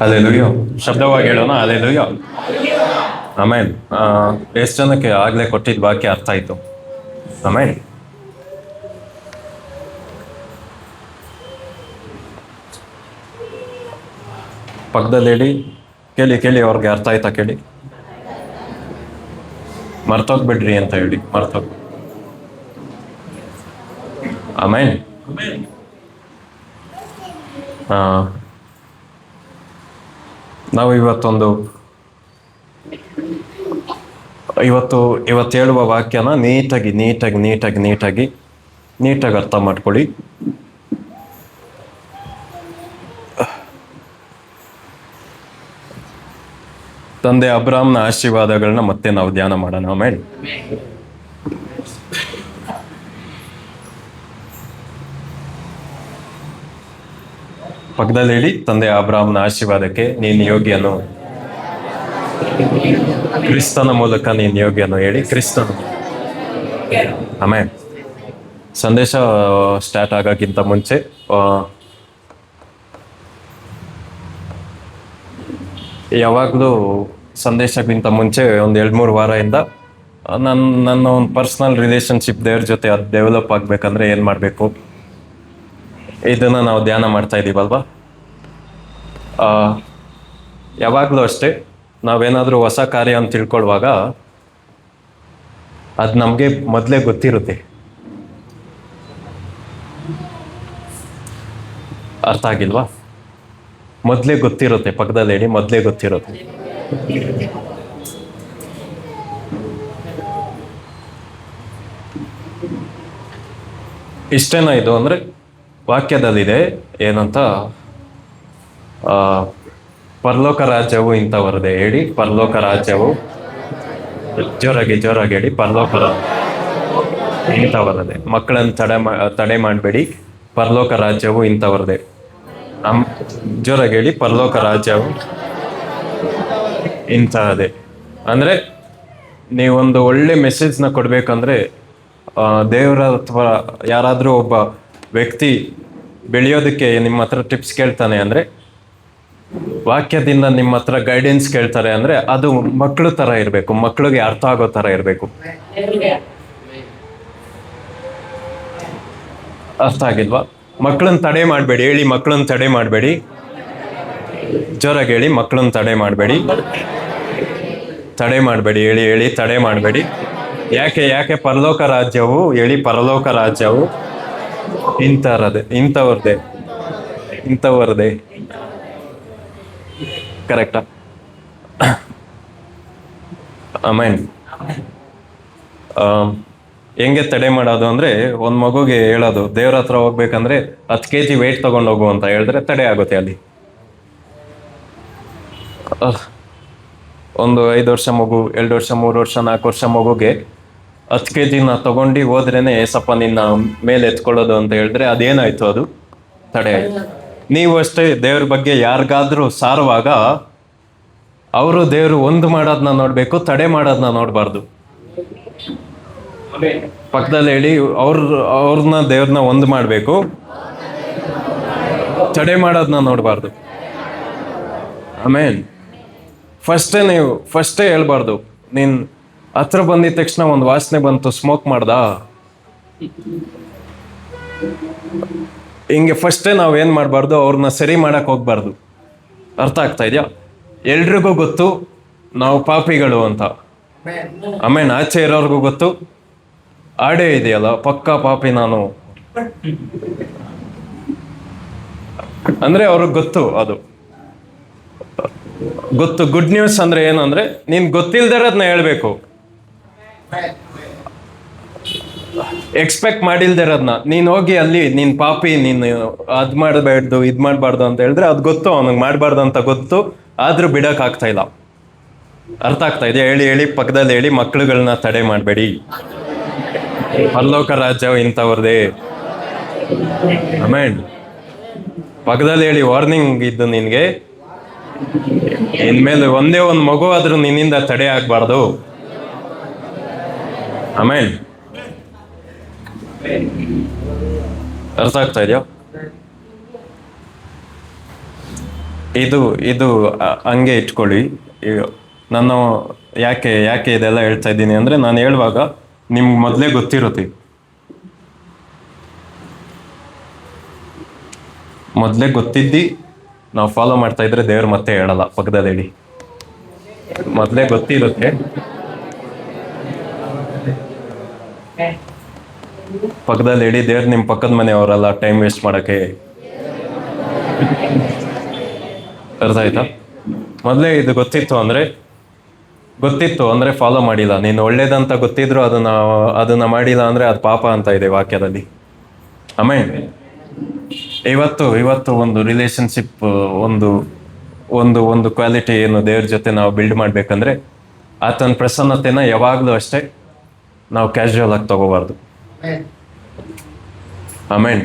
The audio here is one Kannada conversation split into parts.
ಅಲ್ಲೆಲುಯ್ಯ. ಶಬ್ದವಾಗಿ ಹೇಳೋಣ, ಅಲ್ಲೆಲುಯ್ಯ. ಆಮೇನ್. ಎಷ್ಟು ಜನಕ್ಕೆ ಆಗ್ಲೇ ಕೊಟ್ಟಿದ್ದ ವಾಕ್ಯ ಅರ್ಥ ಆಯ್ತು? ಆಮೇನ್. ಪಕ್ಕದಲ್ಲಿ ಹೇಳಿ, ಕೇಳಿ ಕೇಳಿ, ಅವ್ರಿಗೆ ಅರ್ಥ ಆಯ್ತಾ ಕೇಳಿ. ಮರ್ತೋಗ್ಬಿಡ್ರಿ ಅಂತ ಹೇಳಿ, ಮರ್ತೋಗ್. ಆಮೇನ್. ನಾವು ಇವತ್ತು ಹೇಳುವ ವಾಕ್ಯನ ನೀಟಾಗಿ ಅರ್ಥ ಮಾಡ್ಕೊಳ್ಳಿ. ತಂದೆ ಅಬ್ರಾಮ್ನ ಆಶೀರ್ವಾದಗಳನ್ನ ಮತ್ತೆ ನಾವು ಧ್ಯಾನ ಮಾಡೋಣ. ಆಮೇಲೆ ಪಕ್ಕದಲ್ಲಿ ಹೇಳಿ, ತಂದೆ ಅಬ್ರಾಮ್ನ ಆಶೀರ್ವಾದಕ್ಕೆ ನೀನು ಯೋಗ್ಯನು, ಕ್ರಿಸ್ತನ ಮೂಲಕ ನೀನು ಯೋಗ್ಯನು ಹೇಳಿ. ಕ್ರಿಸ್ತನ. ಆಮೇಲೆ ಸಂದೇಶ ಸ್ಟಾರ್ಟ್ ಆಗೋಕ್ಕಿಂತ ಮುಂಚೆ ಯಾವಾಗಲೂ ಸಂದೇಶಕ್ಕಿಂತ ಮುಂಚೆ ಒಂದು 2-3 ವಾರದಿಂದ ನನ್ನ ಒಂದು ಪರ್ಸ್ನಲ್ ರಿಲೇಷನ್ಶಿಪ್ ದೇವ್ರ ಜೊತೆ ಅದು ಡೆವಲಪ್ ಆಗಬೇಕಂದ್ರೆ ಏನು ಮಾಡಬೇಕು, ಇದನ್ನು ನಾವು ಧ್ಯಾನ ಮಾಡ್ತಾ ಇದ್ದೀವಲ್ವಾ. ಯಾವಾಗಲೂ ಅಷ್ಟೇ, ನಾವೇನಾದರೂ ಹೊಸ ಕಾರ್ಯ ಅಂತ ತಿಳ್ಕೊಳ್ಳುವಾಗ ಅದು ನಮಗೆ ಮೊದಲೇ ಗೊತ್ತಿರುತ್ತೆ. ಅರ್ಥ ಆಗಿಲ್ವಾ? ಮೊದಲೇ ಗೊತ್ತಿರುತ್ತೆ. ಪಕ್ಕದಲ್ಲಿ ಹೇಳಿ, ಮೊದಲೇ ಗೊತ್ತಿರುತ್ತೆ. ಇಷ್ಟೇನ ಇದು ಅಂದರೆ ವಾಕ್ಯದಲ್ಲಿದೆ ಏನಂತ, ಪರಲೋಕ ರಾಜ್ಯವು ಇಂಥವರದೆ ಹೇಳಿ. ಪರಲೋಕ ರಾಜ್ಯವು, ಜೋರಾಗಿ ಹೇಳಿ, ಪರಲೋಕ ಇಂಥವರದೆ. ಮಕ್ಕಳನ್ನು ತಡೆ ಮಾಡಬೇಡಿ, ಪರಲೋಕ ರಾಜ್ಯವು ಇಂಥವರದೆ. ಜೋರಾಗಿ ಹೇಳಿ, ಪರಲೋಕ ರಾಜ್ಯವು ಇಂಥದೇ. ಅಂದರೆ ನೀವೊಂದು ಒಳ್ಳೆ ಮೆಸೇಜ್ನ ಕೊಡ್ಬೇಕಂದ್ರೆ ದೇವರ ಅಥವಾ ಯಾರಾದರೂ ಒಬ್ಬ ವ್ಯಕ್ತಿ ಬೆಳೆಯೋದಕ್ಕೆ ನಿಮ್ಮ ಹತ್ರ ಟಿಪ್ಸ್ ಕೇಳ್ತಾನೆ ಅಂದರೆ, ವಾಕ್ಯದಿಂದ ನಿಮ್ಮ ಹತ್ರ ಗೈಡೆನ್ಸ್ ಕೇಳ್ತಾರೆ ಅಂದರೆ ಅದು ಮಕ್ಕಳು ಥರ ಇರಬೇಕು, ಮಕ್ಕಳಿಗೆ ಅರ್ಥ ಆಗೋ ಥರ ಇರಬೇಕು. ಅರ್ಥ ಆಗಿಲ್ವಾ? ಮಕ್ಕಳನ್ನ ತಡೆ ಮಾಡಬೇಡಿ ಹೇಳಿ, ಮಕ್ಕಳನ್ನ ತಡೆ ಮಾಡಬೇಡಿ. ಜೋರಾಗಿ ಹೇಳಿ, ಮಕ್ಕಳನ್ನ ತಡೆ ಮಾಡಬೇಡಿ ಹೇಳಿ, ತಡೆ ಮಾಡಬೇಡಿ. ಯಾಕೆ ಪರಲೋಕ ರಾಜ್ಯವು ಹೇಳಿ, ಪರಲೋಕ ರಾಜ್ಯವು ಇಂಥವ್ರದೇ. ಕರೆಕ್ಟಾ? ಆಮೇನ್. ಹೆಂಗೆ ತಡೆ ಮಾಡೋದು ಅಂದರೆ, ಒಂದು ಮಗುಗೆ ಹೇಳೋದು, ದೇವ್ರ ಹತ್ರ ಹೋಗ್ಬೇಕಂದ್ರೆ 10 kg ವೆಯ್ಟ್ ತಗೊಂಡೋಗು ಅಂತ ಹೇಳಿದ್ರೆ ತಡೆ ಆಗುತ್ತೆ. ಅಲ್ಲಿ ಒಂದು 5 ವರ್ಷ ಮಗು, 2 ವರ್ಷ, 3 ವರ್ಷ, 4 ವರ್ಷ ಮಗುಗೆ 10 kg ತಗೊಂಡು ಹೋದ್ರೇನೆ ಸ್ವಲ್ಪ ನಿನ್ನ ಮೇಲೆ ಎತ್ಕೊಳ್ಳೋದು ಅಂತ ಹೇಳಿದ್ರೆ ಅದೇನಾಯ್ತು? ಅದು ತಡೆ ಆಯ್ತು. ನೀವು ಅಷ್ಟೇ, ದೇವ್ರ ಬಗ್ಗೆ ಯಾರಿಗಾದ್ರೂ ಸಾರುವಾಗ ಅವರು ದೇವರು ಒಂದು ಮಾಡೋದನ್ನ ನೋಡ್ಬೇಕು, ತಡೆ ಮಾಡೋದನ್ನ ನೋಡ್ಬಾರ್ದು. ಪಕ್ಕದಲ್ಲಿ ಹೇಳಿ, ಅವ್ರನ್ನ ದೇವ್ರನ್ನ ಒಂದು ಮಾಡಬೇಕು, ತಡೆ ಮಾಡೋದನ್ನ ನೋಡ್ಬಾರ್ದು. ಆಮೇನ್. ಫಸ್ಟೇ ಹೇಳ್ಬಾರ್ದು, ನೀನ್ ಹತ್ರ ಬಂದಿದ ತಕ್ಷಣ ಒಂದು ವಾಸನೆ ಬಂತು, ಸ್ಮೋಕ್ ಮಾಡ್ದ, ಹಿಂಗೆ ಫಸ್ಟೇ ನಾವೇನ್ ಮಾಡಬಾರ್ದು, ಅವ್ರನ್ನ ಸರಿ ಮಾಡಕ್ ಹೋಗ್ಬಾರ್ದು. ಅರ್ಥ ಆಗ್ತಾ ಇದೆಯಾ? ಎಲ್ರಿಗೂ ಗೊತ್ತು ನಾವು ಪಾಪಿಗಳು ಅಂತ. ಆಮೇನ್. ಆಚೆ ಇರೋರ್ಗೂ ಗೊತ್ತು, ಆಡೇ ಇದೆಯಲ್ಲ, ಪಕ್ಕಾ ಪಾಪಿ ನಾನು ಅಂದ್ರೆ ಅವ್ರಿಗೆ ಗೊತ್ತು. ಅದು ಗೊತ್ತು. ಗುಡ್ ನ್ಯೂಸ್ ಅಂದ್ರೆ ಏನಂದ್ರೆ, ನೀನ್ ಗೊತ್ತಿಲ್ದಿರೋದನ್ನ ಹೇಳ್ಬೇಕು, ಎಕ್ಸ್ಪೆಕ್ಟ್ ಮಾಡಿಲ್ದಿರೋದನ್ನ. ನೀನ್ ಹೋಗಿ ಅಲ್ಲಿ ನೀನ್ ಪಾಪಿ, ನೀನು ಅದ್ ಮಾಡಬಾರ್ದು, ಇದ್ ಮಾಡಬಾರ್ದು ಅಂತ ಹೇಳಿದ್ರೆ ಅದು ಗೊತ್ತು, ಅವನಿಗೆ ಮಾಡಬಾರ್ದು ಅಂತ ಗೊತ್ತು, ಆದ್ರೂ ಬಿಡಕ್ ಆಗ್ತಾ ಇಲ್ಲ. ಅರ್ಥ ಆಗ್ತಾ ಇದೆಯಾ? ಹೇಳಿ, ಪಕ್ಕದಲ್ಲಿ ಹೇಳಿ, ಮಕ್ಕಳುಗಳನ್ನ ತಡೆ ಮಾಡಬೇಡಿ, ಪರಲೋಕ ರಾಜ್ಯವು ಇಂಥವ್ರದೇ. ಆಮೇನ್. ಪಕ್ಕದಲ್ಲಿ ಹೇಳಿ, ವಾರ್ನಿಂಗ್ ಇದ್ದು ನಿನ್ಗೆ, ಇನ್ಮೇಲೆ ಒಂದೇ ಒಂದು ಮಗು ಆದ್ರೂ ನಿನ್ನಿಂದ ತಡೆ ಆಗ್ಬಾರ್ದು. ಆಮೇನ್. ಅರ್ಥ ಆಗ್ತಾ ಇದೆಯಾ? ಇದು ಇದು ಹಂಗೆ ಇಟ್ಕೊಳ್ಳಿ. ನಾನು ಯಾಕೆ ಇದೆಲ್ಲ ಹೇಳ್ತಾ ಇದ್ದೀನಿ ಅಂದರೆ, ನಾನು ಹೇಳುವಾಗ ನಿಮ್ಗೆ ಮೊದಲೇ ಗೊತ್ತಿರುತ್ತೆ. ಮೊದಲೇ ಗೊತ್ತಿದ್ದು ನಾವು ಫಾಲೋ ಮಾಡ್ತಾ ಇದ್ರೆ ದೇವ್ರು ಮತ್ತೆ ಹೇಳಲ್ಲ, ಪಕ್ಕದಲ್ಲಿ ಹೇಳಿ. ಮೊದಲೇ ಗೊತ್ತಿರುತ್ತೆ, ಪಕ್ಕದಲ್ಲಿ ಹೇಳಿ. ದೇವ್ರು ನಿಮ್ಮ ಪಕ್ಕದ ಮನೆಯವರಲ್ಲ, ಟೈಮ್ ವೇಸ್ಟ್ ಮಾಡೋಕ್ಕೆ. ಅರ್ಥ ಆಯ್ತಾ? ಮೊದಲೇ ಇದು ಗೊತ್ತಿತ್ತು ಅಂದರೆ ಫಾಲೋ ಮಾಡಿಲ್ಲ. ನೀನು ಒಳ್ಳೇದಂತ ಗೊತ್ತಿದ್ರು ಅದನ್ನ ಮಾಡಿಲ್ಲ ಅಂದರೆ ಅದು ಪಾಪ ಅಂತ ಇದೆ ವಾಕ್ಯದಲ್ಲಿ. ಆಮೇಲೆ ಇವತ್ತು ಒಂದು ರಿಲೇಶನ್ಶಿಪ್, ಒಂದು ಕ್ವಾಲಿಟಿ ಏನು ದೇವ್ರ ಜೊತೆ ನಾವು ಬಿಲ್ಡ್ ಮಾಡ್ಬೇಕಂದ್ರೆ, ಆತನ ಪ್ರಸನ್ನತೆನ ಯಾವಾಗಲೂ ಅಷ್ಟೇ ನಾವು ಕ್ಯಾಶುವಲ್ ಆಗಿ ತಗೋಬಾರ್ದು. ಆಮೇಲೆ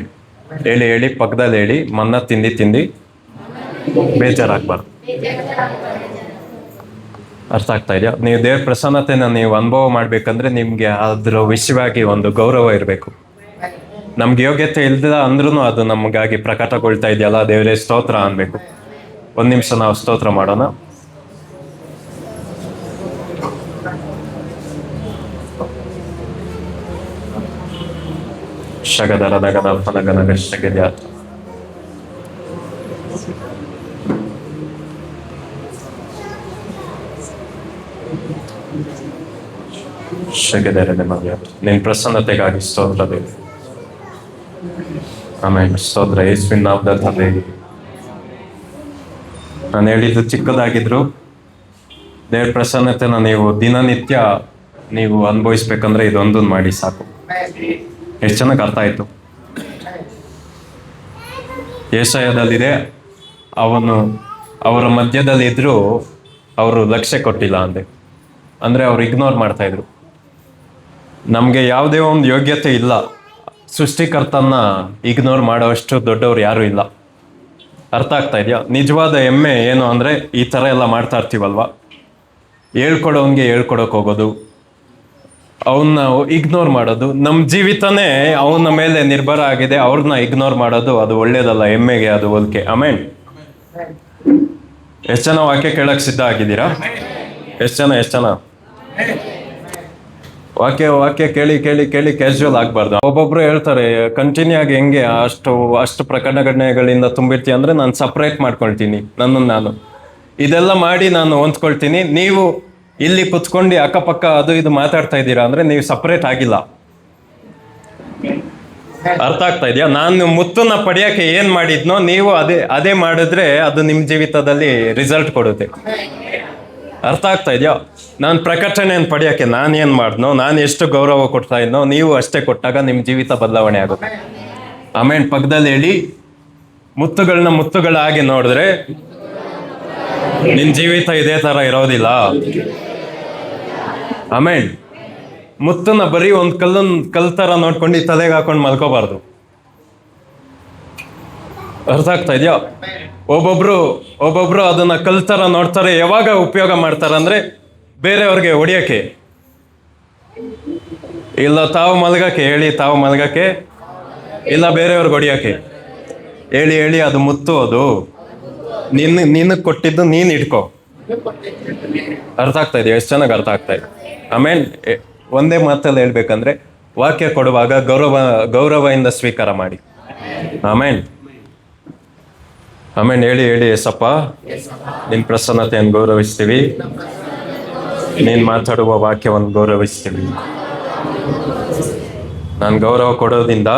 ಹೇಳಿ ಪಕ್ಕದಲ್ಲಿ ಹೇಳಿ, ಮನ್ನ ತಿಂದು ಬೇಜಾರಾಗಬಾರ್ದು. ಅರ್ಥ ಆಗ್ತಾ ಇದೆಯಾ? ನೀವು ದೇವ್ರ ಪ್ರಸನ್ನತೆನ ನೀವು ಅನುಭವ ಮಾಡ್ಬೇಕಂದ್ರೆ ನಿಮ್ಗೆ ಅದ್ರ ವಿಷಯವಾಗಿ ಒಂದು ಗೌರವ ಇರಬೇಕು. ನಮ್ಗೆ ಯೋಗ್ಯತೆ ಇಲ್ದಿಲ್ಲ ಅಂದ್ರೂ ಅದು ನಮಗಾಗಿ ಪ್ರಕಟಗೊಳ್ತಾ ಇದೆಯಲ್ಲ, ದೇವರೇ ಸ್ತೋತ್ರ ಅನ್ಬೇಕು. ಒಂದು ನಿಮಿಷ ನಾವು ಸ್ತೋತ್ರ ಮಾಡೋಣ. ಶಗದರ ನಗದ ಫಲಗನಗ ಶಗದ್ಯಾತ ಶಗದರ ನಮಗೆ ನಿನ್ನ ಪ್ರಸನ್ನತೆಗಾಗಿ ಸ್ತೋತ್ರ ದೇವಿ. ಆಮೇಲೆ ಸ್ತೋತ್ರ ಯೇಸುವಿನ ನಾಮದಲ್ಲಿ ತಂದೆ. ನಾನು ಹೇಳಿದ್ದು ಚಿಕ್ಕದಾಗಿದ್ರು, ದೇವ್ರ ಪ್ರಸನ್ನತೆನ ನೀವು ದಿನನಿತ್ಯ ನೀವು ಅನುಭವಿಸ್ಬೇಕಂದ್ರೆ ಇದೊಂದು ಮಾಡಿ ಸಾಕು. ಎಷ್ಟು ಚೆನ್ನಾಗಿ ಅರ್ಥ ಆಯ್ತು. ಯೆಶಾಯದಲ್ಲಿದೆ, ಅವರ ಮಧ್ಯದಲ್ಲಿ ಇದ್ರು ಅವರು ಲಕ್ಷ್ಯ ಕೊಟ್ಟಿಲ್ಲ ಅಂದ್ರೆ ಅವ್ರು ಇಗ್ನೋರ್ ಮಾಡ್ತಾ ಇದ್ರು. ನಮ್ಗೆ ಯಾವುದೇ ಒಂದು ಯೋಗ್ಯತೆ ಇಲ್ಲ, ಸೃಷ್ಟಿಕರ್ತನ ಇಗ್ನೋರ್ ಮಾಡೋಷ್ಟು ದೊಡ್ಡವ್ರು ಯಾರು ಇಲ್ಲ. ಅರ್ಥ ಆಗ್ತಾ ಇದೆಯಾ? ನಿಜವಾದ ಹೆಮ್ಮೆ ಏನು ಅಂದ್ರೆ, ಈ ತರ ಎಲ್ಲ ಮಾಡ್ತಾ ಇರ್ತೀವಲ್ವಾ, ಹೇಳ್ಕೊಡೋನ್ಗೆ ಹೇಳ್ಕೊಡಕ್ ಹೋಗೋದು, ಅವನ್ನ ಇಗ್ನೋರ್ ಮಾಡೋದು, ನಮ್ಮ ಜೀವಿತನೇ ಅವನ ಮೇಲೆ ನಿರ್ಭರ ಆಗಿದೆ, ಅವ್ರನ್ನ ಇಗ್ನೋರ್ ಮಾಡೋದು ಅದು ಒಳ್ಳೇದಲ್ಲ, ಎಮ್ಮೆಗೆ ಅದು ಹೋಲಿಕೆ. ಆಮೇಲೆ ಎಷ್ಟು ಜನ ವಾಕ್ಯ ಕೇಳಕ್ ಸಿದ್ಧ ಆಗಿದ್ದೀರಾ? ಎಷ್ಟು ಜನ ವಾಕ್ಯ ಕೇಳಿ ಕ್ಯಾಶುವಲ್ ಆಗ್ಬಾರ್ದು. ಒಬ್ಬೊಬ್ರು ಹೇಳ್ತಾರೆ, ಕಂಟಿನ್ಯೂ ಆಗಿ ಹೆಂಗೆ ಅಷ್ಟು ಪ್ರಕಟಣೆಗಳಿಂದ ತುಂಬಿರ್ತೀವಿ ಅಂದ್ರೆ ನಾನು ಸಪ್ರೇಟ್ ಮಾಡ್ಕೊಳ್ತೀನಿ ನಾನು ಇದೆಲ್ಲ ಮಾಡಿ ನಾನು ಹೊಂದ್ಕೊಳ್ತೀನಿ. ನೀವು ಇಲ್ಲಿ ಕುತ್ಕೊಂಡು ಅಕ್ಕಪಕ್ಕ ಅದು ಇದು ಮಾತಾಡ್ತಾ ಇದ್ದೀರಾ ಅಂದ್ರೆ ನೀವು ಸಪ್ರೇಟ್ ಆಗಿಲ್ಲ. ಅರ್ಥ ಆಗ್ತಾ ಇದೆಯಾ? ನಾನು ಮುತ್ತನ್ನ ಪಡೆಯಕ್ಕೆ ಏನ್ ಮಾಡಿದ್ನೋ ನೀವು ಅದೇ ಮಾಡಿದ್ರೆ ಅದು ನಿಮ್ ಜೀವಿತದಲ್ಲಿ ರಿಸಲ್ಟ್ ಕೊಡುತ್ತೆ. ಅರ್ಥ ಆಗ್ತಾ ಇದೆಯಾ? ನಾನು ಪ್ರಕಟಣೆಯನ್ನು ಪಡೆಯಕ್ಕೆ ನಾನು ಏನ್ ಮಾಡಿದ್ನೋ, ನಾನು ಎಷ್ಟು ಗೌರವ ಕೊಡ್ತಾ ಇದ್ನೋ ನೀವು ಅಷ್ಟೇ ಕೊಟ್ಟಾಗ ನಿಮ್ ಜೀವಿತ ಬದಲಾವಣೆ ಆಗುತ್ತೆ. ಆಮೇಲೆ ಪಕ್ಕದಲ್ಲಿ ಹೇಳಿ, ಮುತ್ತುಗಳನ್ನ ಮುತ್ತುಗಳಾಗಿ ನೋಡಿದ್ರೆ ನಿನ್ ಜೀವಿತ ಇದೇ ತರ ಇರೋದಿಲ್ಲ. ಆಮೇಲೆ ಮುತ್ತನ್ನ ಬರೀ ಒಂದು ಕಲ್ ತರ ನೋಡ್ಕೊಂಡು ತಲೆಗೆ ಹಾಕೊಂಡು ಮಲ್ಕೋಬಾರ್ದು. ಅರ್ಥ ಆಗ್ತಾ ಇದೆಯಾ? ಒಬ್ಬೊಬ್ರು ಅದನ್ನ ಕಲ್ ತರ ನೋಡ್ತಾರೆ. ಯಾವಾಗ ಉಪಯೋಗ ಮಾಡ್ತಾರೆ ಅಂದ್ರೆ ಬೇರೆಯವ್ರಿಗೆ ಹೊಡಿಯಕ್ಕೆ, ಇಲ್ಲ ತಾವು ಮಲಗಕ್ಕೆ, ಇಲ್ಲ ಬೇರೆಯವ್ರಿಗೆ ಹೊಡಿಯಕ್ಕೆ. ಹೇಳಿ ಅದು ಮುತ್ತು, ಅದು ನಿನಗೆ ಕೊಟ್ಟಿದ್ದು ನೀನ್ ಇಟ್ಕೋ. ಅರ್ಥ ಆಗ್ತಾ ಇದೆಯಾ? ಎಷ್ಟು ಚೆನ್ನಾಗಿ ಅರ್ಥ ಆಗ್ತಾ ಇದೆ. ಆಮೇಲೆ ಒಂದೇ ಮಾತಲ್ಲಿ ಹೇಳ್ಬೇಕಂದ್ರೆ, ವಾಕ್ಯ ಕೊಡುವಾಗ ಗೌರವದಿಂದ ಸ್ವೀಕಾರ ಮಾಡಿ. ಆಮೇಲೆ ಹೇಳಿ ಏಸಪ್ಪ, ನಿನ್ನ ಪ್ರಸನ್ನತೆಯನ್ನು ಗೌರವಿಸ್ತೀವಿ, ನೀನು ಮಾತಾಡುವ ವಾಕ್ಯವನ್ನು ಗೌರವಿಸ್ತೀವಿ. ನಾನು ಗೌರವ ಕೊಡೋದ್ರಿಂದ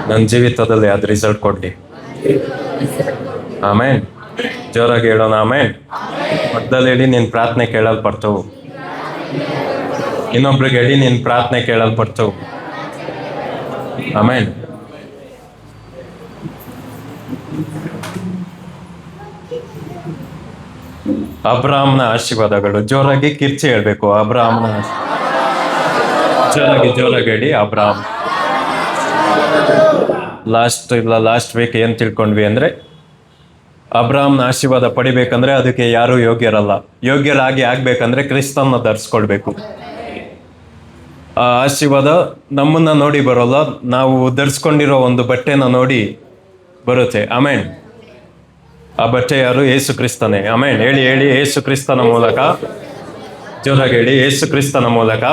ನನ್ನ ಜೀವಿತದಲ್ಲಿ ಅದು ರಿಸಲ್ಟ್ ಕೊಡ್ಲಿ. ಆಮೇಲೆ ಜೋರಾಗಿ ಹೇಳೋಣ. ಆಮೇಲೆ ಮಧ್ಯದಲ್ಲಿ ಹೇಳಿ, ನಿನ್ನ ಪ್ರಾರ್ಥನೆ ಕೇಳಲ್ಪಡ್ತವು. ಇನ್ನೊಬ್ರಿಗೆ ಹೇಳಿ, ನಿನ್ನ ಪ್ರಾರ್ಥನೆ ಕೇಳಲ್ಪಡ್ತವು. ಆಮೇಲೆ ಅಬ್ರಾಮ್ನ ಆಶೀರ್ವಾದಗಳು. ಜೋರಾಗಿ ಕಿರ್ಚಿ ಹೇಳ್ಬೇಕು. ಅಬ್ರಾಮ್ನ ಜೋರಾಗಿ ಹೇಳಿ. ಅಬ್ರಾಮ್. ಲಾಸ್ಟ್ ವೀಕ್ ಏನ್ ತಿಳ್ಕೊಂಡ್ವಿ ಅಂದ್ರೆ, ಅಬ್ರಾಮ್ನ ಆಶೀರ್ವಾದ ಪಡಿಬೇಕಂದ್ರೆ ಅದಕ್ಕೆ ಯಾರು ಯೋಗ್ಯರಾಗಿ ಆಗ್ಬೇಕಂದ್ರೆ ಕ್ರಿಸ್ತನ್ನ ಧರಿಸ್ಕೊಳ್ಬೇಕು. ಆ ಆಶೀರ್ವಾದ ನಮ್ಮನ್ನ ನೋಡಿ ಬರೋಲ್ಲ, ನಾವು ಧರಿಸ್ಕೊಂಡಿರೋ ಒಂದು ಬಟ್ಟೆನ ನೋಡಿ ಬರುತ್ತೆ. ಆಮೇಲೆ ಆ ಬಟ್ಟೆ ಯಾರು? ಯೇಸು ಕ್ರಿಸ್ತನೇ. ಆಮೇನ್. ಹೇಳಿ ಹೇಳಿ, ಯೇಸು ಕ್ರಿಸ್ತನ ಮೂಲಕ. ಜೋರಾಗಿ ಹೇಳಿ, ಯೇಸು ಕ್ರಿಸ್ತನ ಮೂಲಕ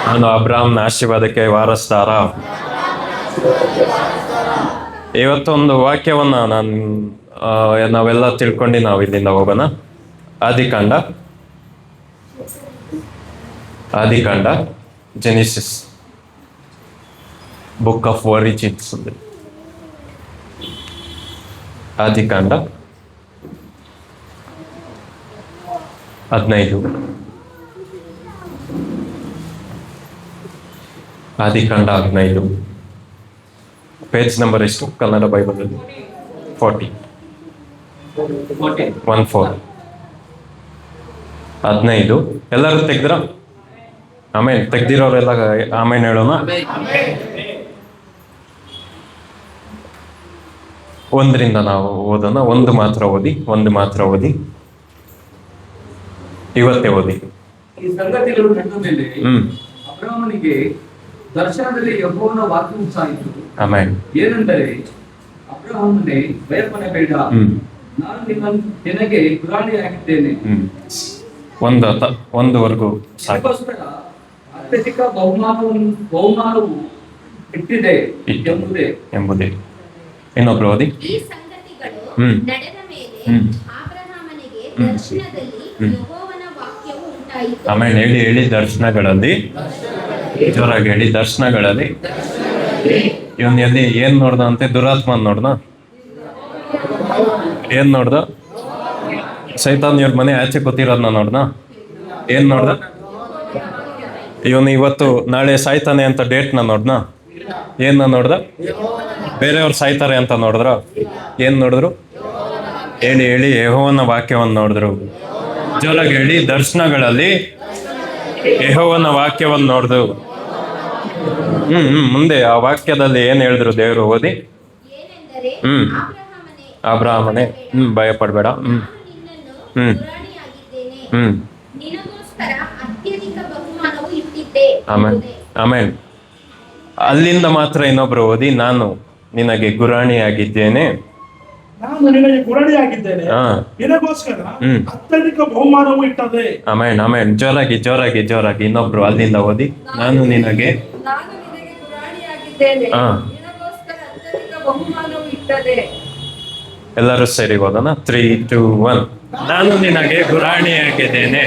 ನಾನು ಅಬ್ರಾಹ್ಮನ ಆಶೀರ್ವಾದಕ್ಕೆ ವಾರಸ್ದಾರ. ಇವತ್ತೊಂದು ವಾಕ್ಯವನ್ನ ನಾವೆಲ್ಲ ತಿಳ್ಕೊಂಡು ನಾವು ಇಲ್ಲಿಂದ ಹೋಗೋಣ. ಆದಿಕಾಂಡ, ಜೆನಿಸಿಸ್, ಬುಕ್ ಆಫ್ ಒರಿಜಿನ್ಸ್. ಆದಿಕಾಂಡ 15. ಆದಿಕಾಂಡ 15. ಪೇಜ್ ನಂಬರ್ ಎಷ್ಟು ಕನ್ನಡ ಬೈಬಲಲ್ಲಿ? 40. 14. 15. ಎಲ್ಲರೂ ತೆಗ್ದ್ರ? ಆಮೇಲೆ ತೆಗ್ದಿರೋರೆಲ್ಲ ಆಮೇಲೆ ಹೇಳೋಣ. ಒಂದರಿಂದ ನಾವು ಓದೋಣ. ಒಂದು ಮಾತ್ರ ಓದಿ. ಇವತ್ತೇ ಓದಿ. ಈ ಸಂಗತಿಗಳು ನಡೆದ ಮೇಲೆ ಅಬ್ರಹಾಮನಿಗೆ ದರ್ಶನದಲ್ಲಿ ಯೆಹೋವನ ವಾಕ್ಯವು ಸಾಯಿತು. ಆಮೆನ್. ಏನೆಂದರೆ, ಅಬ್ರಹಾಮನೇ, ಭಯಪಡಬೇಡ, ನಾನು ನಿನಗೆ ಗುರಾಣಿಯಾಗಿದ್ದೇನೆ. ಒಂದುವರೆಗೂ ಅತ್ಯಧಿಕ ಬಹುಮಾನವು ಇಟ್ಟಿದೆ ಎಂಬುದೇ. ಇನ್ನೊಬ್ರು ಓದಿ. ಈ ಸಂಗತಿಗಳು ನಡೆದ ಮೇಲೆ ಅಬ್ರಹಾಮನಿಗೆ ದರ್ಶನದಲ್ಲಿ ಯೆಹೋವನ ವಾಕ್ಯವು ಉಂಟಾಯಿತು. ಆಮೇಲೆ ಹೇಳಿ ದರ್ಶನಗಳಲ್ಲಿ. ಜೋರಾಗಿ ಹೇಳಿ, ದರ್ಶನಗಳಲ್ಲಿ. ಇವನ್ ಎಲ್ಲಿ ಏನ್ ನೋಡ್ದ ಅಂತೆ? ದುರಾತ್ಮನ್ ನೋಡ್ದ. ಏನ್ ನೋಡ್ದ? ಸೈತಾನ್ ಇವ್ರ ಮನೆ ಆಚೆ ಕೂತಿರೋದ್ನ ನೋಡ್ದ. ಏನ್ ನೋಡ್ದ? ಇವನು ಇವತ್ತು ನಾಳೆ ಸಾಯ್ತಾನೆ ಅಂತ ಡೇಟ್ನ ನೋಡ್ದ. ಏನ್ ನೋಡ್ದ? ಬೇರೆಯವ್ರು ಸಾಯ್ತಾರೆ ಅಂತ ನೋಡಿದ್ರ? ಏನ್ ನೋಡಿದ್ರು? ಹೇಳಿ ಯೆಹೋವನ ವಾಕ್ಯವನ್ನು ನೋಡಿದ್ರು. ಜೋರಾಗಿ ಹೇಳಿ, ದರ್ಶನಗಳಲ್ಲಿ ಯೆಹೋವನ ವಾಕ್ಯವನ್ನು ನೋಡಿದ್ರು. ಮುಂದೆ ಆ ವಾಕ್ಯದಲ್ಲಿ ಏನ್ ಹೇಳಿದ್ರು ದೇವರು? ಓದಿ. ಏನೆಂದರೆ, ಅಬ್ರಹಾಮನೇ, ಭಯಪಡ್ಬೇಡ, ನಿನಗೋಸ್ಕರ ಅತ್ಯಧಿಕ ಬಹುಮಾನವು ಇಟ್ಟಿದ್ದೆ. ಆಮೇನ್. ಅಲ್ಲಿಂದ ಮಾತ್ರ ಇನ್ನೊಬ್ರು ಓದಿ. ನಾನು ನಿನಗೆ ಗುರಾಣಿಯಾಗಿದ್ದೇನೆ. ನಿನಗೋಸ್ಕರ ಅತ್ಯಧಿಕ ಬಹುಮಾನವು ಇಟ್ಟದೆ. ಆಮೇನ್. ಜೋರಾಗಿ ಇನ್ನೊಬ್ರು ಅಲ್ಲಿಂದ ಓದಿ. ನಾನು ನಿನಗೆ ಗುರಾಣಿಯಾಗಿದ್ದೇನೆ, ನಿನಗೋಸ್ಕರ ಅತ್ಯಧಿಕ ಬಹುಮಾನವು ಇಟ್ಟದೆ. ಎಲ್ಲರೂ ಸೇರಿ ಓದೋಣ. 3, 2, 1. ನಾನು ನಿನಗೆ ಗುರಾಣಿಯಾಗಿದ್ದೇನೆ.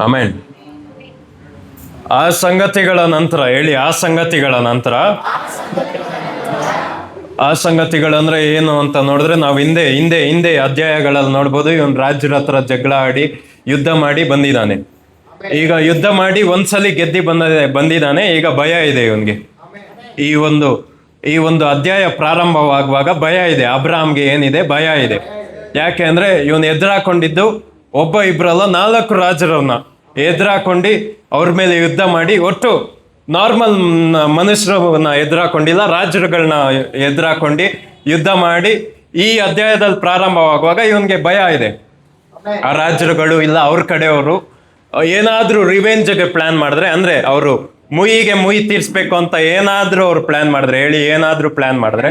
ಆಮೇನ್. ಆ ಸಂಗತಿಗಳ ನಂತರ ಹೇಳಿ, ಆ ಸಂಗತಿಗಳಂದ್ರೆ ಏನು ಅಂತ ನೋಡಿದ್ರೆ, ನಾವು ಹಿಂದೆ ಅಧ್ಯಾಯಗಳಲ್ಲಿ ನೋಡ್ಬೋದು. ಇವನ್ ರಾಜ್ಯರ ಹತ್ರ ಜಗಳ ಆಡಿ ಯುದ್ಧ ಮಾಡಿ ಬಂದಿದ್ದಾನೆ. ಈಗ ಯುದ್ಧ ಮಾಡಿ ಒಂದ್ಸಲಿ ಗೆದ್ದಿ ಬಂದಿದ್ದಾನೆ. ಈಗ ಭಯ ಇದೆ ಇವನ್ಗೆ. ಈ ಒಂದು ಅಧ್ಯಾಯ ಪ್ರಾರಂಭವಾಗುವಾಗ ಭಯ ಇದೆ. ಅಬ್ರಾಮ್ಗೆ ಏನಿದೆ? ಭಯ ಇದೆ. ಯಾಕೆ ಅಂದ್ರೆ ಇವನು ಎದುರಾಕೊಂಡಿದ್ದು ಒಬ್ಬ ಇಬ್ರಲ್ಲ, 4 ರಾಜರನ್ನ ಎದುರಾಕೊಂಡು ಅವ್ರ ಮೇಲೆ ಯುದ್ಧ ಮಾಡಿ, ಒಟ್ಟು ನಾರ್ಮಲ್ ಮನುಷ್ಯರನ್ನ ಎದುರಾಕೊಂಡಿಲ್ಲ, ರಾಜರುಗಳನ್ನ ಎದುರಾಕೊಂಡು ಯುದ್ಧ ಮಾಡಿ ಈ ಅಧ್ಯಾಯದಲ್ಲಿ ಪ್ರಾರಂಭವಾಗುವಾಗ ಇವನ್ಗೆ ಭಯ ಇದೆ. ಆ ರಾಜರುಗಳು ಇಲ್ಲ ಅವ್ರ ಕಡೆಯವರು ಏನಾದ್ರೂ ರಿವೆಂಜ್ಗೆ ಪ್ಲಾನ್ ಮಾಡಿದ್ರೆ, ಅಂದ್ರೆ ಅವರು ಮುಯಿ ತೀರ್ಸ್ಬೇಕು ಅಂತ ಏನಾದ್ರೂ ಅವ್ರು ಪ್ಲಾನ್ ಮಾಡಿದ್ರೆ, ಹೇಳಿ, ಏನಾದ್ರೂ ಪ್ಲಾನ್ ಮಾಡಿದ್ರೆ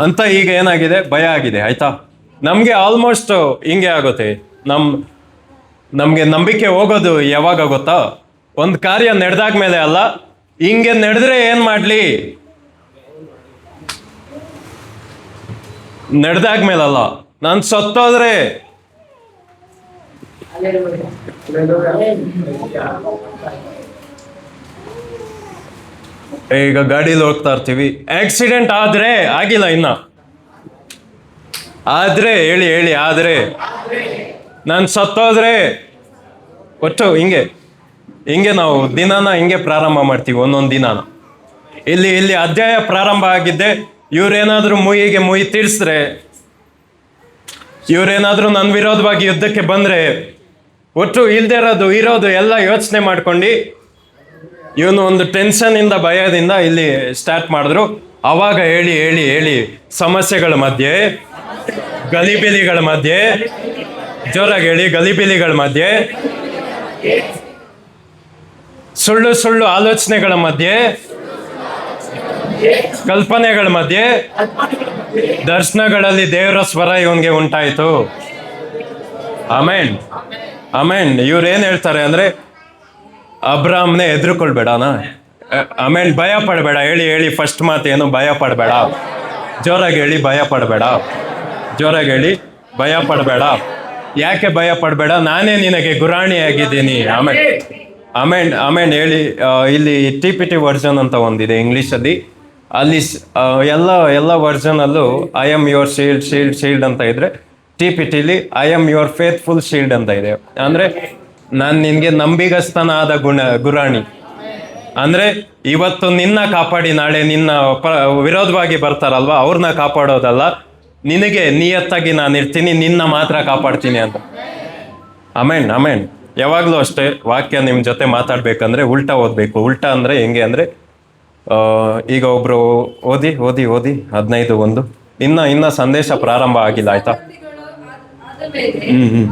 ಅಂತ ಈಗ ಏನಾಗಿದೆ? ಭಯ ಆಗಿದೆ. ಆಯ್ತಾ? ನಮ್ಗೆ ಆಲ್ಮೋಸ್ಟ್ ಹಿಂಗೆ ಆಗುತ್ತೆ. ನಮ್ಗೆ ನಂಬಿಕೆ ಹೋಗೋದು ಯಾವಾಗ ಗೊತ್ತಾ? ಒಂದು ಕಾರ್ಯ ನಡೆದಾದ್ಮೇಲೆ ಅಲ್ಲ, ಹಿಂಗೆ ನಡೆದ್ರೆ ಏನ್ ಮಾಡ್ಲಿ? ನಡೆದಾದ್ಮೇಲಲ್ಲ. ನಾನು ಸತ್ತೋದ್ರೆ ಈಗ ಗಾಡಿಲಿ ಹೋಗ್ತಾ ಇರ್ತೀವಿ, ಆಕ್ಸಿಡೆಂಟ್ ಆದ್ರೆ, ಆಗಿಲ್ಲ ಇನ್ನ, ಆದ್ರೆ ಹೇಳಿ ಆದ್ರೆ ನಾನು ಸತ್ತೋದ್ರೆ, ಒಟ್ಟು ಹಿಂಗೆ ನಾವು ದಿನಾನ ಹಿಂಗೆ ಪ್ರಾರಂಭ ಮಾಡ್ತೀವಿ. ಒಂದೊಂದು ದಿನಾನ ಇಲ್ಲಿ ಅಧ್ಯಾಯ ಪ್ರಾರಂಭ ಆಗಿದ್ದೆ. ಇವ್ರೇನಾದ್ರೂ ಮುಯಿ ತೀರ್ಸಿದ್ರೆ, ಇವ್ರೇನಾದ್ರೂ ನನ್ನ ವಿರೋಧವಾಗಿ ಯುದ್ಧಕ್ಕೆ ಬಂದ್ರೆ, ಒಟ್ಟು ಇರೋದು ಎಲ್ಲ ಯೋಚನೆ ಮಾಡ್ಕೊಂಡು ಇವನು ಒಂದು ಟೆನ್ಷನ್ ಇಂದ, ಭಯದಿಂದ ಇಲ್ಲಿ ಸ್ಟಾರ್ಟ್ ಮಾಡಿದ್ರು. ಅವಾಗ ಹೇಳಿ ಸಮಸ್ಯೆಗಳ ಮಧ್ಯೆ, ಗಲಿಬಿಲಿಗಳ ಮಧ್ಯೆ, ಜೋರಾಗಿ ಹೇಳಿ, ಗಲಿಬಿಲಿಗಳ ಮಧ್ಯೆ, ಸುಳ್ಳು ಆಲೋಚನೆಗಳ ಮಧ್ಯೆ ಕಲ್ಪನೆಗಳ ಮಧ್ಯೆ ದರ್ಶನಗಳಲ್ಲಿ ದೇವರ ಸ್ವರ ಇವನ್ಗೆ ಉಂಟಾಯಿತು. ಆಮೇನ್ ಆಮೇನ್. ಇವ್ರೇನ್ ಹೇಳ್ತಾರೆ ಅಂದ್ರೆ, ಅಬ್ರಾಮ್ನೆ ಎದುರುಕೊಳ್ಬೇಡನ. ಆಮೇನ್. ಭಯ ಪಡಬೇಡ. ಹೇಳಿ ಹೇಳಿ ಫಸ್ಟ್ ಮಾತು ಏನು? ಭಯ ಪಡಬೇಡ. ಜೋರಾಗಿ ಹೇಳಿ, ಭಯ ಪಡಬೇಡ. ಜೋರಾಗಿ ಹೇಳಿ, ಭಯ ಪಡಬೇಡ. ಯಾಕೆ ಭಯ ಪಡಬೇಡ? ನಾನೇ ನಿನಗೆ ಗುರಾಣಿಯಾಗಿದ್ದೀನಿ. ಆಮೇನ್ ಆಮೇನ್ ಆಮೇನ್ ಹೇಳಿ. ಇಲ್ಲಿ TPT ವರ್ಷನ್ ಅಂತ ಒಂದಿದೆ ಇಂಗ್ಲಿಷಲ್ಲಿ. ಅಲ್ಲಿ ಎಲ್ಲ ವರ್ಷನಲ್ಲೂ I am your shield shield shield ಅಂತ ಇದ್ರೆ, TPTಲಿ I am your faithful shield ಅಂತ ಇದೆ. ಅಂದ್ರೆ ನಾನು ನಿನ್ಗೆ ನಂಬಿಗಸ್ತನಾದ ಗುರಾಣಿ. ಅಂದ್ರೆ ಇವತ್ತು ನಿನ್ನ ಕಾಪಾಡಿ ನಾಳೆ ನಿನ್ನ ವಿರೋಧವಾಗಿ ಬರ್ತಾರಲ್ವಾ, ಅವ್ರನ್ನ ಕಾಪಾಡೋದಲ್ಲ, ನಿನಗೆ ನಿಯತ್ತಾಗಿ ನಾನು ಇರ್ತೀನಿ, ನಿನ್ನ ಮಾತ್ರ ಕಾಪಾಡ್ತೀನಿ ಅಂತ. ಆಮೇನ್ ಆಮೇನ್. ಯಾವಾಗಲೂ ಅಷ್ಟೇ, ವಾಕ್ಯ ನಿಮ್ಮ ಜೊತೆ ಮಾತಾಡ್ಬೇಕಂದ್ರೆ ಉಲ್ಟಾ ಓದ್ಬೇಕು. ಉಲ್ಟಾ ಅಂದ್ರೆ ಹೆಂಗೆ ಅಂದ್ರೆ, ಈಗ ಒಬ್ರು ಓದಿ 15:1 ಇನ್ನ ಸಂದೇಶ ಪ್ರಾರಂಭ ಆಗಿಲ್ಲ, ಆಯ್ತಾ? ಸಂಗತಿಗಳು ಆದ ಮೇಲೆ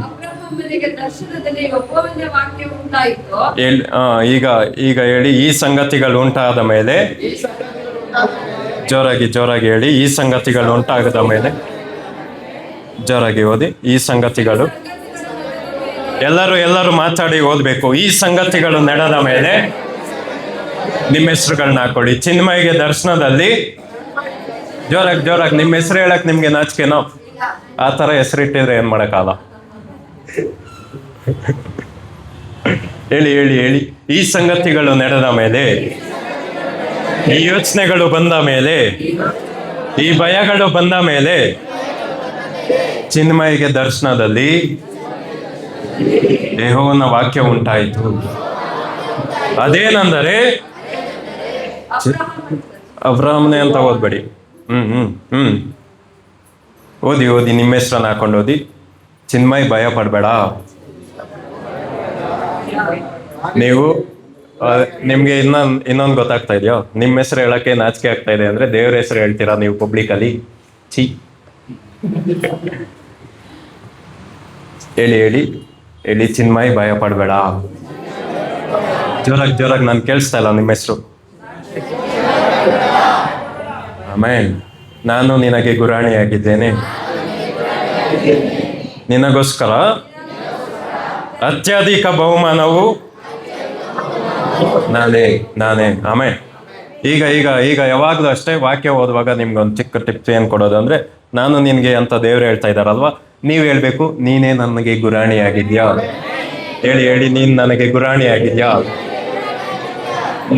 ಅಬ್ರಹಾಮನಿಗೆ ದರ್ಶನದಲ್ಲಿ ಯೆಹೋವನ ವಾಕ್ಯ ಉಂಟಾಯಿತು. ಈಗ ಹೇಳಿ, ಈ ಸಂಗತಿಗಳು ಉಂಟಾದ ಮೇಲೆ. ಜೋರಾಗಿ ಹೇಳಿ, ಈ ಸಂಗತಿಗಳು ಉಂಟಾಗದ ಮೇಲೆ. ಜೋರಾಗಿ ಓದಿ, ಈ ಸಂಗತಿಗಳು. ಎಲ್ಲರೂ ಮಾತಾಡಿ ಓದ್ಬೇಕು. ಈ ಸಂಗತಿಗಳು ನಡೆದ ಮೇಲೆ ನಿಮ್ಮ ಹೆಸರುಗಳನ್ನ ಹಾಕೊಳ್ಳಿ. ಚಿನ್ಮಯಿಗೆ ದರ್ಶನದಲ್ಲಿ. ಜೋರಾಗಿ ನಿಮ್ಮ ಹೆಸರು ಹೇಳಕ್ ನಿಮ್ಗೆ ನಾಚಿಕೆನೋ? ಆ ತರ ಹೆಸರಿಟ್ಟಿದ್ರೆ ಏನ್ ಮಾಡಕ್ಕಾಗಲ್ಲ. ಹೇಳಿ. ಈ ಸಂಗತಿಗಳು ನಡೆದ ಮೇಲೆ, ಈ ಯೋಚನೆಗಳು ಬಂದ ಮೇಲೆ, ಈ ಭಯಗಳು ಬಂದ ಮೇಲೆ ಚಿನ್ಮಯಿಗೆ ದರ್ಶನದಲ್ಲಿ ಯೆಹೋವನ ವಾಕ್ಯ ಉಂಟಾಯಿತು. ಅದೇನೆಂದರೆ, ಅಬ್ರಾಹ್ಮನೆ ಅಂತ ಓದ್ಬೇಡಿ. ಓದಿ ನಿಮ್ಮ ಹೆಸರನ್ನ ಹಾಕೊಂಡು ಓದಿ. ಚಿನ್ಮಯ್, ಭಯ ಪಡಬೇಡ. ನೀವು ನಿಮ್ಗೆ ಇನ್ನೊಂದು ಗೊತ್ತಾಗ್ತಾ ಇದೆಯೋ? ನಿಮ್ಮ ಹೆಸರು ಹೇಳಕ್ಕೆ ನಾಚಿಕೆ ಆಗ್ತಾ ಇದೆ ಅಂದ್ರೆ ದೇವ್ರ ಹೆಸರು ಹೇಳ್ತೀರಾ ನೀವು ಪಬ್ಲಿಕಲ್ಲಿ? ಹೇಳಿ ಚಿನ್ಮಯ್, ಭಯ ಪಡಬೇಡ. ಜೋರಾಗಿ ನಾನು ಕೇಳಿಸ್ತಾ ಇಲ್ಲ ನಿಮ್ಮ ಹೆಸರು. ಆಮೇನ್. ನಾನು ನಿನಗೆ ಗುರಾಣಿಯಾಗಿದ್ದೇನೆ. ನಿನಗೋಸ್ಕರ ಅತ್ಯಧಿಕ ಬಹುಮಾನವು ನಾನೇ. ಆಮೇನ್. ಈಗ ಯಾವಾಗ್ಲೂ ಅಷ್ಟೇ, ವಾಕ್ಯ ಓದುವಾಗ ನಿಮ್ಗೊಂದು ಚಿಕ್ಕ ಟಿಪ್ಸ್ ಏನ್ ಕೊಡೋದು ಅಂದ್ರೆ, ನಾನು ನಿನ್ಗೆ ಅಂತ ದೇವ್ರು ಹೇಳ್ತಾ ಇದ್ದಾರಲ್ವಾ, ನೀವ್ ಹೇಳ್ಬೇಕು, ನೀನೇ ನನಗೆ ಗುರಾಣಿಯಾಗಿದ್ಯಾ. ಹೇಳಿ, ನೀನ್ ನನಗೆ ಗುರಾಣಿಯಾಗಿದ್ಯಾ,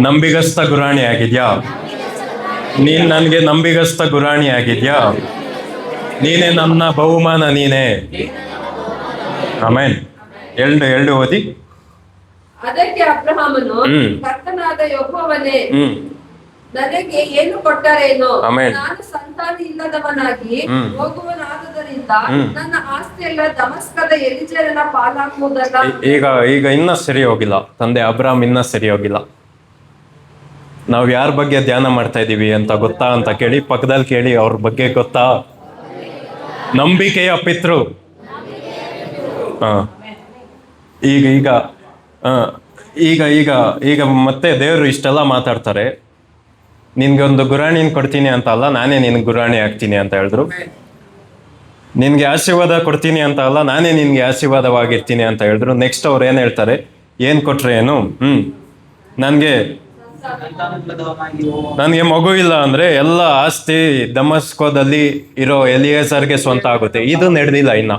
ನಂಬಿಗಸ್ತ ಗುರಾಣಿಯಾಗಿದ್ಯಾ. ನೀನ್ ನನಗೆ ನಂಬಿಗಸ್ತ ಗುರಾಣಿಯಾಗಿದ್ಯಾ. ನೀನೇ ನನ್ನ ಬಹುಮಾನ, ನೀನೇ. ಆಮೇನ್. ಎರಡು ಓದಿ. ಅದಕ್ಕೆ ಅಬ್ರಹಾಮನು, ಕರ್ತನಾದ ಯೆಹೋವನೇ, ನನಗೆ ಏನು ಕೊಟ್ಟರೇನೋ? ಆಮೆನ್. ನಾನು ಸಂತಾನ ಇಲ್ಲದವನಾಗಿ ಹೋಗುವನಾದುದರಿಂದ ನನ್ನ ಆಸ್ತಿಯೆಲ್ಲ ದಮಸ್ಕದ ಎಲಿಜೇರನ ಪಾಲಾಗುವುದಲ್ಲ. ಈಗ ಇನ್ನ ಸರಿ ಹೋಗಿಲ್ಲ ತಂದೆ ಅಬ್ರಾಮ್, ಇನ್ನ ಸರಿ ಹೋಗಿಲ್ಲ. ನಾವು ಯಾರ ಬಗ್ಗೆ ಧ್ಯಾನ ಮಾಡ್ತಾ ಇದೀವಿ ಅಂತ ಗೊತ್ತಾ ಅಂತ ಕೇಳಿ, ಪಕ್ಕದಲ್ಲಿ ಕೇಳಿ, ಅವ್ರ ಬಗ್ಗೆ ಗೊತ್ತಾ? ನಂಬಿಕೆಯ ಪಿತೃ. ಈಗ ಮತ್ತೆ ದೇವರು ಇಷ್ಟೆಲ್ಲ ಮಾತಾಡ್ತಾರೆ. ನಿನ್ಗೆ ಒಂದು ಗುರಾಣಿನ ಕೊಡ್ತೀನಿ ಅಂತ ಅಲ್ಲ, ನಾನೇ ನಿನ್ಗೆ ಗುರಾಣಿ ಆಗ್ತೀನಿ ಅಂತ ಹೇಳಿದ್ರು. ನಿನ್ಗೆ ಆಶೀರ್ವಾದ ಕೊಡ್ತೀನಿ ಅಂತ ಅಲ್ಲ, ನಾನೇ ನಿನ್ಗೆ ಆಶೀರ್ವಾದವಾಗಿರ್ತೀನಿ ಅಂತ ಹೇಳಿದ್ರು. ನೆಕ್ಸ್ಟ್ ಅವ್ರು ಏನ್ ಹೇಳ್ತಾರೆ? ಏನ್ ಕೊಟ್ರೆ ಏನು? ನನ್ಗೆ ಮಗು ಇಲ್ಲ ಅಂದ್ರೆ ಎಲ್ಲ ಆಸ್ತಿ ದಮಸ್ಕೋದಲ್ಲಿ ಇರೋ ಎಲಿಯೇಜರ್ಗೆ ಸ್ವಂತ ಆಗುತ್ತೆ. ಇದು ನಡೆದಿಲ್ಲ ಇನ್ನ.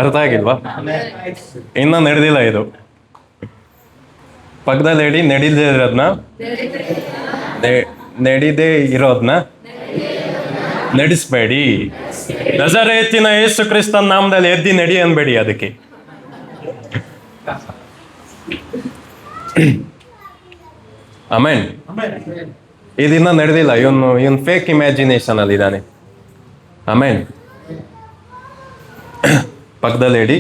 ಅರ್ಥ ಆಗಿಲ್ವಾ? ಇನ್ನ ನಡೆದಿಲ್ಲ ಇದು. ಪಕ್ಕದಲ್ಲಿ ಹೇಳಿ, ನಡೀದೇ ಇರೋದ್ನ ನಡೀದೇ ಇರೋದ್ನ ನಡೆಸಬೇಡಿ. ನಜರೇತಿನ ಯೇಸು ಕ್ರಿಸ್ತನ ನಾಮದಲ್ಲಿ ಎದ್ದಿ ನಡಿ ಅನ್ಬೇಡಿ ಅದಕ್ಕೆ. ಆಮೇನ್. ಇದಿನ್ನ ನಡೆದಿಲ್ಲ. ಇವನ್ ಫೇಕ್ ಇಮ್ಯಾಜಿನೇಷನ್ ಅಲ್ಲಿ ಇದ್ದಾನೆ. ಆಮೇನ್. ಪಕ್ಕದಲ್ಲಿ ಹೇಳಿ,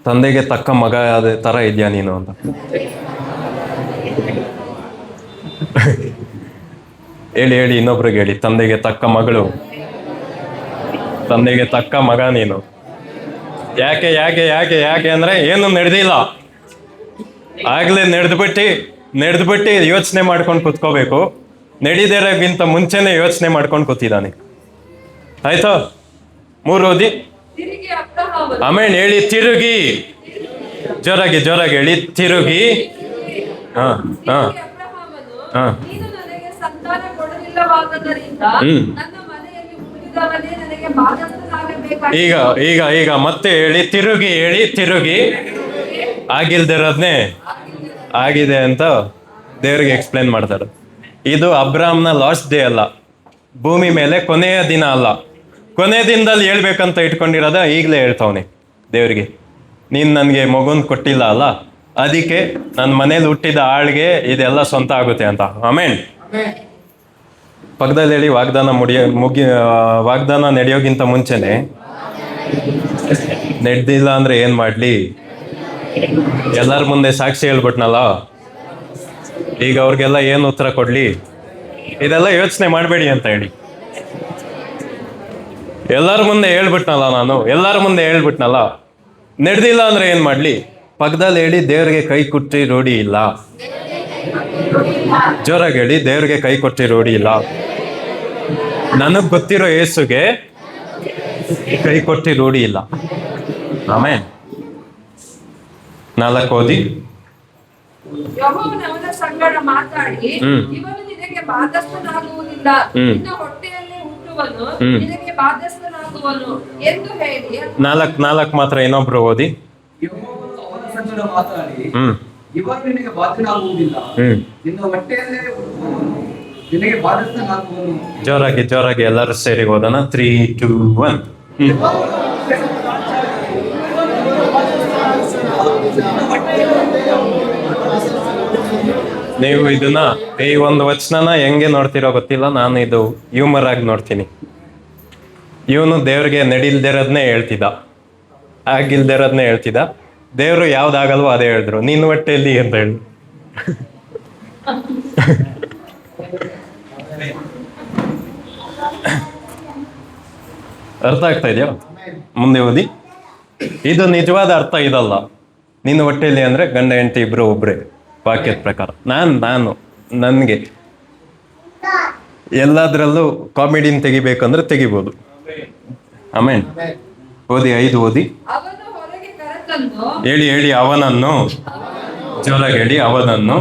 ತಂದೆಗೆ ತಕ್ಕ ಮಗ ತರ ಇದೆಯಾ ನೀನು ಅಂತ. ಹೇಳಿ ಇನ್ನೊಬ್ರಿಗೆ ಹೇಳಿ, ತಂದೆಗೆ ತಕ್ಕ ಮಗಳು, ತಂದೆಗೆ ತಕ್ಕ ಮಗ ನೀನು. ಯಾಕೆ ಅಂದ್ರೆ ಏನು ನಡೆದಿಲ್ಲ. ಆಗ್ಲೇ ನಡೆದ್ಬಿಟ್ಟು ಯೋಚನೆ ಮಾಡ್ಕೊಂಡು ಕುತ್ಕೋಬೇಕು. ನಡೀದಿರೋಕ್ಕಿಂತ ಮುಂಚೆನೆ ಯೋಚನೆ ಮಾಡ್ಕೊಂಡು ಕೂತಿದ್ದಾನೆ. ಆಯ್ತಾ? 3 ಓದಿ. ತಿರುಗಿ ಅಬ್ರಹಾಮನು ಆಮೇಲೆ ಹೇಳಿ ತಿರುಗಿ. ಜೋರಾಗಿ ಹೇಳಿ ತಿರುಗಿ. ಹಾ ಹಾ ಅಬ್ರಹಾಮನು ಹಾ. ನೀನು ನನಗೆ ಸಂತಾನ ಕೊಡಲಿಲ್ಲವಾದ್ದರಿಂದ ಹ್ಮ್. ನನ್ನ ಮನೆಯಲ್ಲಿ ಹುಟ್ಟಿದವನೇ ನನಗೆ ಬಾಧ್ಯಸ್ಥನಾಗಬೇಕಾಗಿದೆ. ಈಗ ಮತ್ತೆ ಹೇಳಿ ತಿರುಗಿ. ಆಗಿಲ್ದಿರೋದ್ನೇ ಆಗಿದೆ ಅಂತ ದೇವ್ರಿಗೆ ಎಕ್ಸ್ಪ್ಲೇನ್ ಮಾಡ್ತಾರೆ. ಇದು ಅಬ್ರಾಮ್ನ ಲಾಸ್ಟ್ ಡೇ ಅಲ್ಲ, ಭೂಮಿ ಮೇಲೆ ಕೊನೆಯ ದಿನ ಅಲ್ಲ. ಕೊನೆಯ ದಿನದಲ್ಲಿ ಹೇಳ್ಬೇಕಂತ ಇಟ್ಕೊಂಡಿರೋದ ಈಗಲೇ ಹೇಳ್ತಾವನೆ ದೇವ್ರಿಗೆ. ನೀನು ನನಗೆ ಮಗುನ್ ಕೊಟ್ಟಿಲ್ಲ ಅಲ್ಲ, ಅದಕ್ಕೆ ನನ್ನ ಮನೇಲಿ ಹುಟ್ಟಿದ ಆಳ್ಗೆ ಇದೆಲ್ಲ ಸ್ವಂತ ಆಗುತ್ತೆ ಅಂತ. ಆಮೇನ್. ಪಕ್ಕದಲ್ಲಿ ಹೇಳಿ ವಾಗ್ದಾನ ನಡೆಯೋಕ್ಕಿಂತ ಮುಂಚೆನೆ ನಡೆದಿಲ್ಲ ಅಂದ್ರೆ ಏನ್ ಮಾಡ್ಲಿ? ಎಲ್ಲರ ಮುಂದೆ ಸಾಕ್ಷಿ ಹೇಳ್ಬಿಟ್ನಲ್ಲ, ಈಗ ಅವ್ರಿಗೆಲ್ಲ ಏನು ಉತ್ತರ ಕೊಡ್ಲಿ? ಇದೆಲ್ಲ ಯೋಚನೆ ಮಾಡಬೇಡಿ ಅಂತ ಹೇಳಿ ಎಲ್ಲರ ಮುಂದೆ ಹೇಳ್ಬಿಟ್ನಲ್ಲ, ನಡೆದಿಲ್ಲ ಅಂದ್ರೆ ಏನ್ ಮಾಡ್ಲಿ? ಪಕ್ಕದಲ್ಲಿ ಹೇಳಿ ದೇವ್ರಿಗೆ ಕೈ ಕೊಟ್ಟಿ ರೂಢಿ ಇಲ್ಲ. ಜೋರಾಗಿ ಹೇಳಿ ದೇವ್ರಿಗೆ ಕೈ ಕೊಟ್ಟಿ ರೂಢಿ ಇಲ್ಲ. ನನಗ್ ಗೊತ್ತಿರೋ ಯೇಸುಗೆ ಕೈ ಕೊಟ್ಟಿ ರೂಢಿ ಇಲ್ಲ. ಆಮೇನ್. 4 ಓದಿ. ಯೆಹೋವನು ಅವನ ಸಂಗಡ ಮಾತಾಡಿ, ಹ್ಮ್. ಇವನು ನಿನಗೆ ಬಾಧ್ಯಸ್ಥನಾಗುವುದಿಲ್ಲ, ಹ್ಮ್. ನಿನ್ನ ಹೊಟ್ಟೆಯಲ್ಲಿ ಹುಟ್ಟುವನು ಹ್ಮ್. ನಿನಗೆ ಬಾಧ್ಯಸ್ಥನಾಗುವನು ಎಂದು ಹೇಳಿ 4 ಮಾತ್ರ ಇನ್ನೊಬ್ರು ಓದಿ. ಯೆಹೋವನು ಅವನ ಸಂಗಡ ಮಾತಾಡಿ, ಹ್ಮ್ ಇವನು ನಿನಗೆ ಬಾಧ್ಯನಾಗುವುದಿಲ್ಲ, ಹ್ಮ್ ನಿನ್ನ ಹೊಟ್ಟೆಯಲ್ಲೇ ಹುಟ್ಟುವವನು ನಿನಗೆ ಬಾಧ್ಯಸ್ಥನಾಗುವನು. ಜೋರಾಗಿ ಎಲ್ಲರೂ ಸೇರಿ ಓದೋಣ. 3, 2, 1. ನೀವು ಇದನ್ನ ಈ ಒಂದು ವಚನನ ಹೆಂಗೆ ನೋಡ್ತಿರೋ ಗೊತ್ತಿಲ್ಲ, ನಾನು ಇದು ಹ್ಯೂಮರ್ ಆಗಿ ನೋಡ್ತೀನಿ. ಇವನು ದೇವ್ರಿಗೆ ನಡಿಲ್ದಿರೋದ್ನೇ ಹೇಳ್ತಿದ್ದ, ಆಗಿಲ್ದಿರೋದ್ನೇ ಹೇಳ್ತಿದ್ದ. ದೇವ್ರು ಯಾವ್ದಾಗಲ್ವೋ ಅದೇ ಹೇಳಿದ್ರು, ನಿನ್ನ ಹೊಟ್ಟೆಯಲ್ಲಿ ಅಂತ ಹೇಳಿ. ಅರ್ಥ ಆಗ್ತಾ ಇದೆಯಾ? ಮುಂದೆ ಓದಿ. ಇದು ನಿಜವಾದ ಅರ್ಥ ಇದಲ್ಲ. ನಿನ್ನ ಹೊಟ್ಟೆಯಲ್ಲಿ ಅಂದ್ರೆ ಗಂಡ ಹೆಂಡತಿ ಇಬ್ರು ಒಬ್ರೆ, ವಾಕ್ಯದ ಪ್ರಕಾರ. ನನ್ಗೆ ಎಲ್ಲದ್ರಲ್ಲೂ ಕಾಮಿಡಿನ ತೆಗಿಬೇಕಂದ್ರೆ ತೆಗಿಬೋದು. ಆಮೇನ್. ಓದಿ. 5 ಓದಿ. ಅವನು ಹೊರಗೆ ಕರೆತಂದು ಹೇಳಿ ಅವನನ್ನು. ಜೋರಾಗಿ ಹೇಳಿ ಅವನನ್ನು.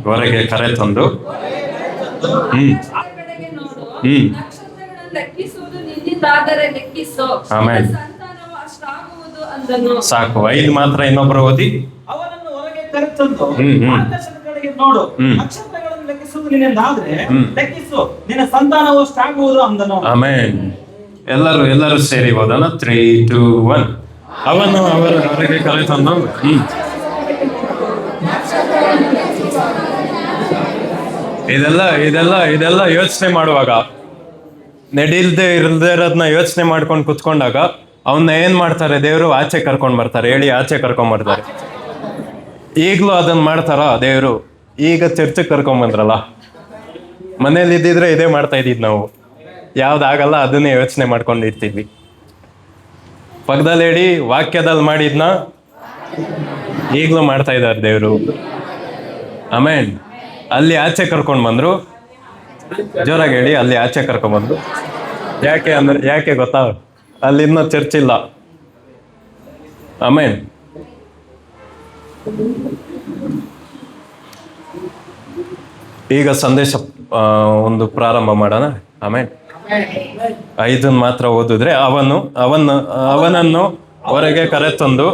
ಹೊರಗೆ ಕರೆತಂದು. ಆಕಾಶದ ಕಡೆಗೆ ನೋಡು, ಹ್ಮ್. ನಕ್ಷತ್ರಗಳನ್ನು ಲೆಕ್ಕಿಸುವುದು ನಿನ್ನಿಂದಾದರೆ ಲೆಕ್ಕಿಸು, ಆಮೆನ್. ನಿನ್ನ ಸಂತಾನವು ಅಷ್ಟಾಗುವುದು ಅಂದನು. ಸಾಕು. 5 ಮಾತ್ರ ಇನ್ನೊಬ್ರು ಓದಿ. ಅವನನ್ನು ಹೊರಗೆ ಕರೆತಂದು ಹ್ಮ್. ಆಕಾಶದ ಕಡೆಗೆ ನೋಡು, ಹ್ಮ್. ನಕ್ಷತ್ರಗಳನ್ನು ಲೆಕ್ಕಿಸುವುದು ನಿನ್ನಿಂದಾದರೆ ಹ್ಮ್. ಲೆಕ್ಕಿಸು, ನಿನ್ನ ಸಂತಾನವು ಅಷ್ಟಾಗುವುದು ಅಂದನು. ಆಮೇನ್. ಎಲ್ಲರೂ ಸೇರಿ ಓದೋಣ. 3, 2, 1. ಅವನು ಹೊರಗೆ ಕರೆತಂದು. ಇದೆಲ್ಲ ಯೋಚನೆ ಮಾಡುವಾಗ, ಇರದೇ ಇರೋದನ್ನ ಯೋಚನೆ ಮಾಡ್ಕೊಂಡು ಕುತ್ಕೊಂಡಾಗ ಅವನ್ನ ಏನ್ ಮಾಡ್ತಾರೆ ದೇವ್ರು? ಆಚೆ ಕರ್ಕೊಂಡ್ ಬರ್ತಾರೆ. ಆಚೆ ಕರ್ಕೊಂಡ್ ಬರ್ತಾರೆ. ಈಗ್ಲೂ ಅದನ್ನ ಮಾಡ್ತಾರ ದೇವ್ರು? ಈಗ ಚರ್ಚೆಗೆ ಕರ್ಕೊಂಡ್ ಬಂದ್ರಲ್ಲ, ಮನೇಲಿ ಇದ್ದಿದ್ರೆ ಇದೇ ಮಾಡ್ತಾ ಇದ್ದಿದ್ ನಾವು. ಯಾವ್ದಾಗಲ್ಲ ಅದನ್ನೇ ಯೋಚನೆ ಮಾಡ್ಕೊಂಡು ಇರ್ತಿದ್ವಿ. ಪಕ್ಕದಲ್ಲಿ ವಾಕ್ಯದಲ್ಲಿ ಮಾಡಿದ್ನ ಈಗ್ಲೂ ಮಾಡ್ತಾ ಇದ್ದಾರೆ ದೇವ್ರು. ಆಮೇನ್. ಅಲ್ಲಿ ಆಚೆ ಕರ್ಕೊಂಡ್ ಬಂದ್ರು. ಜೋರಾಗಿ ಹೇಳಿ, ಅಲ್ಲಿ ಆಚೆ ಕರ್ಕೊಂಡ್ ಬಂದ್ರು. ಯಾಕೆ ಗೊತ್ತಾ? ಅಲ್ಲಿ ಇನ್ನೂ ಚರ್ಚ್ ಇಲ್ಲ. ಆಮೇನ್. ಈಗ ಸಂದೇಶ ಒಂದು ಪ್ರಾರಂಭ ಮಾಡೋಣ. ಆಮೇನ್. 5 ಮಾತ್ರ ಓದಿದ್ರೆ ಅವನನ್ನು ಹೊರಗೆ ಕರೆತಂದು.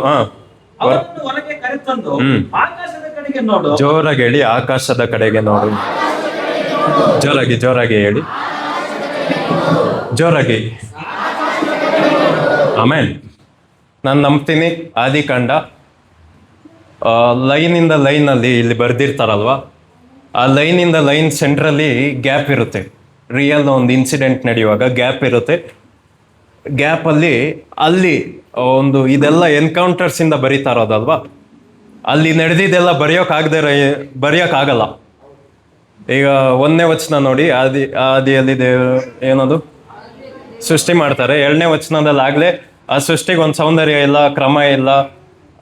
ಅವನನ್ನು ಹೊರಗೆ ಕರೆತಂದು ಹ್ಮ್. ಆಕಾಶದ ಕಡೆಗೆ ನೋಡು. ಜೋರಾಗಿ ಹೇಳಿ, ಆಕಾಶದ ಕಡೆಗೆ ನೋಡು. ಜೋರಾಗಿ ಹೇಳಿ, ಜೋರಾಗಿ. ಆಮೇನ್. ನಾನು ನಂಬ್ತೀನಿ ಆದಿಕಾಂಡ ಲೈನಿಂದ ಲೈನಲ್ಲಿ ಇಲ್ಲಿ ಬರ್ದಿರ್ತಾರಲ್ವಾ, ಆ ಲೈನಿಂದ ಲೈನ್ ಸೆಂಟ್ರಲ್ಲಿ ಗ್ಯಾಪ್ ಇರುತ್ತೆ. ರಿಯಲ್ ಒಂದು ಇನ್ಸಿಡೆಂಟ್ ನಡೆಯುವಾಗ ಗ್ಯಾಪ್ ಇರುತ್ತೆ. ಅಲ್ಲಿ ಒಂದು ಇದೆಲ್ಲ ಎನ್ಕೌಂಟರ್ಸ್ ಇಂದ ಬರೀತಾ ಇರೋದಲ್ವಾ, ಅಲ್ಲಿ ನಡೆದಿದ್ದೆಲ್ಲ ಬರೆಯೋಕ್ಕಾಗಲ್ಲ. ಈಗ 1ನೇ ವಚನ ನೋಡಿ, ಆದಿಯಲ್ಲಿ ದೇವರು ಏನದು ಸೃಷ್ಟಿ ಮಾಡ್ತಾರೆ. 2ನೇ ವಚನದಲ್ಲಿ ಆಗ್ಲೇ ಆ ಸೃಷ್ಟಿಗೆ ಒಂದು ಸೌಂದರ್ಯ ಇಲ್ಲ, ಕ್ರಮ ಇಲ್ಲ,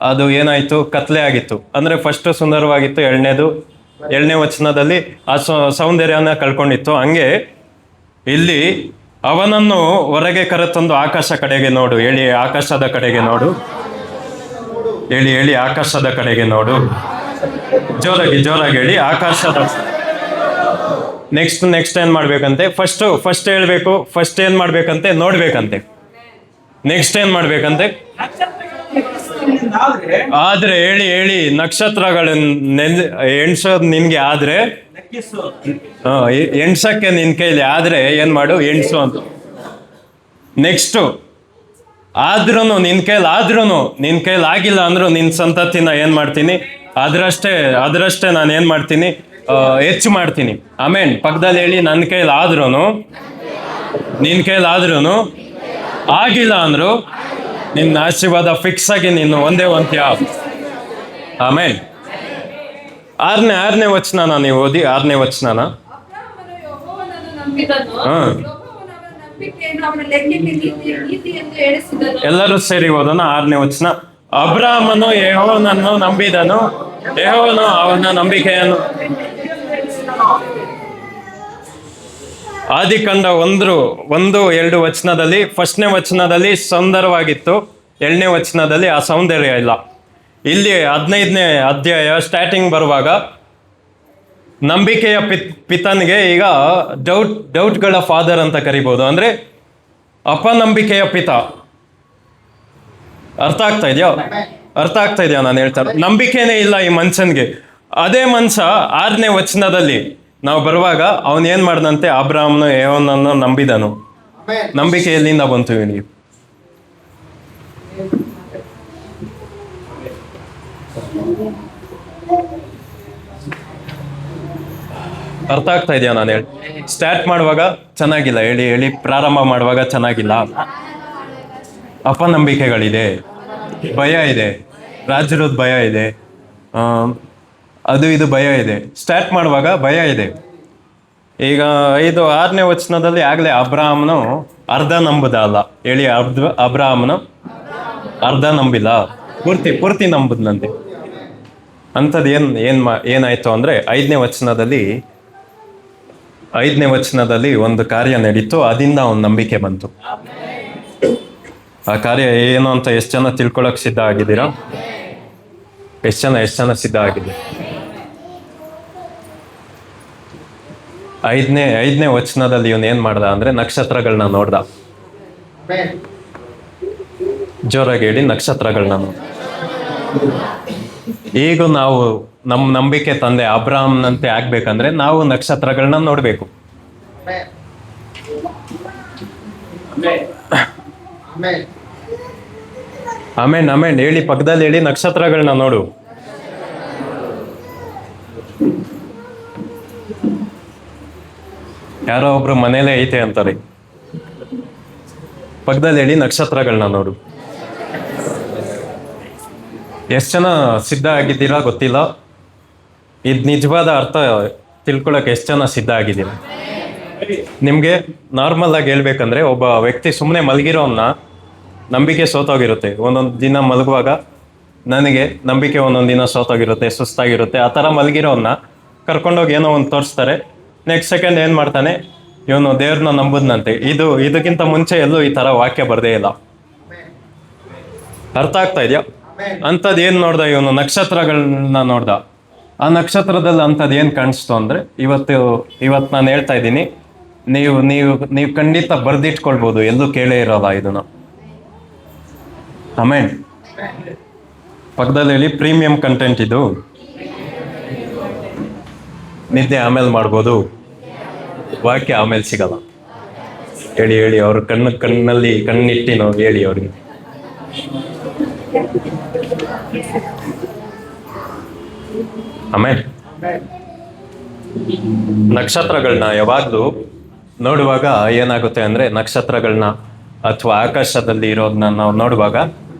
ಅದು ಏನಾಯ್ತು, ಕತ್ಲೆ ಆಗಿತ್ತು. ಅಂದ್ರೆ ಫಸ್ಟ್ ಸುಂದರವಾಗಿತ್ತು, ಎರಡನೇ ವಚನದಲ್ಲಿ ಆ ಸೌಂದರ್ಯನ ಕಳ್ಕೊಂಡಿತ್ತು. ಹಂಗೆ ಇಲ್ಲಿ ಅವನನ್ನು ಹೊರಗೆ ಕರೆತಂದು ಆಕಾಶ ಕಡೆಗೆ ನೋಡು, ಹೇಳಿ ಆಕಾಶದ ಕಡೆಗೆ ನೋಡು, ಹೇಳಿ ಆಕಾಶದ ಕಡೆಗೆ ನೋಡು, ಜೋರಾಗಿ ಹೇಳಿ ಆಕಾಶದ. ನೆಕ್ಸ್ಟ್ ಏನ್ ಮಾಡ್ಬೇಕಂತೆ, ಫಸ್ಟ್ ಹೇಳ್ಬೇಕು, ಫಸ್ಟ್ ಏನ್ ಮಾಡ್ಬೇಕಂತೆ, ನೋಡ್ಬೇಕಂತೆ. ನೆಕ್ಸ್ಟ್ ಏನ್ ಮಾಡ್ಬೇಕಂತೆ, ಆದ್ರೆ ಆದ್ರೆ ಹೇಳಿ ನಕ್ಷತ್ರಗಳನ್ನ ಎಣ್ಸೋದ್ ನಿನ್ಗೆ ಆದ್ರೆ, ಲೆಕ್ಕಿಸು. ಎಣ್ಸಕ್ಕೆ ನಿನ್ ಕೈಲಿ ಆದ್ರೆ ಏನ್ ಮಾಡು, ಎಣ್ಸು ಅಂತ. ನೆಕ್ಸ್ಟ್ ಆದ್ರೂನು ನಿನ್ ಕೈಲಿ ಆಗಿಲ್ಲ ಅಂದ್ರೂ ನಿನ್ ಸಂತತಿನ ಏನ್ ಮಾಡ್ತೀನಿ, ಅದರಷ್ಟೇ ನಾನು ಏನ್ ಮಾಡ್ತೀನಿ, ಹೆಚ್ಚು ಮಾಡ್ತೀನಿ. ಆಮೇನ್. ಪಕ್ಕದಲ್ಲಿ ಹೇಳಿ, ನಿನ್ ಕೈಲಿ ಆದ್ರೂನು ಆಗಿಲ್ಲ ಅಂದ್ರು ನಿನ್ನ ಆಶೀರ್ವಾದ ಫಿಕ್ಸ್ ಆಗಿ ನೀನು ಒಂದೇ ಒಂದ್ಯ. ಆಮೇನ್. ಆರನೇ ವಚನನ ನೀವು ಓದಿ, 6ನೇ ವಚನನ. ಅಬ್ರಹಾಮನು ಯೆಹೋವನನ್ನು ನಂಬಿದನು. ಹಾ. ಯೆಹೋವನು ಅವನ ನಂಬಿಕೆಯನ್ನು ಅವನ ಲೆಕ್ಕಕ್ಕೆ ನೀತಿ ಎಂದು ಎಣಿಸಿದನು. ಎಲ್ಲರೂ ಸೇರಿ ಓದೋಣ. 6ನೇ ವಚನ. ಅಬ್ರಾಮನು ಯೆಹೋವನನ್ನು ನಂಬಿದನು, ಯೆಹೋವನು ಅವನ ನಂಬಿಕೆಯನ್ನು. ಆದಿಕಾಂಡ 1-2 ವಚನದಲ್ಲಿ, ಫಸ್ಟ್ನೇ ವಚನದಲ್ಲಿ ಸುಂದರವಾಗಿತ್ತು, 2ನೇ ವಚನದಲ್ಲಿ ಆ ಸೌಂದರ್ಯ ಇಲ್ಲ. ಇಲ್ಲಿ 15ನೇ ಅಧ್ಯಾಯ ಸ್ಟಾರ್ಟಿಂಗ್ ಬರುವಾಗ ನಂಬಿಕೆಯ ಪಿತನ್ಗೆ ಈಗ ಡೌಟ್ಗಳ ಫಾದರ್ ಅಂತ ಕರಿಬಹುದು. ಅಂದ್ರೆ ಅಪನಂಬಿಕೆಯ ಪಿತ. ಅರ್ಥ ಆಗ್ತಾ ಇದೆಯಾ ನಾನು ಹೇಳ್ತಾರೆ? ನಂಬಿಕೆನೇ ಇಲ್ಲ ಈ ಮನುಷ್ಯನ್ಗೆ. ಅದೇ ಮನುಷ್ಯ 6ನೇ ವಚನದಲ್ಲಿ ನಾವು ಬರುವಾಗ ಅವನ್ ಏನ್ ಮಾಡ್ದಂತೆ, ಅಬ್ರಾಹ್ಮನು ಯೆಹೋವನನ್ನು ನಂಬಿದನು. ನಂಬಿಕೆ ಎಲ್ಲಿಂದ ಬಂತು ಇವನಿಗೆ? ಅರ್ಥ ಆಗ್ತಾ ಇದೆಯಾ ನಾನು ಹೇಳಿ? ಸ್ಟಾರ್ಟ್ ಮಾಡುವಾಗ ಚೆನ್ನಾಗಿಲ್ಲ, ಹೇಳಿ ಪ್ರಾರಂಭ ಮಾಡುವಾಗ ಚೆನ್ನಾಗಿಲ್ಲ. ಅಪನಂಬಿಕೆಗಳಿದೆ, ಭಯ ಇದೆ, ರಾಜರದ ಭಯ ಇದೆ, ಅದು ಇದು ಭಯ ಇದೆ. ಸ್ಟಾರ್ಟ್ ಮಾಡುವಾಗ ಭಯ ಇದೆ. ಈಗ 6ನೇ ವಚನದಲ್ಲಿ ಆಗ್ಲೇ ಅಬ್ರಾಹ್ಮನು ಅರ್ಧ ನಂಬುದ ಅಲ್ಲ, ಹೇಳಿ ಅಬ್ರಾಹ್ಮನು ಅರ್ಧ ನಂಬಿಲ್ಲ, ಪೂರ್ತಿ ನಂಬುದ್ನಂತೆ. ಅಂಥದ್ದು ಏನಾಯ್ತು ಅಂದ್ರೆ 5ನೇ ವಚನದಲ್ಲಿ ಒಂದು ಕಾರ್ಯ ನಡೀತು, ಅದರಿಂದ ಅವನ ನಂಬಿಕೆ ಬಂತು. ಆ ಕಾರ್ಯ ಏನು ಅಂತ ಎಷ್ಟು ಜನ ತಿಳ್ಕೊಳಕ್ ಸಿದ್ಧ ಆಗಿದ್ದೀರಾ? ಎಷ್ಟು ಜನ ಸಿದ್ಧ ಆಗಿದೆ? 5ನೇ ವಚನದಲ್ಲಿ ಇವನು ಏನ್ ಮಾಡ್ದ ಅಂದ್ರೆ ನಕ್ಷತ್ರಗಳನ್ನ ನೋಡ್ದ. ಜೋರಾಗಿ ಹೇಳಿ, ನಕ್ಷತ್ರಗಳನ್ನ ನೋಡ್ದ. ಈಗ ನಾವು ನಮ್ಮ ನಂಬಿಕೆ ತಂದೆ ಅಬ್ರಾಹ್ಮನಂತೆ ಆಗ್ಬೇಕಂದ್ರೆ ನಾವು ನಕ್ಷತ್ರಗಳನ್ನ ನೋಡ್ಬೇಕು. ಆಮೇನ್ ಹೇಳಿ, ಪಕ್ಕದಲ್ಲಿ ಹೇಳಿ, ನಕ್ಷತ್ರಗಳನ್ನ ನೋಡು. ಯಾರೋ ಒಬ್ರು ಮನೇಲೆ ಐತೆ ಅಂತಾರೆ, ಪಕ್ಕದಲ್ಲಿ ಹೇಳಿ, ನಕ್ಷತ್ರಗಳನ್ನ ನೋಡು. ಎಷ್ಟು ಜನ ಸಿದ್ಧ ಆಗಿದ್ದೀರಾ ಗೊತ್ತಿಲ್ಲ. ಇದು ನಿಜವಾದ ಅರ್ಥ ತಿಳ್ಕೊಳಕ್ ಎಷ್ಟು ಜನ ಸಿದ್ಧ ಆಗಿದ್ದೀರಾ? ನಿಮ್ಗೆ ನಾರ್ಮಲ್ ಆಗಿ ಹೇಳ್ಬೇಕಂದ್ರೆ, ಒಬ್ಬ ವ್ಯಕ್ತಿ ಸುಮ್ಮನೆ ಮಲಗಿರೋನ್ನ ನಂಬಿಕೆ ಸೋತೋಗಿರುತ್ತೆ. ಒಂದೊಂದು ದಿನ ಮಲಗುವಾಗ ನನಗೆ ನಂಬಿಕೆ ಒಂದೊಂದು ದಿನ ಸೋತೋಗಿರುತ್ತೆ, ಸುಸ್ತಾಗಿರುತ್ತೆ. ಆ ಥರ ಮಲಗಿರೋನ್ನ ಕರ್ಕೊಂಡೋಗಿ ಏನೋ ಒಂದು ತೋರಿಸ್ತಾರೆ. ನೆಕ್ಸ್ಟ್ ಸೆಕೆಂಡ್ ಏನು ಮಾಡ್ತಾನೆ, ಇವನು ದೇವ್ರನ್ನ ನಂಬುದ್ನಂತೆ. ಇದಕ್ಕಿಂತ ಮುಂಚೆ ಎಲ್ಲೂ ಈ ಥರ ವಾಕ್ಯ ಬರ್ದೇ ಇಲ್ಲ. ಅರ್ಥ ಆಗ್ತಾ ಇದೆಯಾ? ಅಂಥದ್ದು ಏನು ನೋಡ್ದ ಇವನು? ನಕ್ಷತ್ರಗಳನ್ನ ನೋಡ್ದ. ಆ ನಕ್ಷತ್ರದಲ್ಲಿ ಅಂಥದ್ದು ಏನು ಕಾಣಿಸ್ತು ಅಂದರೆ, ಇವತ್ತು ನಾನು ಹೇಳ್ತಾ ಇದ್ದೀನಿ, ನೀವು ಖಂಡಿತ ಬರ್ದಿಟ್ಕೊಳ್ಬೋದು, ಎಲ್ಲೂ ಕೇಳೇ ಇರೋಲ್ಲ ಇದನ್ನು. ಆಮೇನ್. ಪಕ್ಕದಲ್ಲಿ ಹೇಳಿ, ಪ್ರೀಮಿಯಂ ಕಂಟೆಂಟ್ ಇದು. ನಿದ್ದೆ ಆಮೇಲೆ ಮಾಡ್ಬೋದು, ವಾಕ್ಯ ಆಮೇಲೆ ಸಿಗಲ್ಲ. ಹೇಳಿ ಅವ್ರ ಕಣ್ಣಲ್ಲಿ ಕಣ್ಣಿಟ್ಟಿ ನಾವು ಹೇಳಿ ಅವ್ರಿಗೆ. ಆಮೇಲೆ ನಕ್ಷತ್ರಗಳನ್ನ ಯಾವಾಗ್ಲೂ ನೋಡುವಾಗ ಏನಾಗುತ್ತೆ ಅಂದ್ರೆ, ನಕ್ಷತ್ರಗಳನ್ನ ಅಥವಾ ಆಕಾಶದಲ್ಲಿ ಇರೋದನ್ನ ನಾವು ನೋಡುವಾಗ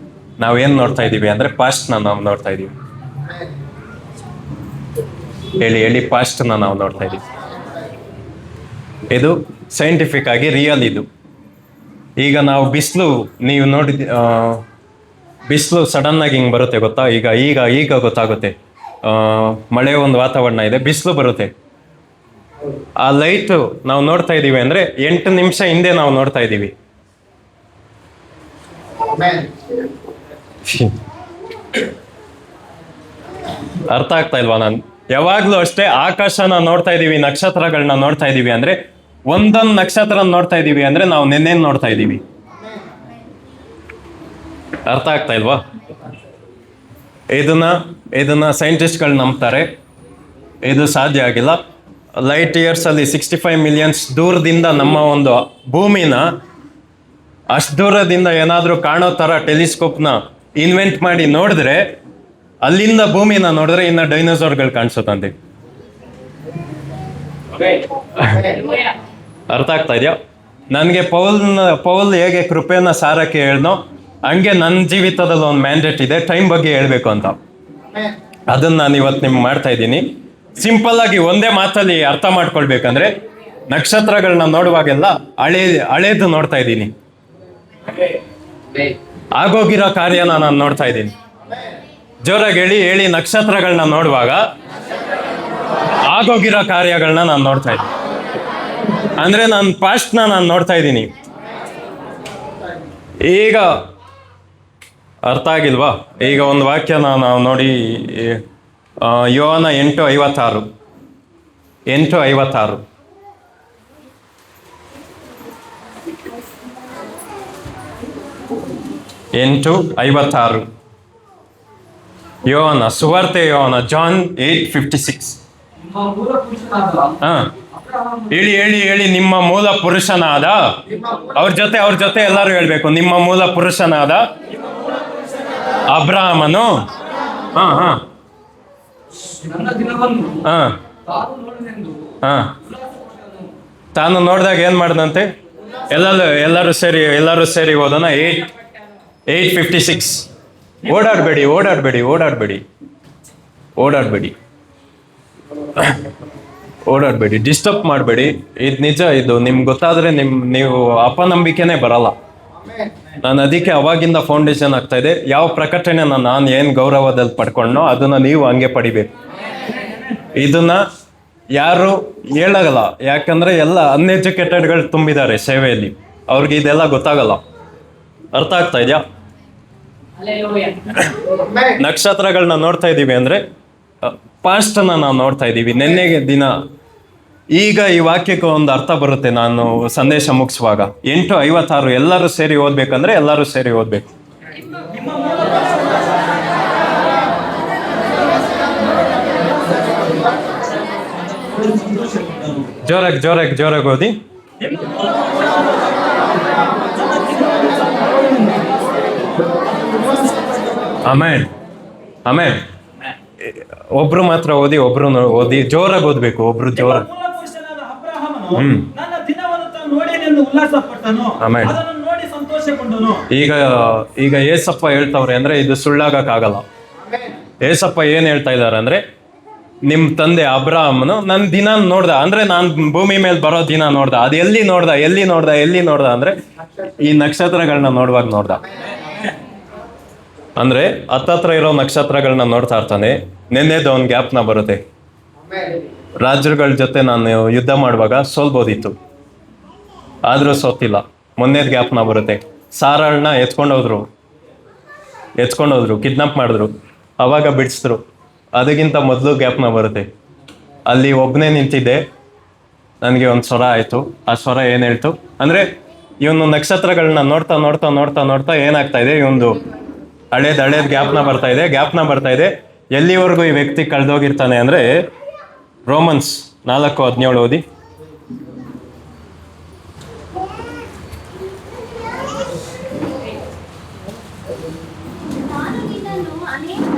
ನಾವೇನ್ ನೋಡ್ತಾ ಇದೀವಿ ಅಂದ್ರೆ, ಪಾಸ್ಟ್ನ ನಾವು ನೋಡ್ತಾ ಇದೀವಿ. ಹೇಳಿ ಪಾಸ್ಟ್ನ ನಾವು ನೋಡ್ತಾ ಇದೀವಿ. ಇದು ಸೈಂಟಿಫಿಕ್ ಆಗಿ ರಿಯಲ್ ಇದು. ಈಗ ನಾವು ಬಿಸಿಲು, ನೀವು ಬಿಸಿಲು ಸಡನ್ ಆಗಿ ಹಿಂಗೆ ಬರುತ್ತೆ ಗೊತ್ತಾ, ಈಗ ಈಗ ಈಗ ಗೊತ್ತಾಗುತ್ತೆ. ಮಳೆ ಒಂದು ವಾತಾವರಣ ಇದೆ, ಬಿಸಿಲು ಬರುತ್ತೆ. ಆ ಲೈಟ್ ನಾವು ನೋಡ್ತಾ ಇದ್ದೀವಿ ಅಂದ್ರೆ 8 ನಿಮಿಷ ಹಿಂದೆ ನಾವು ನೋಡ್ತಾ ಇದ್ದೀವಿ. ಅರ್ಥ ಆಗ್ತಾ ಇಲ್ವಾ? ನಾನು ಯಾವಾಗ್ಲೂ ಅಷ್ಟೇ ಆಕಾಶನ ನೋಡ್ತಾ ಇದೀವಿ, ನಕ್ಷತ್ರಗಳನ್ನ ನೋಡ್ತಾ ಇದೀವಿ ಅಂದ್ರೆ, ಒಂದೊಂದು ನಕ್ಷತ್ರ ನೋಡ್ತಾ ಇದೀವಿ ಅಂದ್ರೆ ನಾವು ನೆನ್ನೇನ್ ನೋಡ್ತಾ ಇದೀವಿ. ಅರ್ಥ ಆಗ್ತಾ ಇಲ್ವಾ? ಇದನ್ನ ಸೈಂಟಿಸ್ಟ್ಗಳು ನಂಬ್ತಾರೆ, ಇದು ಸಾಧ್ಯ ಆಗಿಲ್ಲ. ಲೈಟ್ ಇಯರ್ಸ್ ಅಲ್ಲಿ 65 ಮಿಲಿಯನ್ಸ್ ದೂರದಿಂದ ನಮ್ಮ ಒಂದು ಭೂಮಿನ ಅಷ್ಟು ದೂರದಿಂದ ಏನಾದ್ರೂ ಕಾಣೋ ತರ ಟೆಲಿಸ್ಕೋಪ್ನ ಇನ್ವೆಂಟ್ ಮಾಡಿ ನೋಡಿದ್ರೆ, ಅಲ್ಲಿಂದ ಭೂಮಿನ ನೋಡಿದ್ರೆ ಇನ್ನ ಡೈನೋಸಾರ್ಗಳು ಕಾಣಿಸುತ್ತಂತೆ. ಅರ್ಥ ಆಗ್ತಾ ಇದೆಯಾ? ನನಗೆ ಪೌಲ್ ಹೇಗೆ ಕೃಪೆನ ಸಾರಕ್ಕೆ ಹೇಳ್ನೋ, ಹಂಗೆ ನನ್ನ ಜೀವಿತದಲ್ಲಿ ಒಂದು ಮ್ಯಾಂಡೇಟ್ ಇದೆ, ಟೈಮ್ ಬಗ್ಗೆ ಹೇಳ್ಬೇಕು ಅಂತ. ಅದನ್ನ ನಾನು ಇವತ್ತು ನಿಮ್ಗೆ ಮಾಡ್ತಾ ಇದ್ದೀನಿ. ಸಿಂಪಲ್ ಆಗಿ ಒಂದೇ ಮಾತಲ್ಲಿ ಅರ್ಥ ಮಾಡ್ಕೊಳ್ಬೇಕಂದ್ರೆ, ನಕ್ಷತ್ರಗಳನ್ನ ನೋಡುವಾಗೆಲ್ಲ ಹಳೇದು ನೋಡ್ತಾ ಇದ್ದೀನಿ, ಆಗೋಗಿರೋ ಕಾರ್ಯನ ನಾನು ನೋಡ್ತಾ ಇದ್ದೀನಿ. ಜೋರಾಗಿ ಹೇಳಿ ನಕ್ಷತ್ರಗಳನ್ನ ನೋಡುವಾಗ ಆಗೋಗಿರೋ ಕಾರ್ಯಗಳನ್ನ ನಾನು ನೋಡ್ತಾ ಇದ್ದೀನಿ. ಅಂದ್ರೆ ನನ್ನ ಪಾಸ್ಟ್ನ ನಾನು ನೋಡ್ತಾ ಇದ್ದೀನಿ. ಈಗ ಅರ್ಥ ಆಗಿಲ್ವಾ? ಈಗ ಒಂದು ವಾಕ್ಯನ ನಾವು ನೋಡಿ, ಯೋಹಾನ 8:56 8:56 ಯೋಹಾನ ಸುವಾರ್ತೆ, ಯೋಹಾನ, ಜಾನ್ 8:56. ನಿಮ್ಮ ಮೂಲ ಪುರುಷನಾದ ಹಾ, ಹೇಳಿ ನಿಮ್ಮ ಮೂಲ ಪುರುಷನಾದ, ಅವ್ರ ಜೊತೆ ಎಲ್ಲರೂ ಹೇಳ್ಬೇಕು, ನಿಮ್ಮ ಮೂಲ ಪುರುಷನಾದ ಅಬ್ರಹಾಮನು ನನ್ನ ದಿನವನ್ನು ಹಾ ತಾನು ನೋಡಿದೆಂದು ಹಾ ತಾನು ನೋಡಿದಾಗ ಏನ್ ಮಾಡ್ದಂತೆ? ಎಲ್ಲರೂ ಸೇರಿ ಓದೋಣ. 8:56. ಓಡಾಡ್ಬೇಡಿ, ಡಿಸ್ಟರ್ಬ್ ಮಾಡಬೇಡಿ. ಇದು ನಿಜ, ಇದು ನಿಮ್ಗೆ ಗೊತ್ತಾದ್ರೆ ನೀವು ಅಪನಂಬಿಕೆನೇ ಬರಲ್ಲ. ನಾನು ಅದಕ್ಕೆ ಅವಾಗಿಂದ ಫೌಂಡೇಶನ್ ಆಗ್ತಾ ಇದೆ. ಯಾವ ಪ್ರಕಟಣೆ ನಾನು ಏನು ಗೌರವದಲ್ಲಿ ಪಡ್ಕೊಂಡೋ ಅದನ್ನ ನೀವು ಹಂಗೆ ಪಡಿಬೇಕು. ಇದನ್ನ ಯಾರು ಹೇಳಲ್ಲ, ಯಾಕಂದ್ರೆ ಎಲ್ಲ ಅನ್ಎಜುಕೇಟೆಡ್ಗಳು ತುಂಬಿದ್ದಾರೆ ಸೇವೆಯಲ್ಲಿ, ಅವ್ರಿಗೆ ಇದೆಲ್ಲ ಗೊತ್ತಾಗಲ್ಲ. ಅರ್ಥ ಆಗ್ತಾ ಇದೆಯಾ? ನಕ್ಷತ್ರಗಳನ್ನ ನೋಡ್ತಾ ಇದ್ದೀವಿ ಅಂದ್ರೆ ಪಾಸ್ಟನ್ನ ನಾವು ನೋಡ್ತಾ ಇದ್ದೀವಿ, ನೆನ್ನೆಗೆ ದಿನ. ಈಗ ಈ ವಾಕ್ಯಕ್ಕೆ ಒಂದು ಅರ್ಥ ಬರುತ್ತೆ ನಾನು ಸಂದೇಶ ಮುಗಿಸುವಾಗ. 8:56 ಎಲ್ಲರೂ ಸೇರಿ ಓದ್ಬೇಕಂದ್ರೆ ಎಲ್ಲರೂ ಸೇರಿ ಓದ್ಬೇಕು. ಜೋರಾಗಿ ಓದಿ. ಆಮೇನ್. ಒಬ್ರು ಮಾತ್ರ ಓದಿ, ಓದಿ, ಜೋರಾಗಿ ಓದ್ಬೇಕು. ಒಬ್ರು ಜೋರ. ಮೂಲ ಪುರುಷನಾದ ಅಬ್ರಹಾಮನು ನನ್ನ ದಿನವನ್ನು ತಾನು ನೋಡೇನೆಂದು ಉಲ್ಲಾಸ ಪಟ್ಟನು, ಆಮೆನ್. ಅದನ್ನು ನೋಡಿ ಸಂತೋಷಗೊಂಡನು. ಈಗ ಏಸಪ್ಪ ಹೇಳ್ತವ್ರೆ ಅಂದ್ರೆ ಇದು ಸುಳ್ಳಾಗಕ್ಕಾಗಲ್ಲ. ಏಸಪ್ಪ ಏನ್ ಹೇಳ್ತಾ ಇದಾರೆ ಅಂದ್ರೆ, ನಿಮ್ ತಂದೆ ಅಬ್ರಹಾಮನು ನನ್ನ ದಿನ ನೋಡ್ದ ಅಂದ್ರೆ, ನಾನ್ ಭೂಮಿ ಮೇಲೆ ಬರೋ ದಿನ ನೋಡ್ದ. ಅದು ಎಲ್ಲಿ ನೋಡ್ದ ಅಂದ್ರೆ ಈ ನಕ್ಷತ್ರಗಳನ್ನ ನೋಡುವಾಗ ನೋಡ್ದ. ಅಂದ್ರೆ ಹತ್ತತ್ರ ಇರೋ ನಕ್ಷತ್ರಗಳನ್ನ ನೋಡ್ತಾ ಇರ್ತಾನೆ. ನೆನ್ನೆದು ಒಂದು ಗ್ಯಾಪ್ನ ಬರುತ್ತೆ. ರಾಜರುಗಳ ಜೊತೆ ನಾನು ಯುದ್ಧ ಮಾಡುವಾಗ ಸೋಲ್ಬೋದಿತ್ತು, ಆದ್ರೂ ಸೋತಿಲ್ಲ. ಮೊನ್ನೆದ್ ಗ್ಯಾಪ್ನ ಬರುತ್ತೆ. ಸಾರಳನ್ನ ಎತ್ಕೊಂಡೋದ್ರು, ಕಿಡ್ನಾಪ್ ಮಾಡಿದ್ರು, ಅವಾಗ ಬಿಡಿಸಿದ್ರು. ಅದಕ್ಕಿಂತ ಮೊದಲು ಗ್ಯಾಪ್ನ ಬರುತ್ತೆ. ಅಲ್ಲಿ ಒಬ್ಬನೇ ನಿಂತಿದ್ದೆ, ನನಗೆ ಒಂದು ಸ್ವರ ಆಯ್ತು. ಆ ಸ್ವರ ಏನ್ ಹೇಳ್ತು ಅಂದ್ರೆ, ಇವನು ನಕ್ಷತ್ರಗಳನ್ನ ನೋಡ್ತಾ ಏನಾಗ್ತಾ ಇದೆ, ಇವನು ಹಳೇದ್ ಗ್ಯಾಪ್ನ ಬರ್ತಾ ಇದೆ. ಎಲ್ಲಿವರೆಗೂ ಈ ವ್ಯಕ್ತಿ ಕಳೆದೋಗಿರ್ತಾನೆ ಅಂದ್ರೆ, ರೋಮನ್ಸ್ 4:17 ಓದಿ. ನಾನು ನಿನ್ನನ್ನು ಅನೇಕ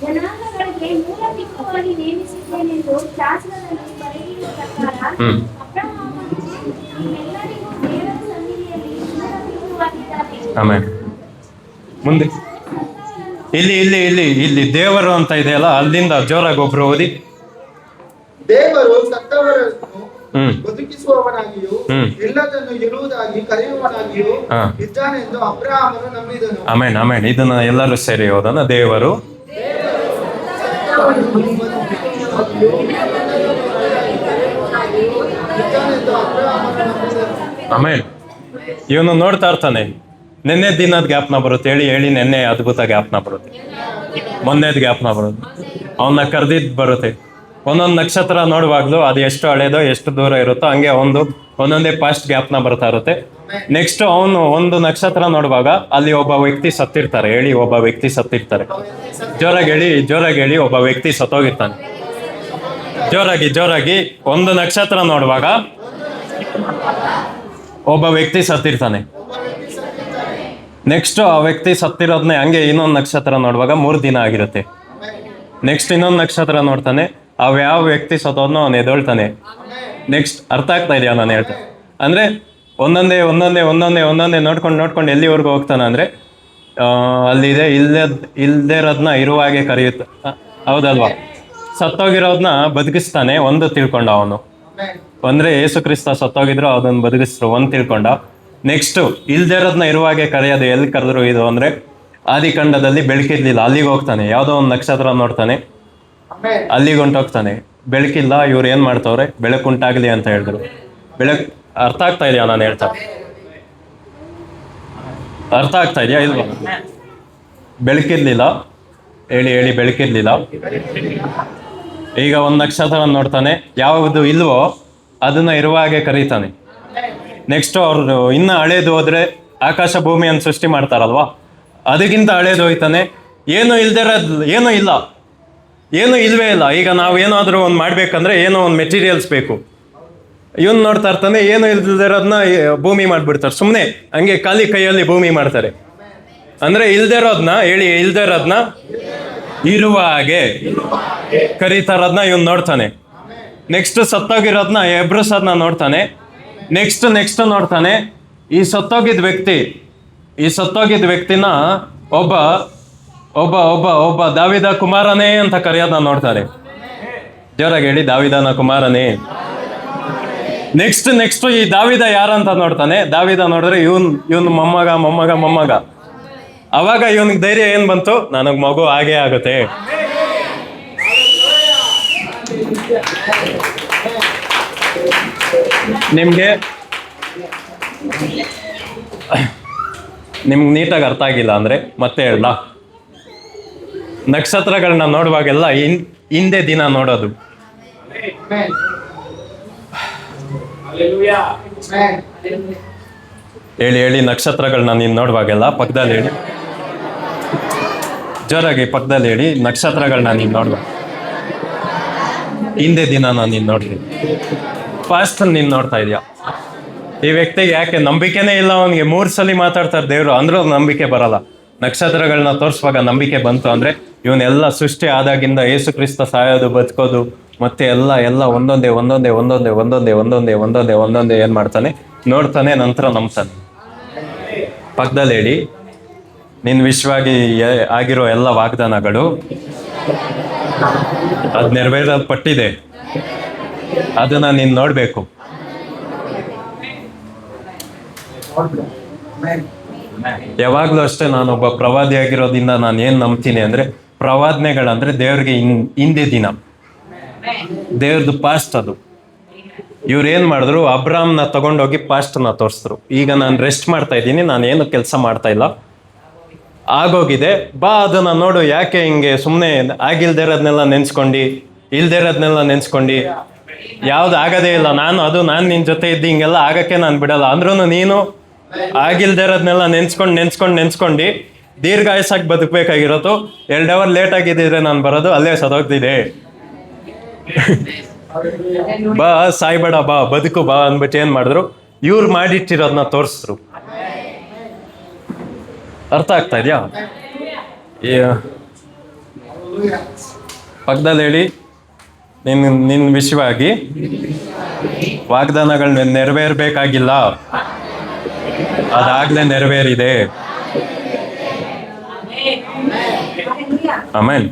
ಜನಾಂಗಗಳಿಗೆ ಮೂಲ ಪಿತೃವಾಗಿ ನೇಮಿಸಿದ್ದೇನೆಂದು ಶಾಸನದಲ್ಲಿ ಬರೆದಿರುವ ಪ್ರಕಾರ ಅಬ್ರಹಾಮನು ನಮ್ಮೆಲ್ಲರಿಗೂ ದೇವರ ಸನ್ನಿಧಿಯಲ್ಲಿ ಮೂಲ ಪಿತೃವಾಗಿದ್ದಾನೆ. ಆಮೇಲೆ ಮುಂದೆ ಇಲ್ಲಿ ದೇವರು ಅಂತ ಇದೆಯಲ್ಲ, ಅಲ್ಲಿಂದ ಜೋರಾಗಿ ಒಬ್ರು ಓದಿ. ದೇವರು ಸತ್ತವರನ್ನು ಹ್ಮ್. ಬದುಕಿಸುವವನಾಗಿಯೂ ಹ್ಮ್. ಇಲ್ಲದನ್ನು ಇರುವುದಾಗಿ ಕರೆಯುವವನಾಗಿಯೂ ಹಾ. ಇದ್ದಾನೆಂದು ಅಬ್ರಹಾಮನು ನಂಬಿದನು. ಆಮೇನ್ ಆಮೇನ್. ಇದನ್ನ ಎಲ್ಲರೂ ಸೇರಿ ಓದೋಣ. ದೇವರು ಇದ್ದಾನೆಂದು ಅಬ್ರಹಾಮನು ನಂಬಿದನು. ಆಮೇನ್. ಇವನು ನೋಡ್ತಾ ಇರ್ತಾನೆ, ನಿನ್ನೆ ದಿನದ ಜ್ಞಾಪನ ಬರುತ್ತೆ, ಹೇಳಿ ಹೇಳಿ ನಿನ್ನೆ ಅದ್ಭುತ ಜ್ಞಾಪನ ಬರುತ್ತೆ, ಮೊನ್ನೆದ್ ಜ್ಞಾಪನ ಬರುತ್ತೆ, ಅವನ್ನ ಕರೆದಿದ್ ಬರುತ್ತೆ. ಒಂದೊಂದು ನಕ್ಷತ್ರ ನೋಡುವಾಗ್ಲೂ ಅದು ಎಷ್ಟು ಹಳೇದೋ ಎಷ್ಟು ದೂರ ಇರುತ್ತೋ ಹಂಗೆ ಒಂದೊಂದೇ ಪಾಸ್ಟ್ ಜ್ಞಾಪನ ಬರ್ತಾ ಇರುತ್ತೆ. ನೆಕ್ಸ್ಟ್ ಅವನು ಒಂದು ನಕ್ಷತ್ರ ನೋಡುವಾಗ ಅಲ್ಲಿ ಒಬ್ಬ ವ್ಯಕ್ತಿ ಸತ್ತಿರ್ತಾರೆ, ಹೇಳಿ ಒಬ್ಬ ವ್ಯಕ್ತಿ ಸತ್ತಿರ್ತಾರೆ. ಜೋರಾಗಿ ಹೇಳಿ ಒಬ್ಬ ವ್ಯಕ್ತಿ ಸತ್ತೋಗಿರ್ತಾನೆ. ಜೋರಾಗಿ ಒಂದು ನಕ್ಷತ್ರ ನೋಡುವಾಗ ಒಬ್ಬ ವ್ಯಕ್ತಿ ಸತ್ತಿರ್ತಾನೆ. ನೆಕ್ಸ್ಟ್ ಆ ವ್ಯಕ್ತಿ ಸತ್ತಿರೋದನ್ನೇ ಹಂಗೆ ಇನ್ನೊಂದು ನಕ್ಷತ್ರ ನೋಡುವಾಗ 3 ದಿನ ಆಗಿರುತ್ತೆ. ನೆಕ್ಸ್ಟ್ ಇನ್ನೊಂದು ನಕ್ಷತ್ರ ನೋಡ್ತಾನೆ, ಯಾವ ವ್ಯಕ್ತಿ ಸತ್ತೋದ್ನೋ ಅವನು ಎದೊಳ್ತಾನೆ. ನೆಕ್ಸ್ಟ್ ಅರ್ಥ ಆಗ್ತಾ ಇದೆಯಾ ನಾನು ಹೇಳ್ತೇನೆ? ಅಂದ್ರೆ ಒಂದೊಂದೇ ನೋಡ್ಕೊಂಡು ಎಲ್ಲಿವರೆಗೂ ಹೋಗ್ತಾನೆ ಅಂದ್ರೆ ಅಲ್ಲಿದೆ ಇಲ್ದೇ ಇರೋದನ್ನ ಇರುವಾಗೆ ಕರೆಯುತ್ತೆ, ಹೌದಲ್ವಾ? ಸತ್ತೋಗಿರೋದನ್ನ ಬದುಕಿಸ್ತಾನೆ, ಒಂದು ತಿಳ್ಕೊಂಡ ಅವನು. ಅಂದ್ರೆ ಯೇಸು ಕ್ರಿಸ್ತ ಸತ್ತೋಗಿದ್ರು ಅದನ್ನ ಬದುಕಿಸ್ರು, ಒಂದು ತಿಳ್ಕೊಂಡ. ನೆಕ್ಸ್ಟ್ ಇಲ್ದೇ ಇರೋದನ್ನ ಇರುವಾಗೆ ಕರೆಯೋದು ಎಲ್ಲಿ ಕರೆದ್ರು ಇದು ಅಂದ್ರೆ ಆದಿಕಾಂಡದಲ್ಲಿ ಬೆಳಕಿರ್ಲಿಲ್ಲ, ಅಲ್ಲಿಗೆ ಹೋಗ್ತಾನೆ, ಯಾವುದೋ ಒಂದು ನಕ್ಷತ್ರ ನೋಡ್ತಾನೆ, ಅಲ್ಲಿಗೆ ಹೊಂಟೋಗ್ತಾನೆ. ಬೆಳಕಿಲ್ಲ, ಇವ್ರು ಏನ್ ಮಾಡ್ತವ್ರೆ, ಬೆಳಕುಂಟಾಗ್ಲಿ ಅಂತ ಹೇಳಿದ್ರು. ಅರ್ಥ ಆಗ್ತಾ ಇದೆಯಾ ನಾನು ಹೇಳ್ತಾ? ಅರ್ಥ ಆಗ್ತಾ ಇದೆಯಾ ಇಲ್ವಾ? ಬೆಳಕಿರ್ಲಿಲ್ಲ, ಹೇಳಿ ಬೆಳಕಿರ್ಲಿಲ್ಲ. ಈಗ ಒಂದು ನಕ್ಷತ್ರ ನೋಡ್ತಾನೆ, ಯಾವುದು ಇಲ್ವೋ ಅದನ್ನ ಇರುವ ಹಾಗೆ ಕರೀತಾನೆ. ನೆಕ್ಸ್ಟ್ ಅವ್ರು ಇನ್ನ ಹಳೇದು ಹೋದ್ರೆ ಆಕಾಶ ಭೂಮಿಯನ್ನು ಸೃಷ್ಟಿ ಮಾಡ್ತಾರಲ್ವಾ, ಅದಕ್ಕಿಂತ ಹಳೇದು ಹೋಯ್ತಾನೆ. ಏನು ಇಲ್ವೇ ಇಲ್ಲ. ಈಗ ನಾವೇನಾದ್ರೂ ಒಂದು ಮಾಡ್ಬೇಕಂದ್ರೆ ಏನೋ ಒಂದು ಮೆಟೀರಿಯಲ್ಸ್ ಬೇಕು. ಇವನ್ ನೋಡ್ತಾ ಇರ್ತಾನೆ, ಏನು ಇಲ್ದಿರೋದನ್ನ ಭೂಮಿ ಮಾಡ್ಬಿಡ್ತಾರೆ, ಸುಮ್ಮನೆ ಹಂಗೆ ಖಾಲಿ ಕೈಯಲ್ಲಿ ಭೂಮಿ ಮಾಡ್ತಾರೆ. ಅಂದ್ರೆ ಇಲ್ದೇ ಇರೋದನ್ನ ಇರುವ ಹಾಗೆ ಕರೀತಾರದ್ನ ಇವನ್ ನೋಡ್ತಾನೆ. ನೆಕ್ಸ್ಟ್ ಸತ್ತೋಗಿರೋದನ್ನ ಎಬ್ರಿಸೋದನ್ನ ನೋಡ್ತಾನೆ. ನೆಕ್ಸ್ಟ್ ನೋಡ್ತಾನೆ, ಈ ಸತ್ತೋಗಿದ್ದ ವ್ಯಕ್ತಿನ ಒಬ್ಬ ದಾವಿದ ಕುಮಾರನೇ ಅಂತ ಕರೆಯೋದನ್ನ ನೋಡ್ತಾರೆ. ಜೋರಾಗಿ ಹೇಳಿ, ದಾವಿದನ ಕುಮಾರನೇ. ನೆಕ್ಸ್ಟ್ ಈ ದಾವಿದ ಯಾರಂತ ನೋಡ್ತಾನೆ. ದಾವಿದ ನೋಡಿದ್ರೆ ಇವನ್ ಮೊಮ್ಮಗ. ಅವಾಗ ಇವನಿಗೆ ಧೈರ್ಯ ಏನ್ ಬಂತು, ನನಗ್ ಮಗು ಹಾಗೇ ಆಗುತ್ತೆ. ನಿಮ್ಗೆ ನೀಟಾಗಿ ಅರ್ಥ ಆಗಿಲ್ಲ ಅಂದ್ರೆ ಮತ್ತೆ ಹೇಳ. ನಕ್ಷತ್ರಗಳನ್ನ ನೋಡುವಾಗೆಲ್ಲ ಹಿಂದೆ ದಿನ ನೋಡೋದು. ಹೇಳಿ ನಕ್ಷತ್ರಗಳನ್ನ ನೀನ್ ನೋಡುವಾಗೆಲ್ಲ ಪಕ್ಕದಲ್ಲಿ ಹೇಳಿ, ಜೋರಾಗಿ ಪಕ್ಕದಲ್ಲಿ ಹೇಳಿ. ನಕ್ಷತ್ರಗಳನ್ನ ನೀನ್ ನೋಡುವಾಗ ಹಿಂದೆ ದಿನ ನೀನ್ ನೋಡ್ತೀನಿ, ಫಾಸ್ಟ್ ನೀನ್ ನೋಡ್ತಾ ಇದೀಯ. ಈ ವ್ಯಕ್ತಿಗೆ ಯಾಕೆ ನಂಬಿಕೆನೇ ಇಲ್ಲ, ಅವನಿಗೆ 3 ಸಲ ಮಾತಾಡ್ತಾರೆ ದೇವ್ರು, ಅಂದ್ರೂ ನಂಬಿಕೆ ಬರಲ್ಲ. ನಕ್ಷತ್ರಗಳನ್ನ ತೋರಿಸುವಾಗ ನಂಬಿಕೆ ಬಂತು ಅಂದ್ರೆ ಇವನ್ನೆಲ್ಲ ಸೃಷ್ಟಿ ಆದಾಗಿಂದ ಯೇಸು ಕ್ರಿಸ್ತ ಸಾಯೋದು, ಬದುಕೋದು, ಮತ್ತೆ ಎಲ್ಲ ಒಂದೊಂದೇ ಏನ್ ಮಾಡ್ತಾನೆ, ನೋಡ್ತಾನೆ, ನಂತರ ನಂಬ್ತಾನೆ. ಪಕ್ಕದಲ್ಲಿ ಹೇಳಿ, ನಿನ್ ವಿಶ್ವವಾಗಿ ಆಗಿರೋ ಎಲ್ಲ ವಾಗ್ದಾನಗಳು ಅದ್ ನೆರವೇರಲ್ಪಟ್ಟಿದೆ, ಅದನ್ನ ನೀನ್ ನೋಡ್ಬೇಕು. ಯಾವಾಗ್ಲೂ ಅಷ್ಟೇ, ನಾನೊಬ್ಬ ಪ್ರವಾದಿ ಆಗಿರೋದ್ರಿಂದ ನಾನು ಏನ್ ನಂಬ್ತೀನಿ ಅಂದ್ರೆ, ಪ್ರವಾದನೆಗಳಂದ್ರೆ ದೇವ್ರಿಗೆ ಹಿಂದೆ ದಿನ, ದೇವ್ರದ್ದು ಪಾಸ್ಟ್ ಅದು. ಇವ್ರು ಏನ್ ಮಾಡಿದ್ರು, ಅಬ್ರಾಮ್ನ ತಗೊಂಡೋಗಿ ಪಾಸ್ಟ್ನ ತೋರಿಸಿದ್ರು. ಈಗ ನಾನು ರೆಸ್ಟ್ ಮಾಡ್ತಾ ಇದ್ದೀನಿ, ನಾನು ಏನು ಕೆಲಸ ಮಾಡ್ತಾ ಇಲ್ಲ, ಆಗೋಗಿದೆ, ಬಾ ಅದನ್ನ ನೋಡು. ಯಾಕೆ ಹಿಂಗೆ ಸುಮ್ಮನೆ ಆಗಿಲ್ದೇ ಇರೋದ್ನೆಲ್ಲ ನೆನ್ಸ್ಕೊಂಡು ಯಾವ್ದು ಆಗದೇ ಇಲ್ಲ, ನಾನು ನಿನ್ ಜೊತೆ ಇದ್ದು ಹಿಂಗೆಲ್ಲ ಆಗಕ್ಕೆ ನಾನು ಬಿಡಲ್ಲ ಅಂದ್ರೂ ನೀನು ಆಗಿಲ್ದೇ ಇರೋದ್ನೆಲ್ಲ ನೆನ್ಸ್ಕೊಂಡು ದೀರ್ಘಾಯಸ್ಸಾಗಿ ಬದುಕಬೇಕಾಗಿರೋದು. 2 ಅವರ್ ಲೇಟ್ ಆಗಿದ್ದಿದ್ರೆ ನಾನು ಬರೋದು ಅಲ್ಲೇ ಸದೋಗ್ತಿದೆ. ಬಾ ಸಾಯ್ಬೇಡ, ಬಾ ಬದುಕು ಬಾ ಅಂದ್ಬಿಟ್ಟು ಏನ್ ಮಾಡಿದ್ರು, ಇವ್ರು ಮಾಡಿಟ್ಟಿರೋದನ್ನ ತೋರಿಸಿದ್ರು. ಅರ್ಥ ಆಗ್ತಾ ಇದೆಯಾ? ಪಕ್ಕದಲ್ಲಿ ಹೇಳಿ, ನಿನ್ ವಿಷಯವಾಗಿ ವಾಗ್ದಾನಗಳನ್ನ ನೆರವೇರ್ಬೇಕಾಗಿಲ್ಲ, ಅದಾಗ್ಲೇ ನೆರವೇರಿದೆ. ಆಮೇಲೆ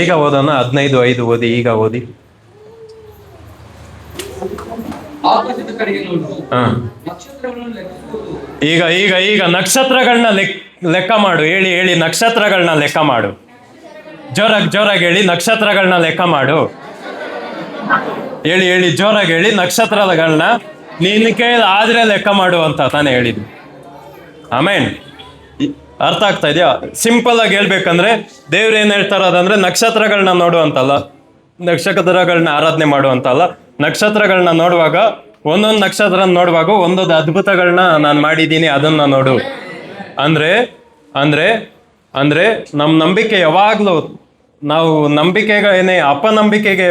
ಈಗ ಓದೋಣ. 15:5 ಓದಿ, ಈಗ ಓದಿ. ಆಕಾಶದ ಕಡೆಗೆ ನೋಡು, ಹಾ ನಕ್ಷತ್ರಗಳನ್ನು ಲೆಕ್ಕಿಸುವುದು. ಈಗ ನಕ್ಷತ್ರಗಳನ್ನ ಲೆಕ್ಕ ಮಾಡು. ಹೇಳಿ ನಕ್ಷತ್ರಗಳನ್ನ ಲೆಕ್ಕ ಮಾಡು. ಜೋರಾಗಿ ಹೇಳಿ, ನಕ್ಷತ್ರಗಳನ್ನ ಲೆಕ್ಕ ಮಾಡು. ಹೇಳಿ ಜೋರಾಗಿ ಹೇಳಿ, ನಕ್ಷತ್ರಗಳನ್ನ ನಿನ್ನ ಕೈಯಲ್ಲಿ ಆದ್ರೆ ಲೆಕ್ಕ ಮಾಡು ಅಂತ ತಾನೇ ಹೇಳಿದ್ದು. ಆಮೇನ್. ಅರ್ಥ ಆಗ್ತಾ ಇದೆಯಾ? ಸಿಂಪಲ್ ಆಗಿ ಹೇಳ್ಬೇಕಂದ್ರೆ ದೇವ್ರು ಏನ್ ಹೇಳ್ತಾರ ಅದಂದ್ರೆ ನಕ್ಷತ್ರಗಳನ್ನ ನೋಡು ಅಂತಲ್ಲ, ನಕ್ಷತ್ರಗಳನ್ನ ಆರಾಧನೆ ಮಾಡು ಅಂತಲ್ಲ. ನಕ್ಷತ್ರಗಳನ್ನ ನೋಡುವಾಗ, ಒಂದೊಂದು ನಕ್ಷತ್ರ ನೋಡುವಾಗ ಒಂದೊಂದು ಅದ್ಭುತಗಳನ್ನ ನಾನು ಮಾಡಿದ್ದೀನಿ, ಅದನ್ನ ನೋಡು. ಅಂದ್ರೆ ನಮ್ಮ ನಂಬಿಕೆ ಯಾವಾಗ್ಲೂ, ನಾವು ನಂಬಿಕೆಗೆ ಏನೇ ಅಪನಂಬಿಕೆಗೆ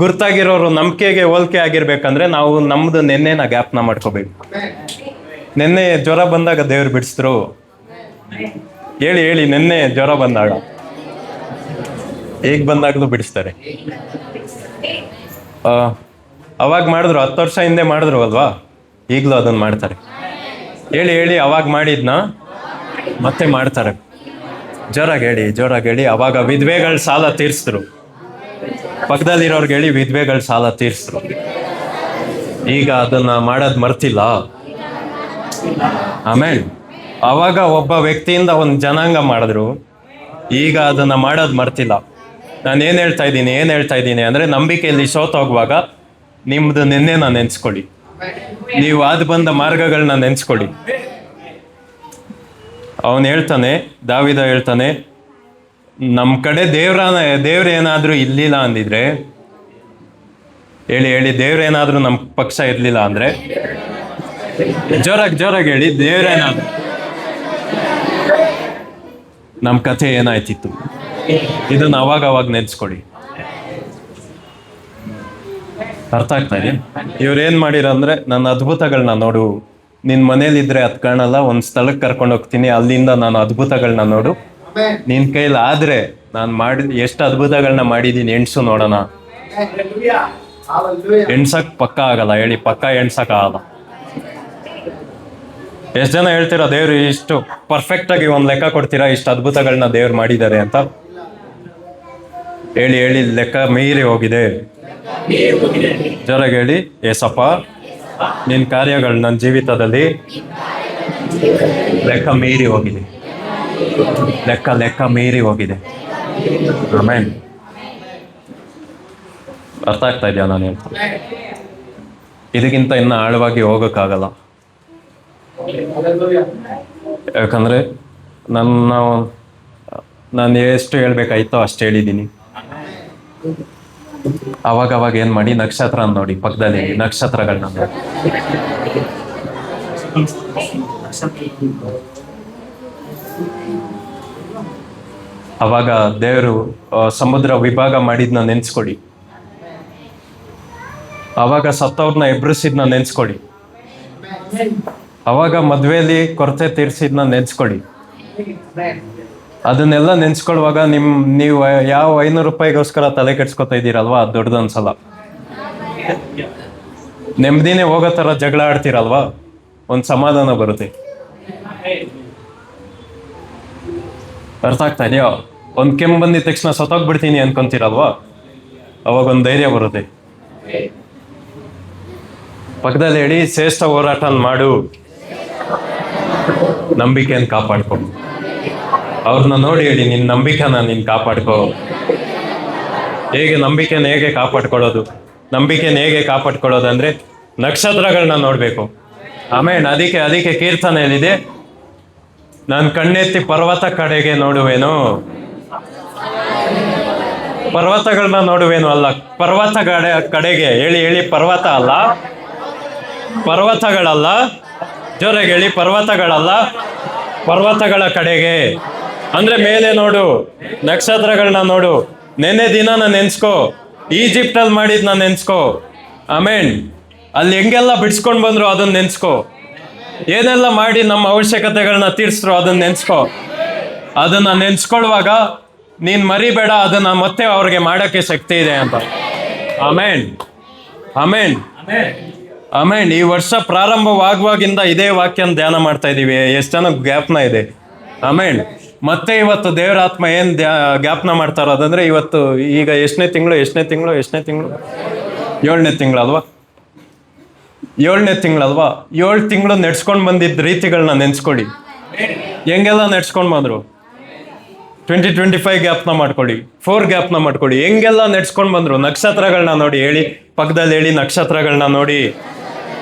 ಗುರ್ತಾಗಿರೋರು ನಂಬಿಕೆಗೆ ಹೋಲಿಕೆ ಆಗಿರ್ಬೇಕಂದ್ರೆ ನಾವು ನಮ್ದು ನೆನ್ನೆನ ಜ್ಞಾಪನ ಮಾಡ್ಕೋಬೇಕು. ನೆನ್ನೆ ಜ್ವರ ಬಂದಾಗ ದೇವ್ರು ಬಿಡಿಸಿದ್ರು. ಹೇಳಿ ನೆನ್ನೆ ಜ್ವರ ಬಂದಾಗ, ಹೇಗ್ ಬಂದಾಗ್ಲೂ ಬಿಡಿಸ್ತಾರೆ. ಅವಾಗ ಮಾಡಿದ್ರು, 10 ವರ್ಷ ಹಿಂದೆ ಮಾಡಿದ್ರು ಅಲ್ವಾ, ಈಗಲೂ ಅದನ್ನ ಮಾಡ್ತಾರೆ. ಹೇಳಿ ಅವಾಗ ಮಾಡಿದ್ನ ಮತ್ತೆ ಮಾಡ್ತಾರೆ. ಜೋರಾಗಿ ಹೇಳಿ. ಅವಾಗ ವಿಧವೆಗಳ ಸಾಲ ತೀರ್ಸಿದ್ರು. ಪಕ್ಕದಲ್ಲಿರೋರ್ಗೆ ಹೇಳಿ, ವಿಧವೆಗಳ ಸಾಲ ತೀರ್ಸಿದ್ರು. ಈಗ ಅದನ್ನ ಮಾಡೋದ್ ಮರ್ತಿಲ್ಲ. ಆಮೇಲೆ ಅವಾಗ ಒಬ್ಬ ವ್ಯಕ್ತಿಯಿಂದ ಒಂದು ಜನಾಂಗ ಮಾಡಿದ್ರು, ಈಗ ಅದನ್ನ ಮಾಡೋದ್ ಮರ್ತಿಲ್ಲ. ನಾನು ಏನ್ ಹೇಳ್ತಾ ಇದ್ದೀನಿ ಅಂದ್ರೆ, ನಂಬಿಕೆಯಲ್ಲಿ ಸೋತೋಗುವಾಗ ನಿಮ್ದು ನೆನ್ನೆನ ನೆನ್ಸ್ಕೊಳ್ಳಿ, ನೀವು ಆದ್ ಬಂದ ಮಾರ್ಗಗಳನ್ನ ನೆನ್ಸ್ಕೊಳ್ಳಿ. ಅವನು ಹೇಳ್ತಾನೆ, ದಾವಿದ ಹೇಳ್ತಾನೆ, ನಮ್ಮ ಕಡೆ ದೇವ್ರ ಏನಾದ್ರೂ ಇರ್ಲಿಲ್ಲ ಅಂದಿದ್ರೆ, ಹೇಳಿ ದೇವ್ರೇನಾದ್ರೂ ನಮ್ಮ ಪಕ್ಷ ಇರ್ಲಿಲ್ಲ ಅಂದ್ರೆ, ಜೋರಾಗಿ ಹೇಳಿ, ದೇವ್ರೇನಾದ್ರು ನಮ್ಮ ಕಥೆ ಏನಾಯ್ತಿತ್ತು. ಇದನ್ನ ಅವಾಗ ನೆನ್ಸ್ಕೊಳ್ಳಿ. ಅರ್ಥ ಆಗ್ತಾ ಇದೆ? ಇವ್ರೇನ್ ಮಾಡಿರಂದ್ರೆ, ನನ್ನ ಅದ್ಭುತಗಳನ್ನ ನೋಡು, ನಿನ್ ಮನೇಲಿದ್ರೆ ಅದ್ ಕಾಣಲ್ಲ, ಒಂದ್ ಸ್ಥಳಕ್ಕೆ ಕರ್ಕೊಂಡು ಹೋಗ್ತೀನಿ, ಅಲ್ಲಿಂದ ನಾನು ಅದ್ಭುತಗಳನ್ನ ನೋಡು. ನಿನ್ ಕೈಲಿ ಆದ್ರೆ ನಾನು ಎಷ್ಟು ಅದ್ಭುತಗಳನ್ನ ಮಾಡಿದೀನಿ ಎಣ್ಸು ನೋಡೋಣ. ಎಣ್ಸಕ್ ಪಕ್ಕ ಆಗಲ್ಲ, ಹೇಳಿ, ಪಕ್ಕ ಎಣ್ಸಕ್ ಆಗಲ್ಲ. ಎಷ್ಟ್ ಜನ ಹೇಳ್ತೀರಾ ದೇವ್ರು ಇಷ್ಟು ಪರ್ಫೆಕ್ಟ್ ಆಗಿ ಒಂದ್ ಲೆಕ್ಕ ಕೊಡ್ತೀರಾ, ಇಷ್ಟು ಅದ್ಭುತಗಳನ್ನ ದೇವ್ರು ಮಾಡಿದ್ದಾರೆ ಅಂತ? ಹೇಳಿ ಲೆಕ್ಕ ಮೀರಿ ಹೋಗಿದೆ. ಜೋರಾಗಿ ಹೇಳಿ, ಏಸಪ್ಪ ನಿನ್ ಕಾರ್ಯಗಳು ನನ್ನ ಜೀವಿತದಲ್ಲಿ ಲೆಕ್ಕ ಮೀರಿ ಹೋಗಿದೆ. ಲೆಕ್ಕ ಮೀರಿ ಹೋಗಿದೆ. ಆಮೇನ್. ಅರ್ಥ ಆಗ್ತಾ ಇದೆಯಾ ನಾನು ಹೇಳ್ತೀನಿ? ಇದಕ್ಕಿಂತ ಇನ್ನ ಆಳವಾಗಿ ಹೋಗಕ್ಕಾಗಲ್ಲ. ಯಾಕಂದ್ರೆ ನಾನು ಎಷ್ಟು ಹೇಳ್ಬೇಕಾಯ್ತೋ ಅಷ್ಟು ಹೇಳಿದ್ದೀನಿ. ಅವಾಗ ಏನ್ ಮಾಡಿ, ನಕ್ಷತ್ರ ನೋಡಿ, ಪಕ್ಕದಲ್ಲಿ ನಕ್ಷತ್ರಗಳನ್ನ ನೋಡಿ. ಅವಾಗ ದೇವರು ಸಮುದ್ರ ವಿಭಾಗ ಮಾಡಿದ್ನ ನೆನ್ಸ್ಕೊಡಿ. ಅವಾಗ ಸತ್ತವ್ರನ್ನ ಎಬ್ರಿಸಿದ್ನ ನೆನ್ಸ್ಕೊಡಿ. ಅವಾಗ ಮದ್ವೆಯಲ್ಲಿ ಕೊರತೆ ತೀರ್ಸಿದ್ನ ನೆನ್ಸ್ಕೊಡಿ. ಅದನ್ನೆಲ್ಲ ನೆನ್ಸ್ಕೊಳ್ಳುವಾಗ ನೀವು ಯಾವ 500 ರೂಪಾಯಿಗೋಸ್ಕರ ತಲೆ ಕೆಡ್ಸ್ಕೊತಾ ಇದ್ದೀರಲ್ವಾ, ಅದು ದೊಡ್ಡದೊಂದ್ಸಲ. ನೆಮ್ಮದಿನೇ ಹೋಗೋ ತರ ಜಗಳ ಆಡ್ತೀರಲ್ವಾ, ಒಂದ್ ಸಮಾಧಾನ ಬರುತ್ತೆ. ಅರ್ಥ ಆಗ್ತಾ ಇದೆಯಾ? ಒಂದ್ ಕೆಮ್ಮು ಬಂದಿದ ತಕ್ಷಣ ಸತ್ತೋಗ್ಬಿಡ್ತೀನಿ ಅನ್ಕೊಂತೀರಲ್ವಾ, ಅವಾಗ ಒಂದ್ ಧೈರ್ಯ ಬರುತ್ತೆ. ಪಕ್ಕದಲ್ಲಿ ಹೇಳಿ, ಶ್ರೇಷ್ಠ ಹೋರಾಟ ಮಾಡು, ನಂಬಿಕೆಯನ್ನು ಕಾಪಾಡ್ಕೊ. ಅವ್ರನ್ನ ನೋಡಿ ಹೇಳಿ, ನಿನ್ ನಂಬಿಕೆನ ನೀನ್ ಕಾಪಾಡ್ಕೋ. ಹೇಗೆ ಕಾಪಾಡ್ಕೊಳ್ಳೋದು? ನಂಬಿಕೆನ ಹೇಗೆ ಕಾಪಾಡ್ಕೊಳ್ಳೋದಂದ್ರೆ ನಕ್ಷತ್ರಗಳನ್ನ ನೋಡ್ಬೇಕು. ಆಮೇಲೆ ಅದಕ್ಕೆ ಕೀರ್ತನೆಯಲ್ಲಿದೆ, ನಾನು ಕಣ್ಣೆತ್ತಿ ಪರ್ವತ ಕಡೆಗೆ ನೋಡುವೇನು. ಪರ್ವತಗಳನ್ನ ನೋಡುವೇನು ಅಲ್ಲ, ಪರ್ವತಗಳ ಕಡೆಗೆ. ಹೇಳಿ ಪರ್ವತ ಅಲ್ಲ, ಪರ್ವತಗಳಲ್ಲ. ಜೋರಾಗಿ ಹೇಳಿ, ಪರ್ವತಗಳಲ್ಲ, ಪರ್ವತಗಳ ಕಡೆಗೆ. ಅಂದ್ರೆ ಮೇಲೆ ನೋಡು, ನಕ್ಷತ್ರಗಳನ್ನ ನೋಡು. ನೆನ್ನೆ ದಿನನ ನೆನ್ಸ್ಕೋ, ಈಜಿಪ್ಟಲ್ಲಿ ಮಾಡಿದ್ನ ನೆನ್ಸ್ಕೋ. ಆಮೇನ್. ಅಲ್ಲಿ ಹೆಂಗೆಲ್ಲ ಬಿಡ್ಸ್ಕೊಂಡ್ ಬಂದ್ರು ಅದನ್ನ ನೆನ್ಸ್ಕೋ. ಏನೆಲ್ಲ ಮಾಡಿ ನಮ್ಮ ಅವಶ್ಯಕತೆಗಳನ್ನ ತೀರ್ಸ್ರು ಅದನ್ನ ನೆನ್ಸ್ಕೋ. ಅದನ್ನ ನೆನ್ಸ್ಕೊಳ್ಳುವಾಗ ನೀನ್ ಮರಿಬೇಡ, ಅದನ್ನ ಮತ್ತೆ ಅವ್ರಿಗೆ ಮಾಡಕ್ಕೆ ಶಕ್ತಿ ಇದೆ ಅಂತ. ಆಮೇನ್. ಈ ವರ್ಷ ಪ್ರಾರಂಭವಾಗುವಾಗಿಂದ ಇದೇ ವಾಕ್ಯನ ಧ್ಯಾನ ಮಾಡ್ತಾ ಇದೀವಿ. ಎಷ್ಟು ಜನ ಜ್ಞಾಪನ ಇದೆ? ಆಮೇನ್. ಮತ್ತೆ ಇವತ್ತು ದೇವರ ಆತ್ಮ ಏನ್ ಜ್ಞಾಪನ ಮಾಡ್ತಾರೋ ಅದಂದ್ರೆ, ಇವತ್ತು ಈಗ ಎಷ್ಟನೇ ತಿಂಗಳು 7ನೇ ತಿಂಗಳು ಅಲ್ವಾ? 7ನೇ ತಿಂಗಳಲ್ವಾ, 7 ತಿಂಗಳು ನಡ್ಸ್ಕೊಂಡು ಬಂದಿದ್ದ ರೀತಿಗಳನ್ನ ನೆನ್ಸ್ಕೊಳ್ಳಿ. ಹೆಂಗೆಲ್ಲ ನಡ್ಸ್ಕೊಂಡು ಬಂದ್ರು. 2025 ಗ್ಯಾಪ್ನ ಮಾಡ್ಕೊಳ್ಳಿ, 4 ಗ್ಯಾಪ್ನ ಮಾಡ್ಕೊಳ್ಳಿ. ಹೆಂಗೆಲ್ಲ ನಡ್ಸ್ಕೊಂಡು ಬಂದ್ರು. ನಕ್ಷತ್ರಗಳನ್ನ ನೋಡಿ, ಹೇಳಿ ಪಕ್ಕದಲ್ಲಿ ಹೇಳಿ, ನಕ್ಷತ್ರಗಳನ್ನ ನೋಡಿ.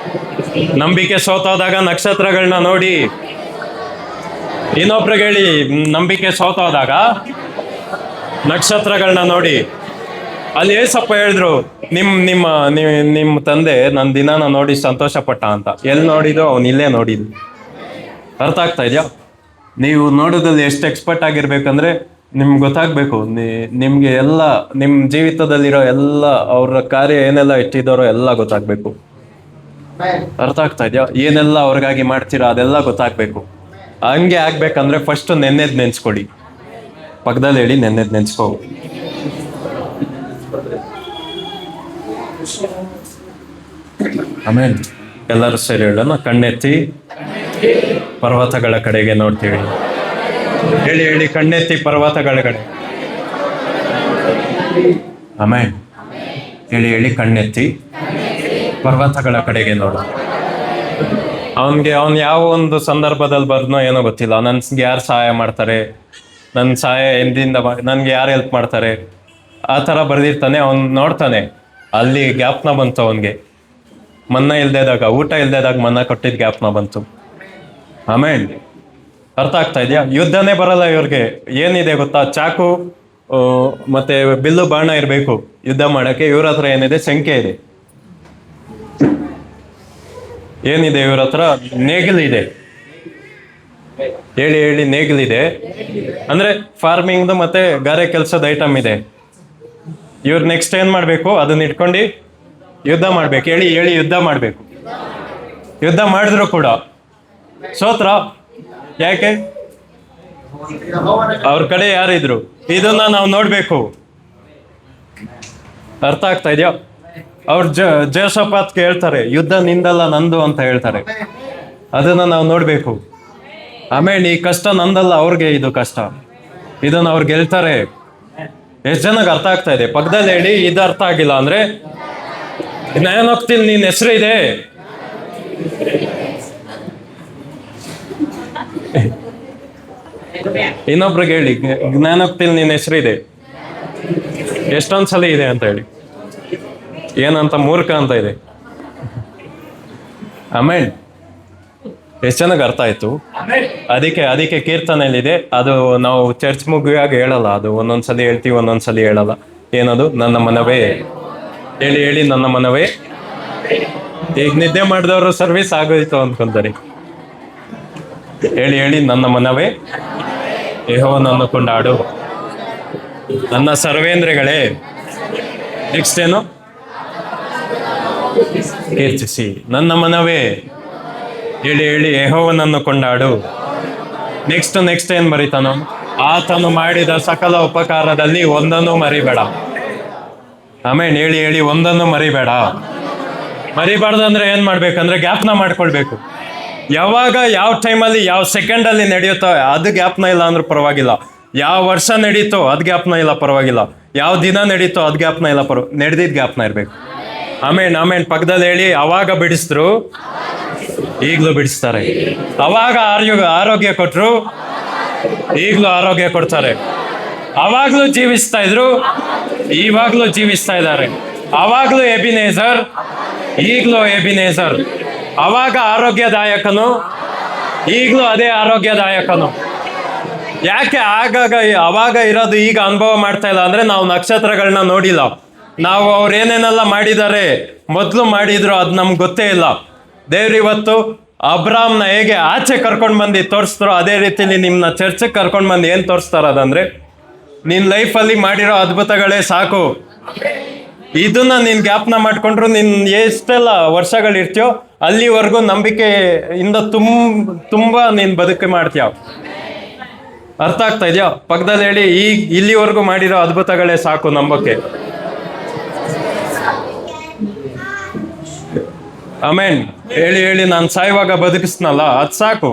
ನಂಬಿಕೆ ಸೋತೋದಾಗ ನಕ್ಷತ್ರಗಳನ್ನ ನೋಡಿ. ಇನ್ನೊಬ್ರಿಗೆ ಹೇಳಿ, ನಂಬಿಕೆ ಸೋತೋದಾಗ ನಕ್ಷತ್ರಗಳನ್ನ ನೋಡಿ. ಅಲ್ಲಿ ಏಸಪ್ಪ ಹೇಳಿದ್ರು, ನಿಮ್ಮ ತಂದೆ ನನ್ನ ದಿನಾನ ನೋಡಿ ಸಂತೋಷ ಪಟ್ಟ ಅಂತ. ಎಲ್ಲಿ ನೋಡಿದ್ರು ಅವನು ಇಲ್ಲೇ ನೋಡಿದ್ದು. ಅರ್ಥ ಆಗ್ತಾ ಇದೆಯಾ? ನೀವು ನೋಡೋದ್ರಲ್ಲಿ ಎಷ್ಟು ಎಕ್ಸ್ಪರ್ಟ್ ಆಗಿರ್ಬೇಕಂದ್ರೆ ನಿಮ್ಗೆ ಗೊತ್ತಾಗ್ಬೇಕು. ನಿಮ್ಗೆ ಎಲ್ಲ ನಿಮ್ಮ ಜೀವಿತದಲ್ಲಿರೋ ಎಲ್ಲ ಅವ್ರ ಕಾರ್ಯ ಏನೆಲ್ಲ ಇಟ್ಟಿದ್ದಾರೋ ಎಲ್ಲ ಗೊತ್ತಾಗ್ಬೇಕು. ಅರ್ಥ ಆಗ್ತಾ ಇದೆಯಾ? ಏನೆಲ್ಲ ಅವ್ರಿಗಾಗಿ ಮಾಡ್ತೀರಾ ಅದೆಲ್ಲ ಗೊತ್ತಾಗ್ಬೇಕು. ಹಂಗೆ ಆಗ್ಬೇಕಂದ್ರೆ ಫಸ್ಟ್ ನೆನ್ನೆದ್ ನೆನ್ಸ್ಕೊಡಿ. ಪಕ್ಕದಲ್ಲಿ ಹೇಳಿ, ನೆನ್ನೆದ್ ನೆನ್ಸ್ಕೋ. ಆಮೇಲೆ ಎಲ್ಲರೂ ಸೇರಿ ಹೇಳೋಣ. ಕಣ್ಣೆತ್ತಿ ಪರ್ವತಗಳ ಕಡೆಗೆ ನೋಡ್ತೀವಿ. ಹೇಳಿ ಹೇಳಿ, ಕಣ್ಣೆತ್ತಿ ಪರ್ವತಗಳ ಕಡೆ. ಆಮೇಲೆ ಹೇಳಿ ಹೇಳಿ, ಕಣ್ಣೆತ್ತಿ ಪರ್ವತಗಳ ಕಡೆಗೆ ನೋಡು. ಅವನು ಯಾವ ಒಂದು ಸಂದರ್ಭದಲ್ಲಿ ಬರ್ನೋ ಏನೋ ಗೊತ್ತಿಲ್ಲ. ನನ್ಗೆ ಯಾರು ಸಹಾಯ ಮಾಡ್ತಾರೆ, ನನ್ನ ಸಹಾಯ ಎಂದಿಂದ ನನ್ಗೆ ಯಾರು ಹೆಲ್ಪ್ ಮಾಡ್ತಾರೆ, ಆ ಥರ ಬರ್ದಿರ್ತಾನೆ. ಅವ್ನು ನೋಡ್ತಾನೆ, ಅಲ್ಲಿ ಗ್ಯಾಪ್ನ ಬಂತು ಅವನಿಗೆ. ಮನ್ನ ಇಲ್ದೇದಾಗ, ಊಟ ಇಲ್ದೇದಾಗ ಮನ್ನ ಕೊಟ್ಟಿದ್ದ ಗ್ಯಾಪ್ನ ಬಂತು. ಆಮೇಲೆ ಅರ್ಥ ಆಗ್ತಾ ಇದೆಯಾ? ಯುದ್ಧನೇ ಬರಲ್ಲ ಇವ್ರಿಗೆ. ಏನಿದೆ ಗೊತ್ತಾ? ಚಾಕು ಮತ್ತೆ ಬಿಲ್ಲು ಬಾಣ ಇರಬೇಕು ಯುದ್ಧ ಮಾಡಕ್ಕೆ. ಇವ್ರ ಹತ್ರ ಏನಿದೆ? ಸಂಖ್ಯೆ ಇದೆ. ಏನಿದೆ ಇವ್ರ ಹತ್ರ? ನೇಗಿಲಿದೆ. ಹೇಳಿ ಹೇಳಿ, ನೇಗಿಲಿದೆ. ಅಂದ್ರೆ ಫಾರ್ಮಿಂಗ್ದು ಮತ್ತೆ ಗಾರೆ ಕೆಲಸದ ಐಟಮ್ ಇದೆ. ಇವ್ರು ನೆಕ್ಸ್ಟ್ ಏನ್ ಮಾಡ್ಬೇಕು? ಅದನ್ನ ಇಟ್ಕೊಂಡು ಯುದ್ಧ ಮಾಡ್ಬೇಕು. ಹೇಳಿ ಹೇಳಿ, ಯುದ್ಧ ಮಾಡ್ಬೇಕು. ಯುದ್ಧ ಮಾಡಿದ್ರು ಕೂಡ ಸೋತ್ರ. ಯಾಕೆ? ಅವ್ರ ಕಡೆ ಯಾರಿದ್ರು? ಇದನ್ನ ನಾವು ನೋಡ್ಬೇಕು. ಅರ್ಥ ಆಗ್ತಾ ಇದೆಯಾ? ಅವ್ರು ಜೋಷಪಾತ್ ಹೇಳ್ತಾರೆ, ಯುದ್ಧ ನಿಂದಲ್ಲ ನಂದು ಅಂತ ಹೇಳ್ತಾರೆ. ಅದನ್ನ ನಾವು ನೋಡ್ಬೇಕು. ಆಮೇಲೆ ಈ ಕಷ್ಟ ನಂದಲ್ಲ, ಅವ್ರಿಗೆ ಇದು ಕಷ್ಟ. ಇದನ್ನ ಅವ್ರು ಗೆಲ್ತಾರೆ. ಎಷ್ಟು ಜನಕ್ಕೆ ಅರ್ಥ ಆಗ್ತಾ ಇದೆ? ಪಕ್ಕದಲ್ಲಿ ಹೇಳಿ, ಇದು ಅರ್ಥ ಆಗಿಲ್ಲ ಅಂದ್ರೆ, ಜ್ಞಾನೋಕ್ತಿಲ್ ನಿನ್ ಹೆಸರು ಇದೆ. ಇನ್ನೊಬ್ರಿಗೆ ಹೇಳಿ, ಜ್ಞಾನೋಕ್ತಿಲ್ ನಿನ್ ಹೆಸರಿದೆ. ಎಷ್ಟೊಂದ್ಸಲ ಇದೆ ಅಂತ ಹೇಳಿ. ಏನಂತ? ಮೂರ್ಖ ಅಂತ ಇದೆ. ಆಮೇಲೆ ಎಷ್ಟು ಚೆನ್ನಾಗಿ ಅರ್ಥ ಆಯ್ತು. ಅದಕ್ಕೆ ಕೀರ್ತನೆಯಲ್ಲಿದೆ. ಅದು ನಾವು ಚರ್ಚ್ ಮುಗಿಯಾಗ ಹೇಳಲ್ಲ. ಅದು ಒಂದೊಂದ್ಸಲಿ ಹೇಳ್ತೀವಿ, ಒಂದೊಂದ್ಸಲಿ ಹೇಳಲ್ಲ. ಏನದು? ನನ್ನ ಮನವೇ. ಹೇಳಿ ಹೇಳಿ, ನನ್ನ ಮನವೇ. ಈಗ ನಿದ್ದೆ ಮಾಡಿದವರು ಸರ್ವಿಸ್ ಆಗೋಯ್ತು ಅನ್ಕೊಂತಾರೆ. ಹೇಳಿ ಹೇಳಿ, ನನ್ನ ಮನವೇ ಯೆಹೋವನನ್ನು ಕೊಂಡಾಡು. ನನ್ನ ಸರ್ವೇಂದ್ರಗಳೇ. ನೆಕ್ಸ್ಟ್ ಏನು? ಕೀರ್ತಿಸಿ. ನನ್ನ ಮನವೇ ಹೇಳಿ ಹೇಳಿ, ಯೆಹೋವನನ್ನು ಕೊಂಡಾಡು. ನೆಕ್ಸ್ಟ್ ಏನ್ ಬರೀತಾನು? ಆತನು ಮಾಡಿದ ಸಕಲ ಉಪಕಾರದಲ್ಲಿ ಒಂದನ್ನು ಮರಿಬೇಡ. ಆಮೇಲೆ ಹೇಳಿ ಹೇಳಿ, ಒಂದನ್ನು ಮರಿಬೇಡ. ಮರಿಬಾರ್ದಂದ್ರೆ ಏನ್ ಮಾಡ್ಬೇಕಂದ್ರೆ ಗ್ಯಾಪ್ನ ಮಾಡ್ಕೊಳ್ಬೇಕು. ಯಾವಾಗ ಯಾವ ಟೈಮಲ್ಲಿ ಯಾವ ಸೆಕೆಂಡಲ್ಲಿ ನಡೆಯುತ್ತೋ ಅದು ಗ್ಯಾಪ್ನ ಇಲ್ಲ ಅಂದ್ರೂ ಪರವಾಗಿಲ್ಲ. ಯಾವ ವರ್ಷ ನಡೀತೋ ಅದು ಗ್ಯಾಪ್ನ ಇಲ್ಲ ಪರವಾಗಿಲ್ಲ. ಯಾವ ದಿನ ನಡೀತೋ ಅದು ಗ್ಯಾಪ್ನ ಇಲ್ಲ ನಡೆದಿದ್ದ ಗ್ಯಾಪ್ನ ಇರ್ಬೇಕು. ಆಮೇಲೆ ಪಕ್ಕದಲ್ಲಿ ಹೇಳಿ, ಅವಾಗ ಬಿಡಿಸಿದ್ರು ಈಗಲೂ ಬಿಡಿಸ್ತಾರೆ. ಅವಾಗ ಆರೋಗ್ಯ ಕೊಟ್ರು, ಈಗಲೂ ಆರೋಗ್ಯ ಕೊಡ್ತಾರೆ. ಅವಾಗ್ಲೂ ಜೀವಿಸ್ತಾ ಇದ್ರು, ಇವಾಗ್ಲೂ ಜೀವಿಸ್ತಾ ಇದ್ದಾರೆ. ಅವಾಗ್ಲೂ ಎಬಿನೇಸರ್, ಈಗಲೂ ಎಬಿನೇಸರ್. ಅವಾಗ ಆರೋಗ್ಯದಾಯಕನು, ಈಗಲೂ ಅದೇ ಆರೋಗ್ಯದಾಯಕನು. ಯಾಕೆ ಅವಾಗ ಇರೋದು ಈಗ ಅನುಭವ ಮಾಡ್ತಾ ಇಲ್ಲ ಅಂದ್ರೆ ನಾವು ನಕ್ಷತ್ರಗಳನ್ನ ನೋಡಿಲ್ಲ. ನಾವು ಅವ್ರು ಏನೇನೆಲ್ಲ ಮಾಡಿದ್ದಾರೆ, ಮೊದಲು ಮಾಡಿದ್ರು, ಅದು ನಮ್ಗೆ ಗೊತ್ತೇ ಇಲ್ಲ. ದೇವ್ರು ಇವತ್ತು ಅಬ್ರಾಮ್ನ ಹೇಗೆ ಆಚೆ ಕರ್ಕೊಂಡು ಬಂದು ತೋರಿಸ್ತಾರೋ ಅದೇ ರೀತಿಲಿ ನಿಮ್ಮನ್ನ ಚರ್ಚೆಗೆ ಕರ್ಕೊಂಡು ಬಂದು ಏನು ತೋರಿಸ್ತಾರದಂದ್ರೆ, ನಿನ್ನ ಲೈಫಲ್ಲಿ ಮಾಡಿರೋ ಅದ್ಭುತಗಳೇ ಸಾಕು. ಇದನ್ನ ನೀನು ಜ್ಞಾಪನ ಮಾಡ್ಕೊಂಡ್ರು ನೀನು ಎಷ್ಟೆಲ್ಲ ವರ್ಷಗಳಿರ್ತೀಯೋ ಅಲ್ಲಿವರೆಗೂ ನಂಬಿಕೆಯಿಂದ ತುಂಬಾ ನೀನು ಬದುಕು ಮಾಡ್ತೀಯ. ಅರ್ಥ ಆಗ್ತಾ ಇದೆಯಾ? ಪಕ್ಕದಲ್ಲಿ ಹೇಳಿ, ಇಲ್ಲಿವರೆಗೂ ಮಾಡಿರೋ ಅದ್ಭುತಗಳೇ ಸಾಕು ನಂಬಕ್ಕೆ. ಆಮೇನ್. ಹೇಳಿ ಹೇಳಿ, ನಾನು ಸಾಯುವಾಗ ಬದುಕಿಸ್ನಲ್ಲ ಅದು ಸಾಕು.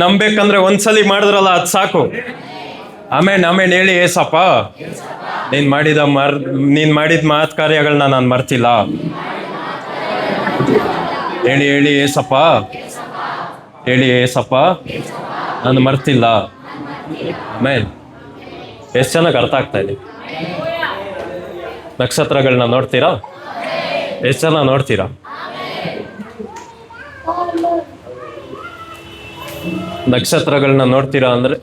ನಂಬೇಕಂದ್ರೆ ಒಂದ್ಸಲಿ ಮಾಡಿದ್ರಲ್ಲ ಅದು ಸಾಕು. ಆಮೇನ್ ಹೇಳಿ, ಏಸಪ್ಪ ನೀನ್ ಮಾಡಿದ ಮಾತ್ ಕಾರ್ಯಗಳನ್ನ ನಾನು ಮರ್ತಿಲ್ಲ. ಹೇಳಿ ಹೇಳಿ ಏಸಪ್ಪ, ಹೇಳಿ ಏಸಪ್ಪ, ನಾನು ಮರ್ತಿಲ್ಲ. ಆಮೇಲೆ ಎಷ್ಟು ಚೆನ್ನಾಗಿ ಅರ್ಥ ಆಗ್ತಾ ಇದೆ. ನಕ್ಷತ್ರಗಳನ್ನ ನೋಡ್ತೀರಾ? ಎಷ್ಟು ಜನ ನೋಡ್ತೀರಾ? ನಕ್ಷತ್ರಗಳನ್ನ ನೋಡ್ತೀರಾ ಅಂದ್ರೆ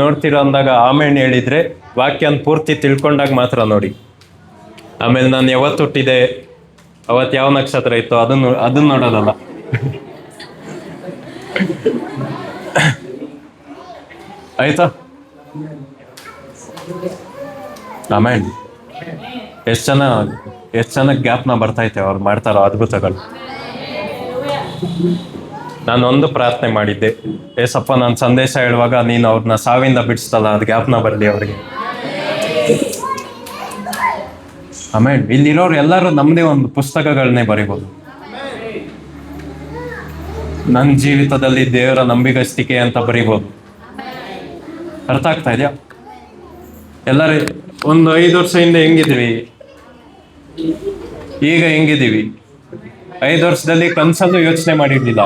ನೋಡ್ತೀರಾ ಅಂದಾಗ ಆಮೇಲೆ ಹೇಳಿದ್ರೆ ವಾಕ್ಯನ ಪೂರ್ತಿ ತಿಳ್ಕೊಂಡಾಗ ಮಾತ್ರ ನೋಡಿ. ಆಮೇಲೆ ನಾನು ಯಾವತ್ತು ಹುಟ್ಟಿದೆ, ಅವತ್ತು ಯಾವ ನಕ್ಷತ್ರ ಇತ್ತು ಅದನ್ನ ನೋಡೋದಲ್ಲ. ಆಯ್ತಾ? ಆಮೇಲೆ ಎಷ್ಟು ಚೆನ್ನಾಗಿ ಜ್ಞಾಪನ ಬರ್ತೈತೆ ಅವ್ರು ಮಾಡ್ತಾರೋ ಅದ್ಭುತಗಳು. ನಾನೊಂದು ಪ್ರಾರ್ಥನೆ ಮಾಡಿದ್ದೆ, ಏಸಪ್ಪ ನಾನು ಸಂದೇಶ ಹೇಳುವಾಗ ನೀನು ಅವ್ರನ್ನ ಸಾವಿಂದ ಬಿಡಿಸ್ತಲ್ಲ, ಅದು ಜ್ಞಾಪನ ಬರಲಿ ಅವ್ರಿಗೆ. ಆಮೇಲೆ ಇಲ್ಲಿರೋರು ಎಲ್ಲರೂ ನಮ್ಮದೇ ಒಂದು ಪುಸ್ತಕಗಳನ್ನೇ ಬರೀಬೋದು. ನನ್ನ ಜೀವಿತದಲ್ಲಿ ದೇವರ ನಂಬಿಗಸ್ತಿಕೆ ಅಂತ ಬರೀಬೋದು. ಅರ್ಥ ಆಗ್ತಾ ಇದೆಯಾ? ಎಲ್ಲರೂ ಒಂದು 5 ವರ್ಷ ಹಿಂದೆ ಹೆಂಗಿದ್ವಿ, ಈಗ ಹೆಂಗಿದ್ದೀವಿ? 5 ವರ್ಷದಲ್ಲಿ ಕನ್ಸಲ್ಲೂ ಯೋಚನೆ ಮಾಡಿರ್ಲಿಲ್ಲ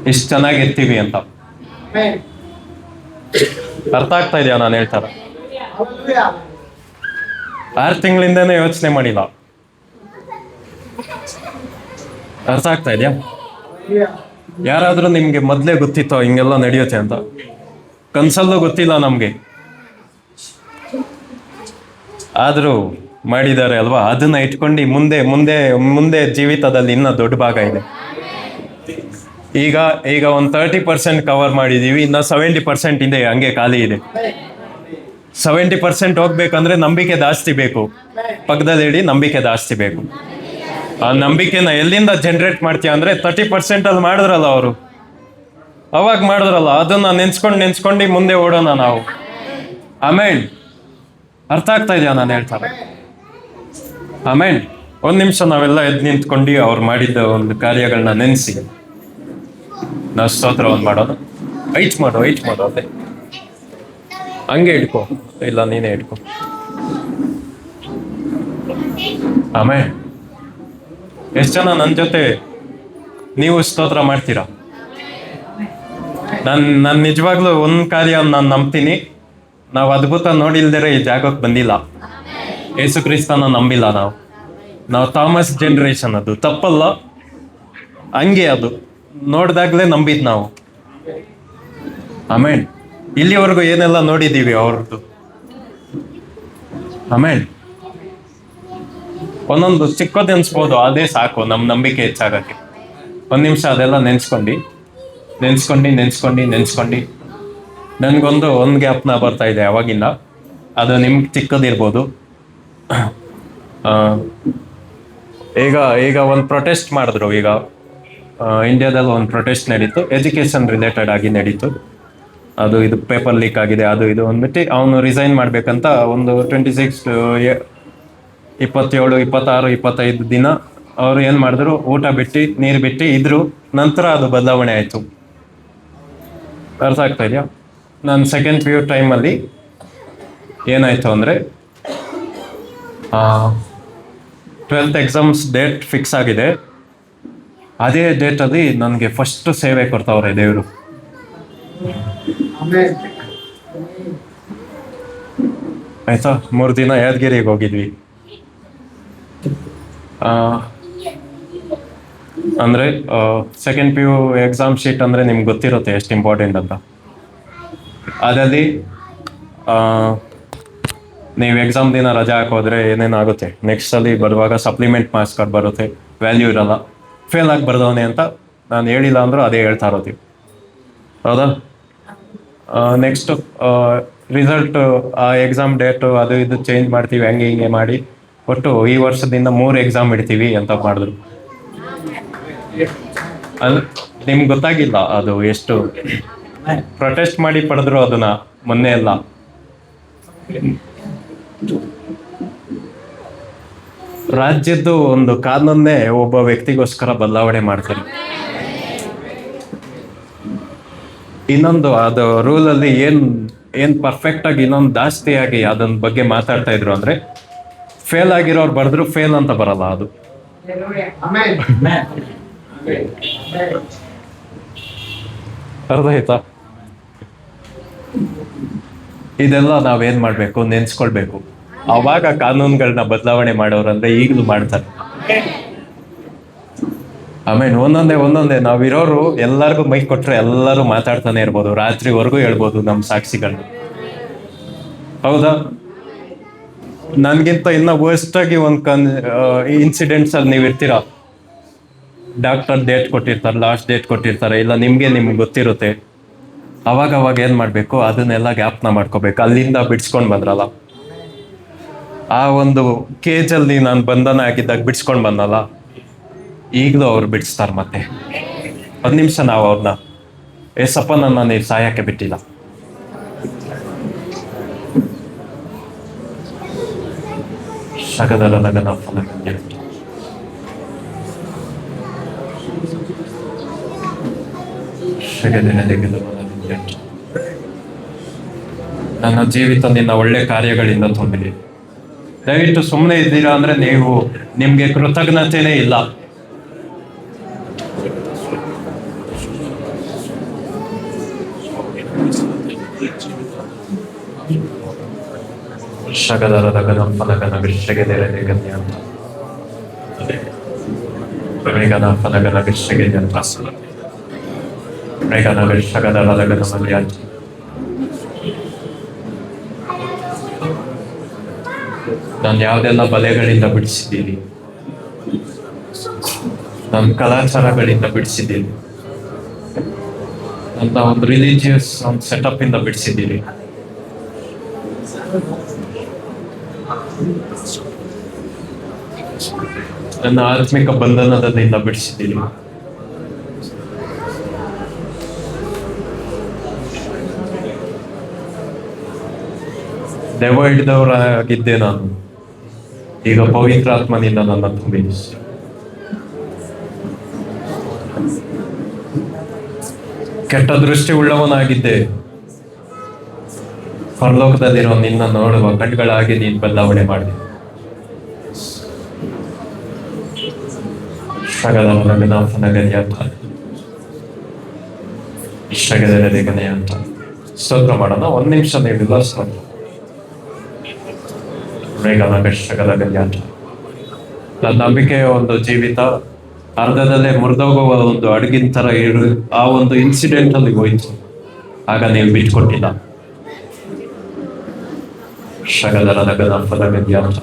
ಇಷ್ಟು ಚೆನ್ನಾಗಿರ್ತೀವಿ ಅಂತ. ಅರ್ಥ ಆಗ್ತಾ ಇದೆಯಾ ನಾನು ಹೇಳ್ತಾರ? 6 ತಿಂಗಳಿಂದನೇ ಯೋಚನೆ ಮಾಡಿಲ್ಲ. ಅರ್ಥ ಆಗ್ತಾ ಇದೆಯಾ? ಯಾರಾದ್ರೂ ನಿಮ್ಗೆ ಮೊದ್ಲೇ ಗೊತ್ತಿತ್ತೋ ಹಿಂಗೆಲ್ಲ ನಡೆಯುತ್ತೆ ಅಂತ? ಕನ್ಸಲ್ಲೂ ಗೊತ್ತಿಲ್ಲ ನಮ್ಗೆ, ಆದ್ರೂ ಮಾಡಿದ್ದಾರೆ ಅಲ್ವಾ? ಅದನ್ನ ಇಟ್ಕೊಂಡು ಮುಂದೆ ಮುಂದೆ ಮುಂದೆ ಜೀವಿತದಲ್ಲಿ ಇನ್ನೂ ದೊಡ್ಡ ಭಾಗ ಇದೆ. ಈಗ ಒಂದು 30% ಕವರ್ ಮಾಡಿದೀವಿ, ಇನ್ನು 70% ಇದೆ, ಹಂಗೆ ಖಾಲಿ ಇದೆ. 70% ಹೋಗ್ಬೇಕಂದ್ರೆ ನಂಬಿಕೆ ಜಾಸ್ತಿ ಬೇಕು. ಪಕ್ಕದಲ್ಲಿ ಹೇಳಿ, ನಂಬಿಕೆ ಜಾಸ್ತಿ ಬೇಕು. ಆ ನಂಬಿಕೆನ ಎಲ್ಲಿಂದ ಜನರೇಟ್ ಮಾಡ್ತೀಯ ಅಂದ್ರೆ 30% ಅಲ್ಲಿ ಮಾಡಿದ್ರಲ್ಲ ಅವರು, ಅವಾಗ ಮಾಡಿದ್ರಲ್ಲ, ಅದನ್ನ ನೆನ್ಸ್ಕೊಂಡು ಮುಂದೆ ಓಡೋಣ ನಾವು. ಆಮೇಲೆ ಅರ್ಥ ಆಗ್ತಾ ಇದೆಯಾ ನಾನು ಹೇಳ್ತಾರೆ? ಆಮೇಲೆ 1 ನಿಮಿಷ ನಾವೆಲ್ಲ ಎದ್ದು ನಿಂತ್ಕೊಂಡು ಅವ್ರು ಮಾಡಿದ್ದ ಒಂದು ಕಾರ್ಯಗಳನ್ನ ನೆನೆಸಿ ನಾವು ಸ್ತೋತ್ರವನ್ನು ಮಾಡೋದು. ಐಟ್ ಮಾಡು ಅದೇ ಹಂಗೆ ಇಟ್ಕೋ, ಇಲ್ಲ ನೀನೇ ಇಟ್ಕೋ. ಆಮೇಲೆ ಎಷ್ಟು ಜನ ನನ್ನ ಜೊತೆ ನೀವು ಸ್ತೋತ್ರ ಮಾಡ್ತೀರಾ? ನಾನು ನಿಜವಾಗ್ಲೂ ಒಂದು ಕಾರ್ಯ ನಾನು ನಂಬ್ತೀನಿ, ನಾವು ಅದ್ಭುತ ನೋಡಿಲ್ದರೆ ಈ ಜಾಗಕ್ಕೆ ಬಂದಿಲ್ಲ. ಯೇಸು ಕ್ರಿಸ್ತನ ನಂಬಿಲ್ಲ ನಾವು ಥಾಮಸ್ ಜನರೇಷನ್. ಅದು ತಪ್ಪಲ್ಲ, ಹಂಗೆ ಅದು ನೋಡ್ದಾಗ್ಲೇ ನಂಬಿದ್ ನಾವು. ಆಮೇಲೆ ಇಲ್ಲಿವರೆಗೂ ಏನೆಲ್ಲ ನೋಡಿದ್ದೀವಿ ಅವ್ರದ್ದು. ಆಮೇಲೆ ಒಂದೊಂದು ಚಿಕ್ಕದು ನೆನ್ಸ್ಬೋದು, ಅದೇ ಸಾಕು ನಮ್ಮ ನಂಬಿಕೆ ಹೆಚ್ಚಾಗಕ್ಕೆ. 1 ನಿಮಿಷ ಅದೆಲ್ಲ ನೆನ್ಸ್ಕೊಂಡು ನನಗೊಂದು ಜ್ಞಾಪನ ಬರ್ತಾ ಇದೆ ಅವಾಗಿಂದ. ಅದು ನಿಮ್ಗೆ ಚಿಕ್ಕದಿರ್ಬೋದು. ಈಗ ಒಂದು ಪ್ರೊಟೆಸ್ಟ್ ಮಾಡಿದ್ರು. ಈಗ ಇಂಡಿಯಾದಲ್ಲಿ ಒಂದು ಪ್ರೊಟೆಸ್ಟ್ ನಡೀತು, ಎಜುಕೇಶನ್ ರಿಲೇಟೆಡ್ ಆಗಿ ನಡೀತು. ಅದು ಇದು ಪೇಪರ್ ಲೀಕ್ ಆಗಿದೆ, ಅದು ಇದು ಅಂದ್ಬಿಟ್ಟು ಅವನು ರಿಸೈನ್ ಮಾಡ್ಬೇಕಂತ ಒಂದು 26, 27, 26, 25 ದಿನ ಅವರು ಏನು ಮಾಡಿದ್ರು, ಊಟ ಬಿಟ್ಟು ನೀರು ಬಿಟ್ಟು ಇದ್ರು. ನಂತರ ಅದು ಬದಲಾವಣೆ ಆಯಿತು. ಅರ್ಥ ಆಗ್ತಾ ಇದೆಯಾ? ನಾನು ಸೆಕೆಂಡ್ PU ಟೈಮಲ್ಲಿ ಏನಾಯಿತು ಅಂದರೆ 12th ಎಕ್ಸಾಮ್ಸ್ ಡೇಟ್ ಫಿಕ್ಸ್ ಆಗಿದೆ. ಅದೇ ಡೇಟಲ್ಲಿ ನನಗೆ ಫಸ್ಟ್ ಸೇವೆ ಕೊಡ್ತಾವ್ರೆ ದೇವರು. ಆಯ್ತಾ? 3 ದಿನ ಯಾದಗಿರಿಗೆ ಹೋಗಿದ್ವಿ. ಅಂದರೆ ಸೆಕೆಂಡ್ PU ಎಕ್ಸಾಮ್ ಶೀಟ್ ಅಂದರೆ ನಿಮ್ಗೆ ಗೊತ್ತಿರುತ್ತೆ ಎಷ್ಟು ಇಂಪಾರ್ಟೆಂಟ್ ಅಂತ. ಅದರಲ್ಲಿ ನೀವು ಎಕ್ಸಾಮ್ ದಿನ ರಜಾ ಹಾಕೋದ್ರೆ ಏನೇನಾಗುತ್ತೆ, ನೆಕ್ಸ್ಟ್ ಅಲ್ಲಿ ಬರುವಾಗ ಸಪ್ಲಿಮೆಂಟ್ ಮಾರ್ಕ್ಸ್ ಕಾರ್ಡ್ ಬರುತ್ತೆ, ವ್ಯಾಲ್ಯೂ ಇರಲ್ಲ. ಫೇಲ್ ಆಗಿ ಬರ್ದವನೆ ಅಂತ ನಾನು ಹೇಳಿಲ್ಲ ಅಂದರೂ ಅದೇ ಹೇಳ್ತಾ ಇರೋತೀವಿ, ಹೌದಾ? ನೆಕ್ಸ್ಟು ರಿಸಲ್ಟು, ಆ ಎಕ್ಸಾಮ್ ಡೇಟು ಅದು ಇದು ಚೇಂಜ್ ಮಾಡ್ತೀವಿ, ಹಿಂಗೆ ಮಾಡಿ ಒಟ್ಟು ಈ ವರ್ಷದಿಂದ 3 ಎಕ್ಸಾಮ್ ಇಡ್ತೀವಿ ಅಂತ ಮಾಡಿದ್ರು. ಅದು ನಿಮ್ಗೆ ಗೊತ್ತಾಗಿಲ್ಲ ಅದು ಎಷ್ಟು ಪ್ರೊಟೆಸ್ಟ್ ಮಾಡಿ ಪಡೆದ್ರು ಅದನ್ನ ಮೊನ್ನೆ ಎಲ್ಲ. ರಾಜ್ಯದ್ದು ಒಂದು ಕಾನೂನ್ನೇ ಒಬ್ಬ ವ್ಯಕ್ತಿಗೋಸ್ಕರ ಬದಲಾವಣೆ ಮಾಡ್ತಾರೆ. ಇನ್ನೊಂದು ಅದು ರೂಲಲ್ಲಿ ಏನ್ ಪರ್ಫೆಕ್ಟ್ ಆಗಿ ಇನ್ನೊಂದು ಜಾಸ್ತಿಯಾಗಿ ಅದನ್ನ ಬಗ್ಗೆ ಮಾತಾಡ್ತಾ ಇದ್ರು ಅಂದ್ರೆ, ಫೇಲ್ ಆಗಿರೋರು ಬರೆದ್ರು ಫೇಲ್ ಅಂತ ಬರಲ್ಲ, ಅದು ಆಮೆನ್. ಅರ್ಥ ಆಯ್ತಾ? ಇದೆಲ್ಲ ನಾವೇನ್ ಮಾಡ್ಬೇಕು, ನೆನ್ಸ್ಕೊಳ್ಬೇಕು. ಅವಾಗ ಕಾನೂನುಗಳನ್ನ ಬದಲಾವಣೆ ಮಾಡೋರಂದ್ರೆ ಈಗಲೂ ಮಾಡ್ತಾರೆ. ಆಮೇಲೆ ಒಂದೊಂದೇ ನಾವಿರೋರು ಎಲ್ಲರಿಗೂ ಮೈಕ್ ಕೊಟ್ರೆ ಎಲ್ಲರೂ ಮಾತಾಡ್ತಾನೆ ಇರ್ಬೋದು, ರಾತ್ರಿವರೆಗೂ ಹೇಳ್ಬೋದು ನಮ್ಮ ಸಾಕ್ಷಿಗಳನ್ನ. ಹೌದಾ? ನನ್ಗಿಂತ ಇನ್ನ ವರ್ಸ್ಟ್ ಆಗಿ ಒಂದು ಇನ್ಸಿಡೆಂಟ್ಸ್ ಅಲ್ಲಿ ನೀವು ಇರ್ತೀರಾ. ಡಾಕ್ಟರ್ ಡೇಟ್ ಕೊಟ್ಟಿರ್ತಾರೆ, ಲಾಸ್ಟ್ ಡೇಟ್ ಕೊಟ್ಟಿರ್ತಾರೆ, ಇಲ್ಲ ನಿಮ್ಗೆ ಗೊತ್ತಿರುತ್ತೆ. ಅವಾಗ ಏನ್ ಮಾಡ್ಬೇಕು, ಅದನ್ನೆಲ್ಲ ಜ್ಞಾಪನ ಮಾಡ್ಕೋಬೇಕು. ಅಲ್ಲಿಂದ ಬಿಡ್ಸ್ಕೊಂಡ್ ಬಂದ್ರಲ್ಲ, ಆ ಒಂದು ಕೇಜಲ್ಲಿ ನಾನು ಬಂಧನ ಆಗಿದ್ದಾಗ ಬಿಡ್ಸ್ಕೊಂಡ್ ಬಂದಲ್ಲ, ಈಗಲೂ ಅವ್ರು ಬಿಡಿಸ್ತಾರೆ. ಮತ್ತೆ 10 ನಿಮಿಷ ನಾವು ಅವ್ರನ್ನ ಏಸಪ್ಪ ನನ್ನ ನೀವು ಸಾಯಕ್ಕೆ ಬಿಟ್ಟಿಲ್ಲ. ಶಗದರದಗನ ಫಲಗಂಗೆ ಶಗದೆನೆದೆಗೆದು ಫಲಗಂಗೆ. ನನ್ನ ಜೀವಿತ ನಿನ್ನ ಒಳ್ಳೆ ಕಾರ್ಯಗಳಿಂದ ತುಂಬಿದೆ. ದಯವಿಟ್ಟು ಸುಮ್ಮನೆ ಇದ್ದೀರಾ ಅಂದ್ರೆ ನಿಮ್ಗೆ ಕೃತಜ್ಞತೆನೇ ಇಲ್ಲ. ಶಗದರದಗನ ಫಲಗನ ವಿಷಗೆದೆರೆದೆಗನೆ ಅಂತ ವೇಗನ ಫಲಗನ ವಿಷಗೆದೆ ಅಂತ ವೇಗನ ವಿಷಗದರದಗನ ಮಲ್ಯಾಂತ. ನಾನು ಯಾವುದೆಲ್ಲ ಬಲೆಗಳಿಂದ ಬಿಡಿಸಿದ್ದೀನಿ, ನನ್ನ ಕಲಾಚಾರಗಳಿಂದ ಬಿಡಿಸಿದ್ದೀನಿ, ನನ್ನ ಒಂದು ರಿಲಿಜಿಯಸ್ ಒಂದು ಸೆಟಪ್ ಇಂದ ಬಿಡಿಸಿದ್ದೀನಿ. ನನ್ನ ಆತ್ಮಿಕ ಬಂಧನದಿಂದ ಬಿಡಿಸಿದ್ದೀನಿ. ದೆವ್ವ ಹಿಡಿದವರಾಗಿದ್ದೆ ನಾನು, ಈಗ ಪವಿತ್ರಾತ್ಮನಿಂದ ನನ್ನ ತುಂಬಿದೆ. ಕೆಟ್ಟ ದೃಷ್ಟಿ ಉಳ್ಳವನಾಗಿದ್ದೆ, ಪರಲೋಕದಲ್ಲಿರೋ ನಿನ್ನ ನೋಡುವ ಕಣ್ಗಳಾಗಿ ನೀನು ಬದಲಾವಣೆ ಮಾಡಿದೆ. ಅಂತ ಸ್ತೋತ್ರ ಮಾಡೋಣ. 1 ನಿಮಿಷ ನೀವಿಲ್ಲ ಸ್ತೋತ್ರ. ನನ್ನ ನಂಬಿಕೆಯ ಒಂದು ಜೀವಿತ ಅರ್ಧದಲ್ಲೇ ಮುರಿದೋಗುವ ಒಂದು ಅಡುಗಿನ ತರ ಆ ಒಂದು ಇನ್ಸಿಡೆಂಟ್ ಅಲ್ಲಿ ಹೋಯ್ತು. ಆಗ ನೀವು ಬಿಟ್ಕೊಟ್ಟಿಲ್ಲ. ಶಗದರದಗನ ಫಲಗಂಗೆ ಅಂತ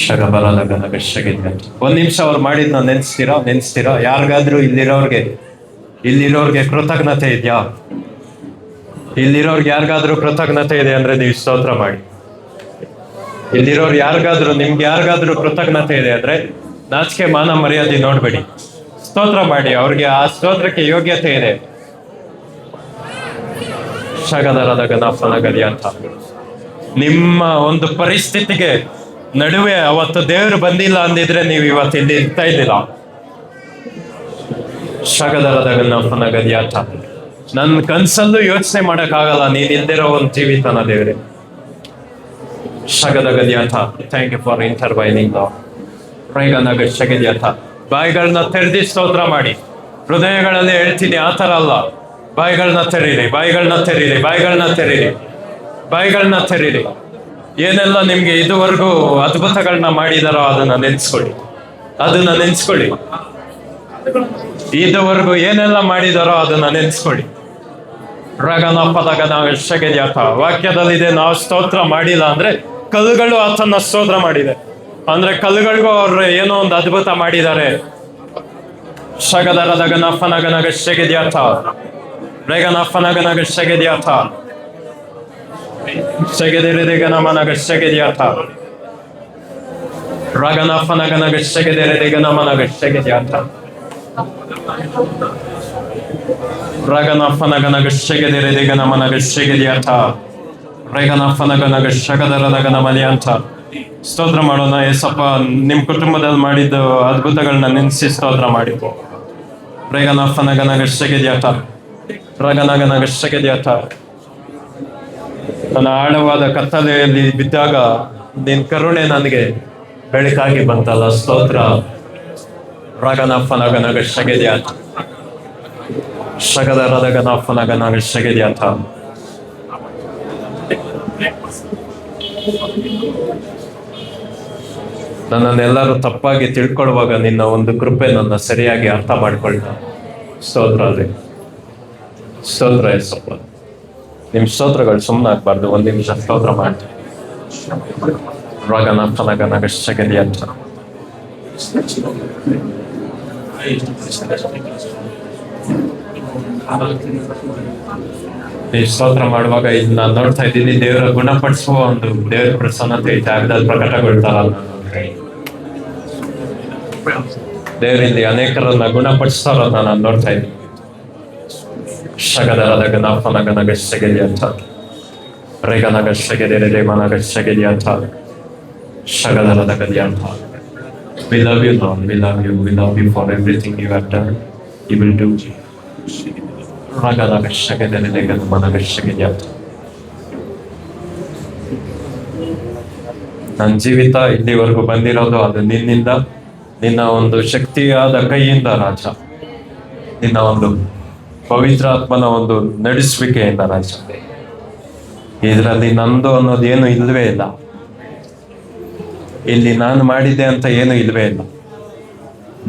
ಶಗಬರದಗನ ಗಶಗೆದೆ ಅಂತ. 1 ನಿಮಿಷ ಅವ್ರು ಮಾಡಿದ್ನ ನೆನ್ಸ್ತೀರಾ? ಯಾರಿಗಾದ್ರೂ ಇಲ್ಲಿರೋರ್ಗೆ ಕೃತಜ್ಞತೆ ಇದೆಯಾ? ಇಲ್ಲಿರೋರ್ಗೆ ಯಾರಿಗಾದ್ರೂ ಕೃತಜ್ಞತೆ ಇದೆ ಅಂದ್ರೆ ನೀವು ಸ್ತೋತ್ರ ಮಾಡಿ. ಇಲ್ಲಿರೋರು ನಿಮ್ಗೆ ಯಾರಿಗಾದ್ರೂ ಕೃತಜ್ಞತೆ ಇದೆ ಅಂದ್ರೆ ನಾಚಿಕೆ ಮಾನ ಮರ್ಯಾದೆ ನೋಡ್ಬೇಡಿ, ಸ್ತೋತ್ರ ಮಾಡಿ. ಅವ್ರಿಗೆ ಆ ಸ್ತೋತ್ರಕ್ಕೆ ಯೋಗ್ಯತೆ ಇದೆ. ಶಗದರದಗನ ಫಲಗದಿ ಅಂತ. ನಿಮ್ಮ ಒಂದು ಪರಿಸ್ಥಿತಿಗೆ ನಡುವೆ ಅವತ್ತು ದೇವರು ಬಂದಿಲ್ಲ ಅಂದಿದ್ರೆ ನೀವು ಇವತ್ತು ಇಲ್ಲಿ ಇರ್ತಾ ಇದ್ದಿಲ್ಲ. ಶಗದರದಗನ ಫಲಗದಿ ಅಂತ. ನನ್ನ ಕನ್ಸಲ್ಲೂ ಯೋಚನೆ ಮಾಡಕ್ಕಾಗಲ್ಲ ನೀನ್ ಇಲ್ದಿರೋ ಒಂದು ಜೀವಿತನ ದೇವ್ರೆ. ಶಗದಗದಿ ಅಂತ. Thank you for intervening. ಪ್ರೈಗನಗ ಶಗದಿ ಅಂತ. ಬಾಯಿಗಳನ್ನ ತೆರೆದಿ ಸ್ತೋತ್ರ ಮಾಡಿ. ಹೃದಯಗಳಲ್ಲಿ ಹೇಳ್ತೀನಿ, ಆ ಥರ ಅಲ್ಲ. ಬಾಯಿಗಳನ್ನ ತೆರೀರಿ. ಏನೆಲ್ಲ ನಿಮ್ಗೆ ಇದುವರೆಗೂ ಅದ್ಭುತಗಳನ್ನ ಮಾಡಿದಾರೋ ಅದನ್ನ ನೆನ್ಸ್ಕೊಳ್ಳಿ. ಇದುವರೆಗೂ ಏನೆಲ್ಲ ಮಾಡಿದಾರೋ ಅದನ್ನ ನೆನ್ಸ್ಕೊಳ್ಳಿ. ರಗನ ಪದಗನ ಶಗದ್ಯಾಥ. ವಾಕ್ಯದಲ್ಲಿದೆ, ನಾವು ಸ್ತೋತ್ರ ಮಾಡಿಲ್ಲ ಅಂದ್ರೆ ಕಲ್ಲುಗಳು ಆತನ ಸ್ತೋತ್ರ ಮಾಡಿದೆ ಅಂದ್ರೆ ಕಲ್ಲುಗಳಿಗೂ ಅವ್ರು ಏನೋ ಒಂದು ಅದ್ಭುತ ಮಾಡಿದ್ದಾರೆ. ಶಗದರದಗನ ಫನಗನಗ ಶಗದ್ಯಾಥ. ರೇಗನ ಫನಗನಗ ಶಗದ್ಯಾಥ. ಶಗದೆರೆದೆಗನ ಮನಗ ಶಗದ್ಯಾಥ. ರಗನ ಫನಗನಗ ಶಗದೆರೆದೆಗನ ಮನಗ ಶಗದ್ಯಾಥ. ರಗನ ಫನಗನಗ ಶಗದೆರೆದೆಗನ ಮನಗ ಶಗದ್ಯಾಥ. ರೇಗನ ಫನಗನಗ ಶಗದರದಗನ ಮಲಿಯಂಥ. ಸ್ತೋತ್ರ ಮಾಡೋಣ. ಏಸಪ್ಪ, ನಿಮ್ ಕುಟುಂಬದಲ್ಲಿ ಮಾಡಿದ್ದು ಅದ್ಭುತಗಳನ್ನ ನೆನೆಸಿ ಸ್ತೋತ್ರ ಮಾಡಿ. ರೇಗನ ಫನಗನಗ ಶಗದ್ಯಾಥ. ರಗನಗನಗ ಶಗದ್ಯಾಥ. ನನ್ನ ಆಳವಾದ ಕತ್ತಲೆಯಲ್ಲಿ ಬಿದ್ದಾಗ ನಿನ್ ಕರುಣೆ ನನಗೆ ಬೆಳಕಾಗಿ ಬಂತಲ್ಲ, ಸ್ತೋತ್ರ. ರಗನಫನಗನಗ ಶಗೆದ್ಯಾತ ಶಗದ ರದಗನಫನಗನಗ ಶಗೆದ್ಯಾತ. ನನ್ನನ್ನೆಲ್ಲರೂ ತಪ್ಪಾಗಿ ತಿಳ್ಕೊಳ್ಳುವಾಗ ನಿನ್ನ ಒಂದು ಕೃಪೆ ನನ್ನ ಸರಿಯಾಗಿ ಅರ್ಥ ಮಾಡ್ಕೊಳ್ತ. ಸ್ತೋತ್ರ ಅದೇ ಸ್ತೋತ್ರ ಯೇಸಪ್ಪ. ನಿಮ್ ಸ್ತೋತ್ರಗಳು ಸುಮ್ಮನೆ ಆಗ್ಬಾರ್ದು, ಒಂದ್ ನಿಮಿಷ ಸ್ತೋತ್ರ ಮಾಡಿ. ರಗನಫನಗನಗ ಶಗೆದ್ಯಾತ. ಈ ಸ್ತೋತ್ರ ಮಾಡುವಾಗ ಇದು ನಾನು ನೋಡ್ತಾ ಇದ್ದೀನಿ, ದೇವರ ಗುಣಪಡಿಸುವ ಒಂದು ದೇವರ ಪ್ರಸನ್ನತೆ ಈ ಜಾಗದಲ್ಲಿ ಪ್ರಕಟಗೊಳ್ತಾರಲ್ಲ. ದೇವರಲ್ಲಿ ಅನೇಕರನ್ನ ಗುಣಪಡಿಸ್ತಾರನ್ನ ನಾನು ನೋಡ್ತಾ ಇದ್ದೀನಿ. ಶಗದರದ ಗನಫನಗನಗ ಶಗೆದಿ ಅಂತ ರೇಗನಗ ಶಗೆದೆ ರೇಮನಗ ಶಗೆದಿ ಅಂತ ಶಗದರದ ಗದಿ ಅಂತ. We love you, Lord. We love you. We love you for everything you have done. You will do. ರಗನಗ ಶಗೆದೆ ರೇಗನಮನಗ ಶಗೆದಿ ಅಂತ. ನನ್ನ ಜೀವಿತ ಇಲ್ಲಿವರೆಗೂ ಬಂದಿರೋದು ಅದು ನಿನ್ನಿಂದ, ನಿನ್ನ ಒಂದು ಶಕ್ತಿಯಾದ ಕೈಯಿಂದ ರಾಜ, ನಿನ್ನ ಒಂದು ಪವಿತ್ರಾತ್ಮನ ಒಂದು ನಡೆಸುವಿಕೆಯಿಂದ ರಾಜ. ಇದರಲ್ಲಿ ನಂದು ಅನ್ನೋದು ಏನು ಇಲ್ವೇ ಇಲ್ಲ. ಇಲ್ಲಿ ನಾನು ಮಾಡಿದ್ದೆ ಅಂತ ಏನು ಇಲ್ವೇ ಇಲ್ಲ.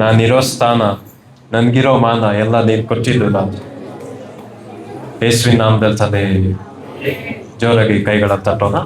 ನಾನಿರೋ ಸ್ಥಾನ, ನನ್ಗಿರೋ ಮಾನ ಎಲ್ಲ ನೀನು ಕೊಟ್ಟಿದ್ದು ನಾನು. ಯೇಸುವಿನ ನಾಮದಲ್ಲಿ ಜೋರಾಗಿ ಕೈಗಳ ತಟ್ಟೋಣ.